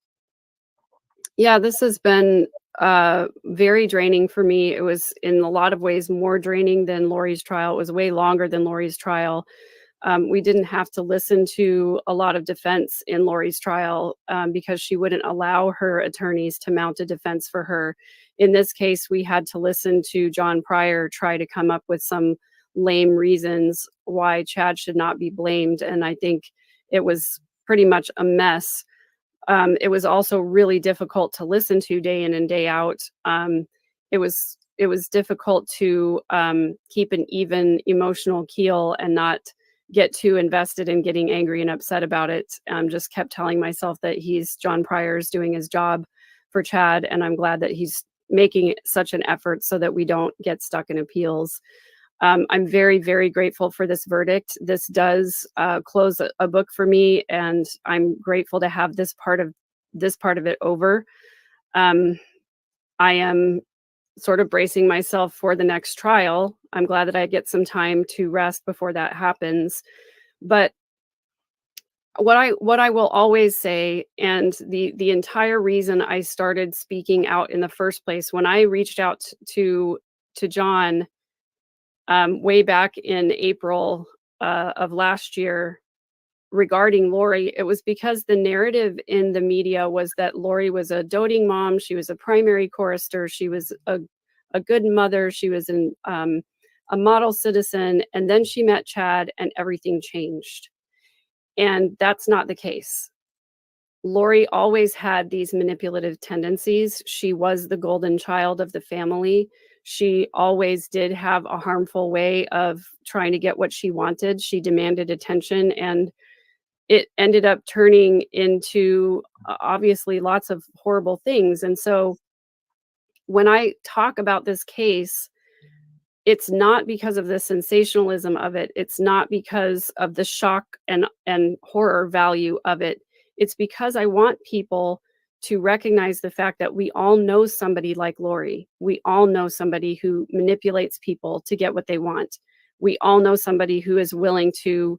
Yeah, this has been very draining for me. It was in a lot of ways more draining than Lori's trial. It was way longer than Lori's trial. We didn't have to listen to a lot of defense in Lori's trial because she wouldn't allow her attorneys to mount a defense for her. In this case, we had to listen to John Pryor try to come up with some lame reasons why Chad should not be blamed. And I think it was pretty much a mess. It was also really difficult to listen to day in and day out. It was difficult to keep an even emotional keel and not get too invested in getting angry and upset about it. Just kept telling myself that John Pryor's doing his job for Chad, and I'm glad that he's making such an effort so that we don't get stuck in appeals. I'm very, very grateful for this verdict. This does close a book for me, and I'm grateful to have this part of it over. I am sort of bracing myself for the next trial. I'm glad that I get some time to rest before that happens. But what I will always say, and the entire reason I started speaking out in the first place, when I reached out to John way back in April of last year regarding Lori, it was because the narrative in the media was that Lori was a doting mom. She was a primary chorister. She was a good mother. She was a model citizen. And then she met Chad and everything changed. And that's not the case. Lori always had these manipulative tendencies. She was the golden child of the family. She always did have a harmful way of trying to get what she wanted. She demanded attention, and it ended up turning into obviously lots of horrible things. And so when I talk about this case, it's not because of the sensationalism of it. It's not because of the shock and horror value of it. It's because I want people to recognize the fact that we all know somebody like Lori. We all know somebody who manipulates people to get what they want. We all know somebody who is willing to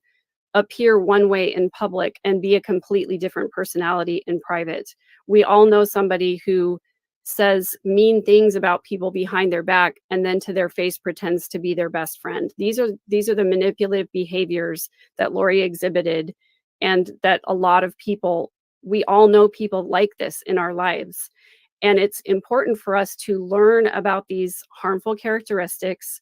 appear one way in public and be a completely different personality in private. We all know somebody who says mean things about people behind their back and then to their face pretends to be their best friend. These are the manipulative behaviors that Lori exhibited, and that a lot of people, we all know people like this in our lives. And it's important for us to learn about these harmful characteristics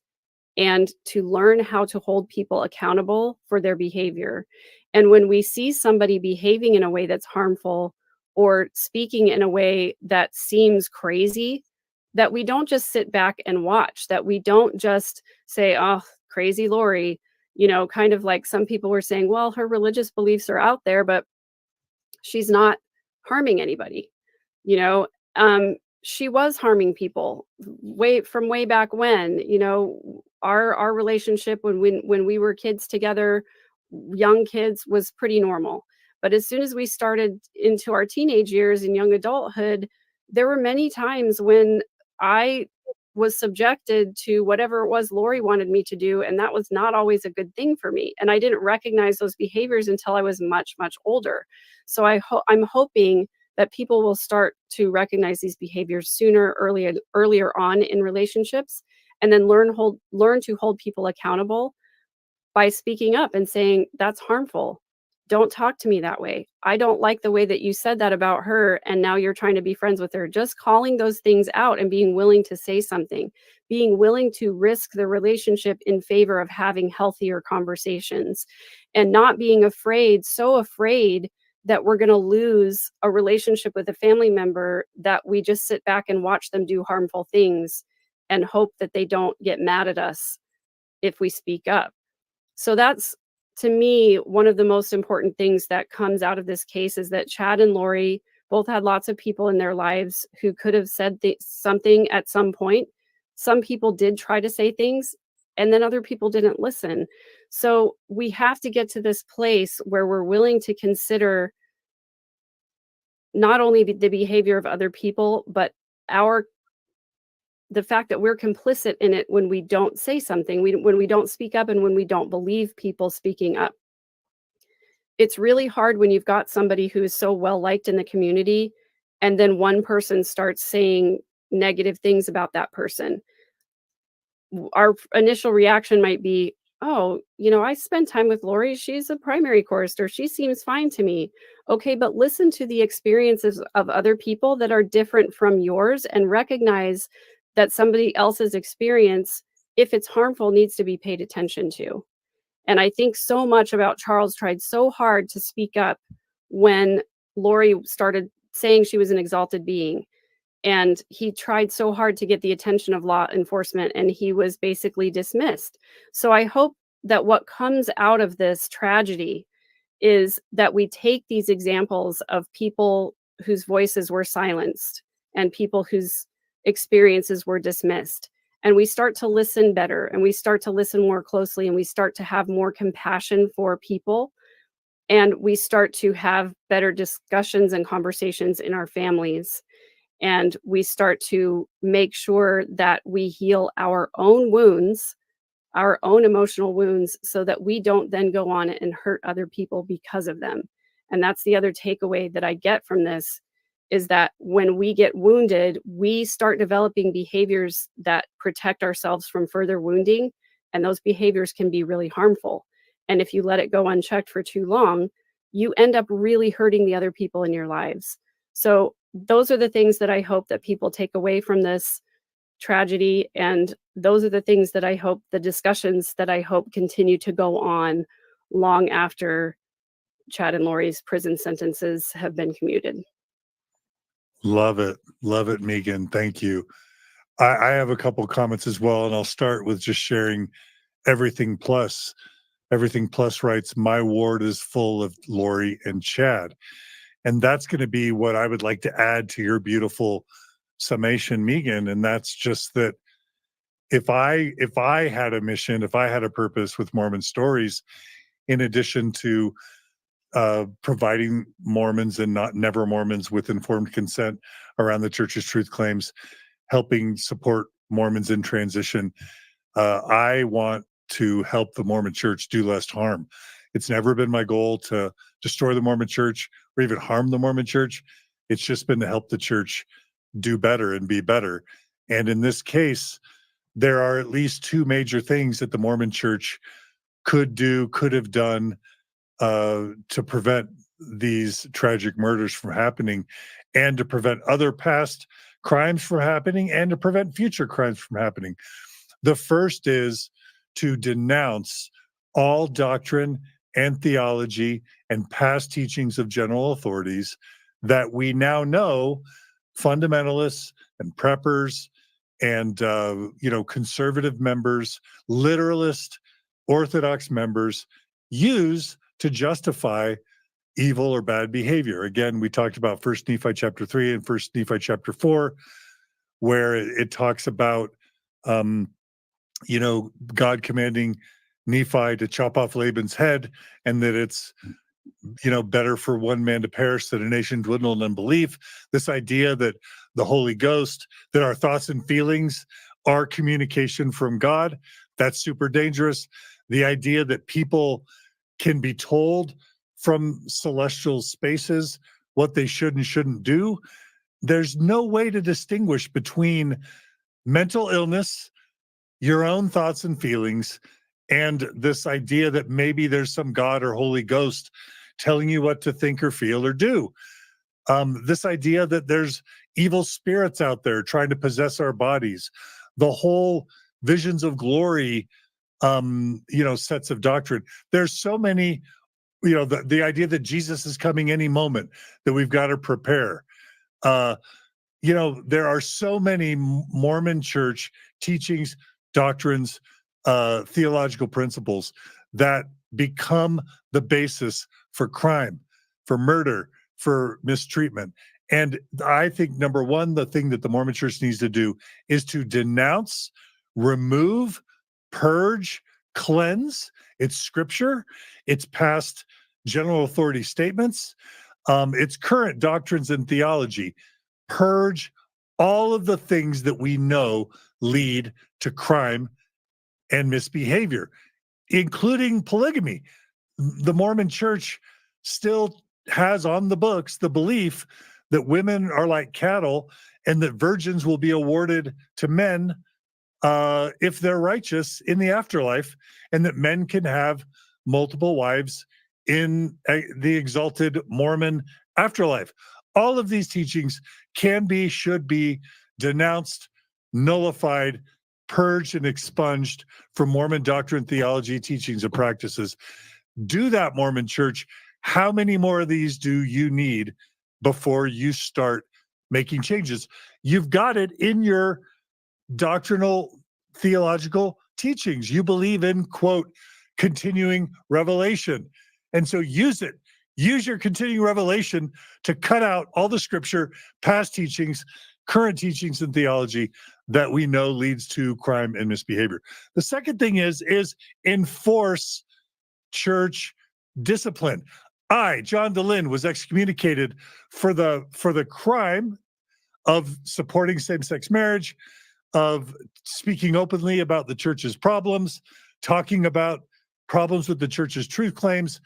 and to learn how to hold people accountable for their behavior. And when we see somebody behaving in a way that's harmful or speaking in a way that seems crazy, that we don't just sit back and watch, that we don't just say, oh, crazy Lori, kind of like some people were saying, well, her religious beliefs are out there, but she's not harming anybody. She was harming people way back when. Our relationship when we were kids together, young kids, was pretty normal. But as soon as we started into our teenage years and young adulthood, there were many times when I was subjected to whatever it was Lori wanted me to do, and that was not always a good thing for me. And I didn't recognize those behaviors until I was much, much older. So I'm hoping that people will start to recognize these behaviors sooner, earlier on in relationships, and then learn to hold people accountable by speaking up and saying, that's harmful. Don't talk to me that way. I don't like the way that you said that about her, and now you're trying to be friends with her. Just calling those things out and being willing to say something, being willing to risk the relationship in favor of having healthier conversations, and not being so afraid that we're going to lose a relationship with a family member that we just sit back and watch them do harmful things and hope that they don't get mad at us if we speak up. So that's, to me, one of the most important things that comes out of this case is that Chad and Lori both had lots of people in their lives who could have said something at some point. Some people did try to say things, and then other people didn't listen. So we have to get to this place where we're willing to consider not only the behavior of other people, but the fact that we're complicit in it when we don't say something, when we don't speak up, and when we don't believe people speaking up. It's really hard when you've got somebody who is so well liked in the community, and then one person starts saying negative things about that person. Our initial reaction might be, oh, I spend time with Lori. She's a primary chorister. She seems fine to me. Okay, but listen to the experiences of other people that are different from yours and recognize that somebody else's experience, if it's harmful, needs to be paid attention to. And I think so much about Charles tried so hard to speak up when Lori started saying she was an exalted being. And he tried so hard to get the attention of law enforcement, and he was basically dismissed. So I hope that what comes out of this tragedy is that we take these examples of people whose voices were silenced and people whose experiences were dismissed, and we start to listen better, and we start to listen more closely, and we start to have more compassion for people, and we start to have better discussions and conversations in our families. And we start to make sure that we heal our own wounds, our own emotional wounds, so that we don't then go on and hurt other people because of them. And that's the other takeaway that I get from this, is that when we get wounded, we start developing behaviors that protect ourselves from further wounding. And those behaviors can be really harmful. And if you let it go unchecked for too long, you end up really hurting the other people in your lives. So those are the things that I hope that people take away from this tragedy. And those are the things that I hope, the discussions that I hope continue to go on long after Chad and Lori's prison sentences have been commuted. Love it. Love it, Megan. Thank you. I have a couple comments as well, and I'll start with just sharing Everything Plus. Everything Plus writes, my ward is full of Lori and Chad. And that's going to be what I would like to add to your beautiful summation, Megan. And that's just that if I had a mission, if I had a purpose with Mormon Stories, in addition to providing Mormons and not never Mormons with informed consent around the church's truth claims, helping support Mormons in transition, I want to help the Mormon church do less harm. It's never been my goal to destroy the Mormon church or even harm the Mormon church. It's just been to help the church do better and be better. And in this case, there are at least two major things that the Mormon church could have done to prevent these tragic murders from happening, and to prevent other past crimes from happening, and to prevent future crimes from happening. The first is to denounce all doctrine and theology and past teachings of general authorities that we now know fundamentalists and preppers and conservative members, literalist, Orthodox members use to justify evil or bad behavior. Again, we talked about 1 Nephi chapter 3 and 1 Nephi chapter 4, where it talks about God commanding Nephi to chop off Laban's head, and that it's better for one man to perish than a nation dwindle in unbelief. This idea that the Holy Ghost, that our thoughts and feelings are communication from God, that's super dangerous. The idea that people can be told from celestial spaces what they should and shouldn't do. There's no way to distinguish between mental illness, your own thoughts and feelings, and this idea that maybe there's some God or Holy Ghost telling you what to think or feel or do. This idea that there's evil spirits out there trying to possess our bodies, the whole visions of glory, sets of doctrine. There's so many, the idea that Jesus is coming any moment, that we've got to prepare. There are so many Mormon church teachings, doctrines, theological principles that become the basis for crime, for murder, for mistreatment. And I think, number one, the thing that the Mormon church needs to do is to denounce, remove, purge, cleanse its scripture, its past general authority statements, its current doctrines and theology. Purge all of the things that we know lead to crime and misbehavior, including polygamy. The Mormon church still has on the books the belief that women are like cattle and that virgins will be awarded to men if they're righteous in the afterlife, and that men can have multiple wives in the exalted Mormon afterlife. All of these teachings should be denounced, nullified, purged, and expunged from Mormon doctrine, theology, teachings, and practices. Do that, Mormon church. How many more of these do you need before you start making changes? You've got it in your doctrinal theological teachings. You believe in, quote, continuing revelation. And so use it. Use your continuing revelation to cut out all the scripture, past teachings, current teachings in theology that we know leads to crime and misbehavior. The second thing is enforce church discipline. John Dehlin, was excommunicated for the crime of supporting same-sex marriage, of speaking openly about the church's problems, talking about problems with the church's truth claims.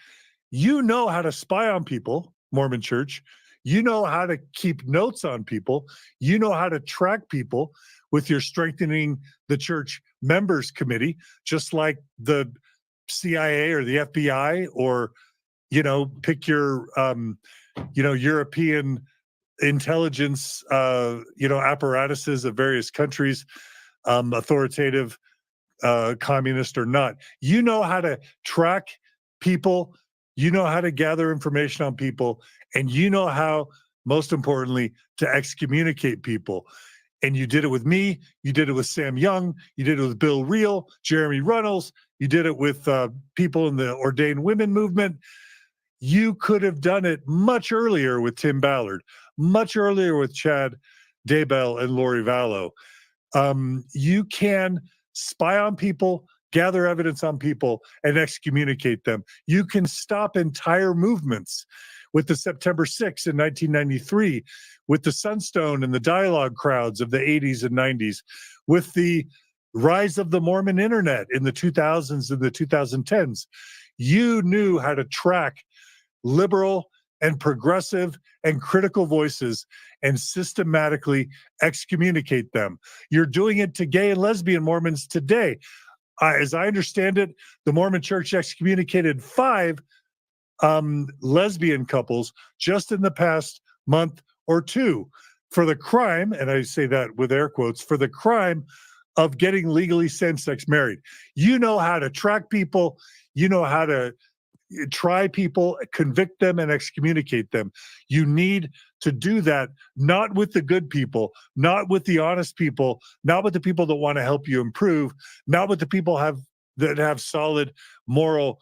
You know how to spy on people, Mormon church. You know how to keep notes on people. You know how to track people with your Strengthening the Church Members Committee, just like the CIA or the FBI, or, pick your, European intelligence, apparatuses of various countries, authoritative, communist or not. You know how to track people, you know how to gather information on people, and you know how, most importantly, to excommunicate people. And you did it with me, you did it with Sam Young, you did it with Bill Reel, Jeremy Runnels, you did it with people in the ordained women movement. You could have done it much earlier with Tim Ballard, much earlier with Chad Daybell and Lori Vallow. You can spy on people, gather evidence on people, and excommunicate them. You can stop entire movements with the September 6th in 1993, with the Sunstone and the Dialogue crowds of the 80s and 90s, with the rise of the Mormon internet in the 2000s and the 2010s. You knew how to track liberal and progressive and critical voices and systematically excommunicate them. You're doing it to gay and lesbian Mormons today. As I understand it, the Mormon Church excommunicated 5 lesbian couples just in the past month or 2 for the crime, and I say that with air quotes, for the crime of getting legally same-sex married. You know how to track people, you know how to try people, convict them, and excommunicate them. You need to do that, not with the good people, not with the honest people, not with the people that want to help you improve, not with the people that have solid moral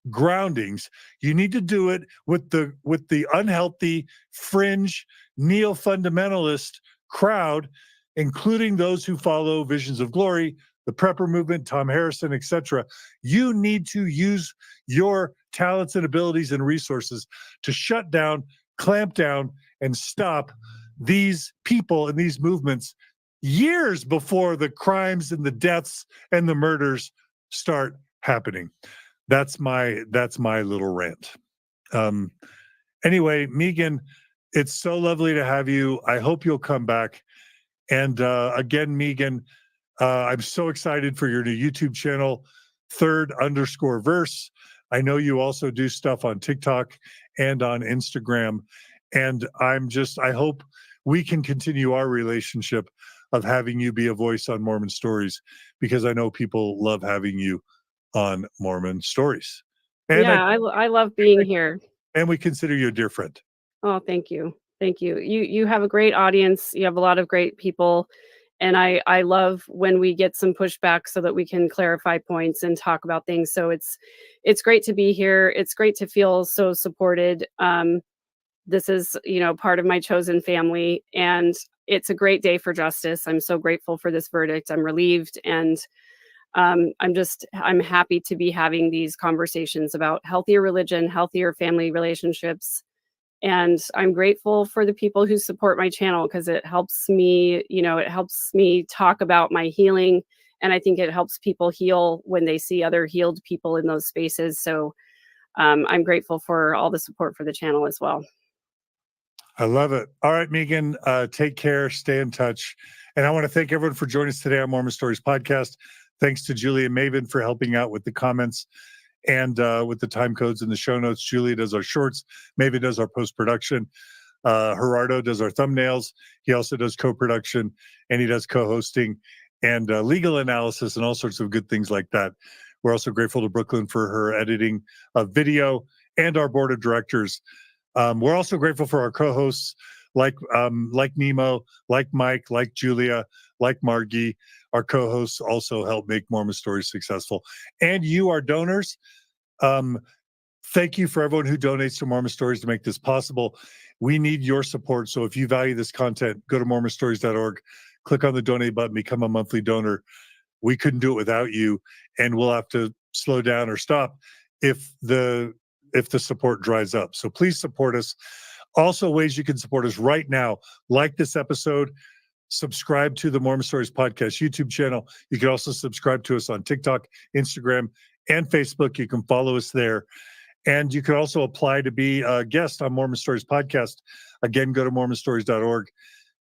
groundings. You need to do it with the unhealthy, fringe, neo-fundamentalist crowd, including those who follow Visions of Glory, the Prepper movement, Tom Harrison, etc. You need to use your talents and abilities and resources to shut down, clamp down, and stop these people and these movements years before the crimes and the deaths and the murders start happening. That's my little rant. Anyway, Megan, it's so lovely to have you. I hope you'll come back. And again, Megan, I'm so excited for your new YouTube channel, third_verse. I know you also do stuff on TikTok and on Instagram. And I hope we can continue our relationship of having you be a voice on Mormon Stories, because I know people love having you on Mormon Stories. And Yeah, I love being here. And we consider you a dear friend. Oh, thank you. Thank you. You have a great audience. You have a lot of great people. And I love when we get some pushback so that we can clarify points and talk about things. So it's great to be here. It's great to feel so supported. This is, part of my chosen family, and it's a great day for justice. I'm so grateful for this verdict. I'm relieved, and I'm happy to be having these conversations about healthier religion, healthier family relationships. And I'm grateful for the people who support my channel, because it helps me, talk about my healing. And I think it helps people heal when they see other healed people in those spaces. So I'm grateful for all the support for the channel as well. I love it. All right, Megan, take care, stay in touch. And I want to thank everyone for joining us today on Mormon Stories podcast. Thanks to Julia and Maven for helping out with the comments and with the time codes in the show notes. Julia does our shorts. Maven does our post-production. Gerardo does our thumbnails. He also does co-production, and he does co-hosting and legal analysis and all sorts of good things like that. We're also grateful to Brooklyn for her editing of video and our board of directors. We're also grateful for our co-hosts like Nemo, like Mike, like Julia, like Margie. Our co-hosts also help make Mormon Stories successful. And you, our donors, thank you for everyone who donates to Mormon Stories to make this possible. We need your support. So if you value this content, go to mormonstories.org, click on the donate button, become a monthly donor. We couldn't do it without you, and we'll have to slow down or stop if the support dries up. So please support us. Also, ways you can support us right now, like this episode, subscribe to the Mormon Stories podcast YouTube channel. You can also subscribe to us on TikTok, Instagram, and Facebook. You can follow us there. And you can also apply to be a guest on Mormon Stories podcast. Again, go to mormonstories.org,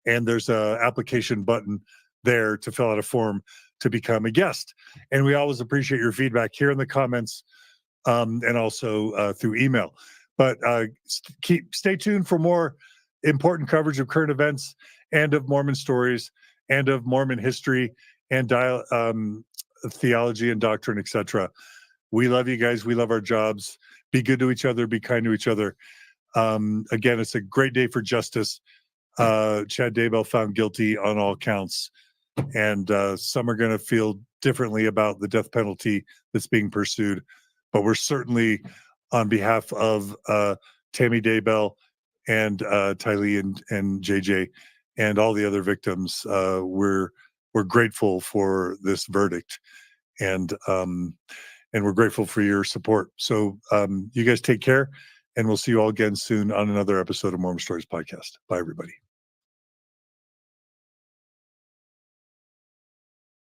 and there's an application button there to fill out a form to become a guest. And we always appreciate your feedback here in the comments and also through email. But stay tuned for more important coverage of current events and of Mormon stories and of Mormon history and theology and doctrine, etc. We love you guys. We love our jobs. Be good to each other. Be kind to each other. Again, it's a great day for justice. Chad Daybell found guilty on all counts. And some are going to feel differently about the death penalty that's being pursued. But we're certainly, on behalf of Tammy Daybell and Tylee and JJ and all the other victims, we're grateful for this verdict. And we're grateful for your support. So you guys take care, and we'll see you all again soon on another episode of Mormon Stories podcast. Bye, everybody.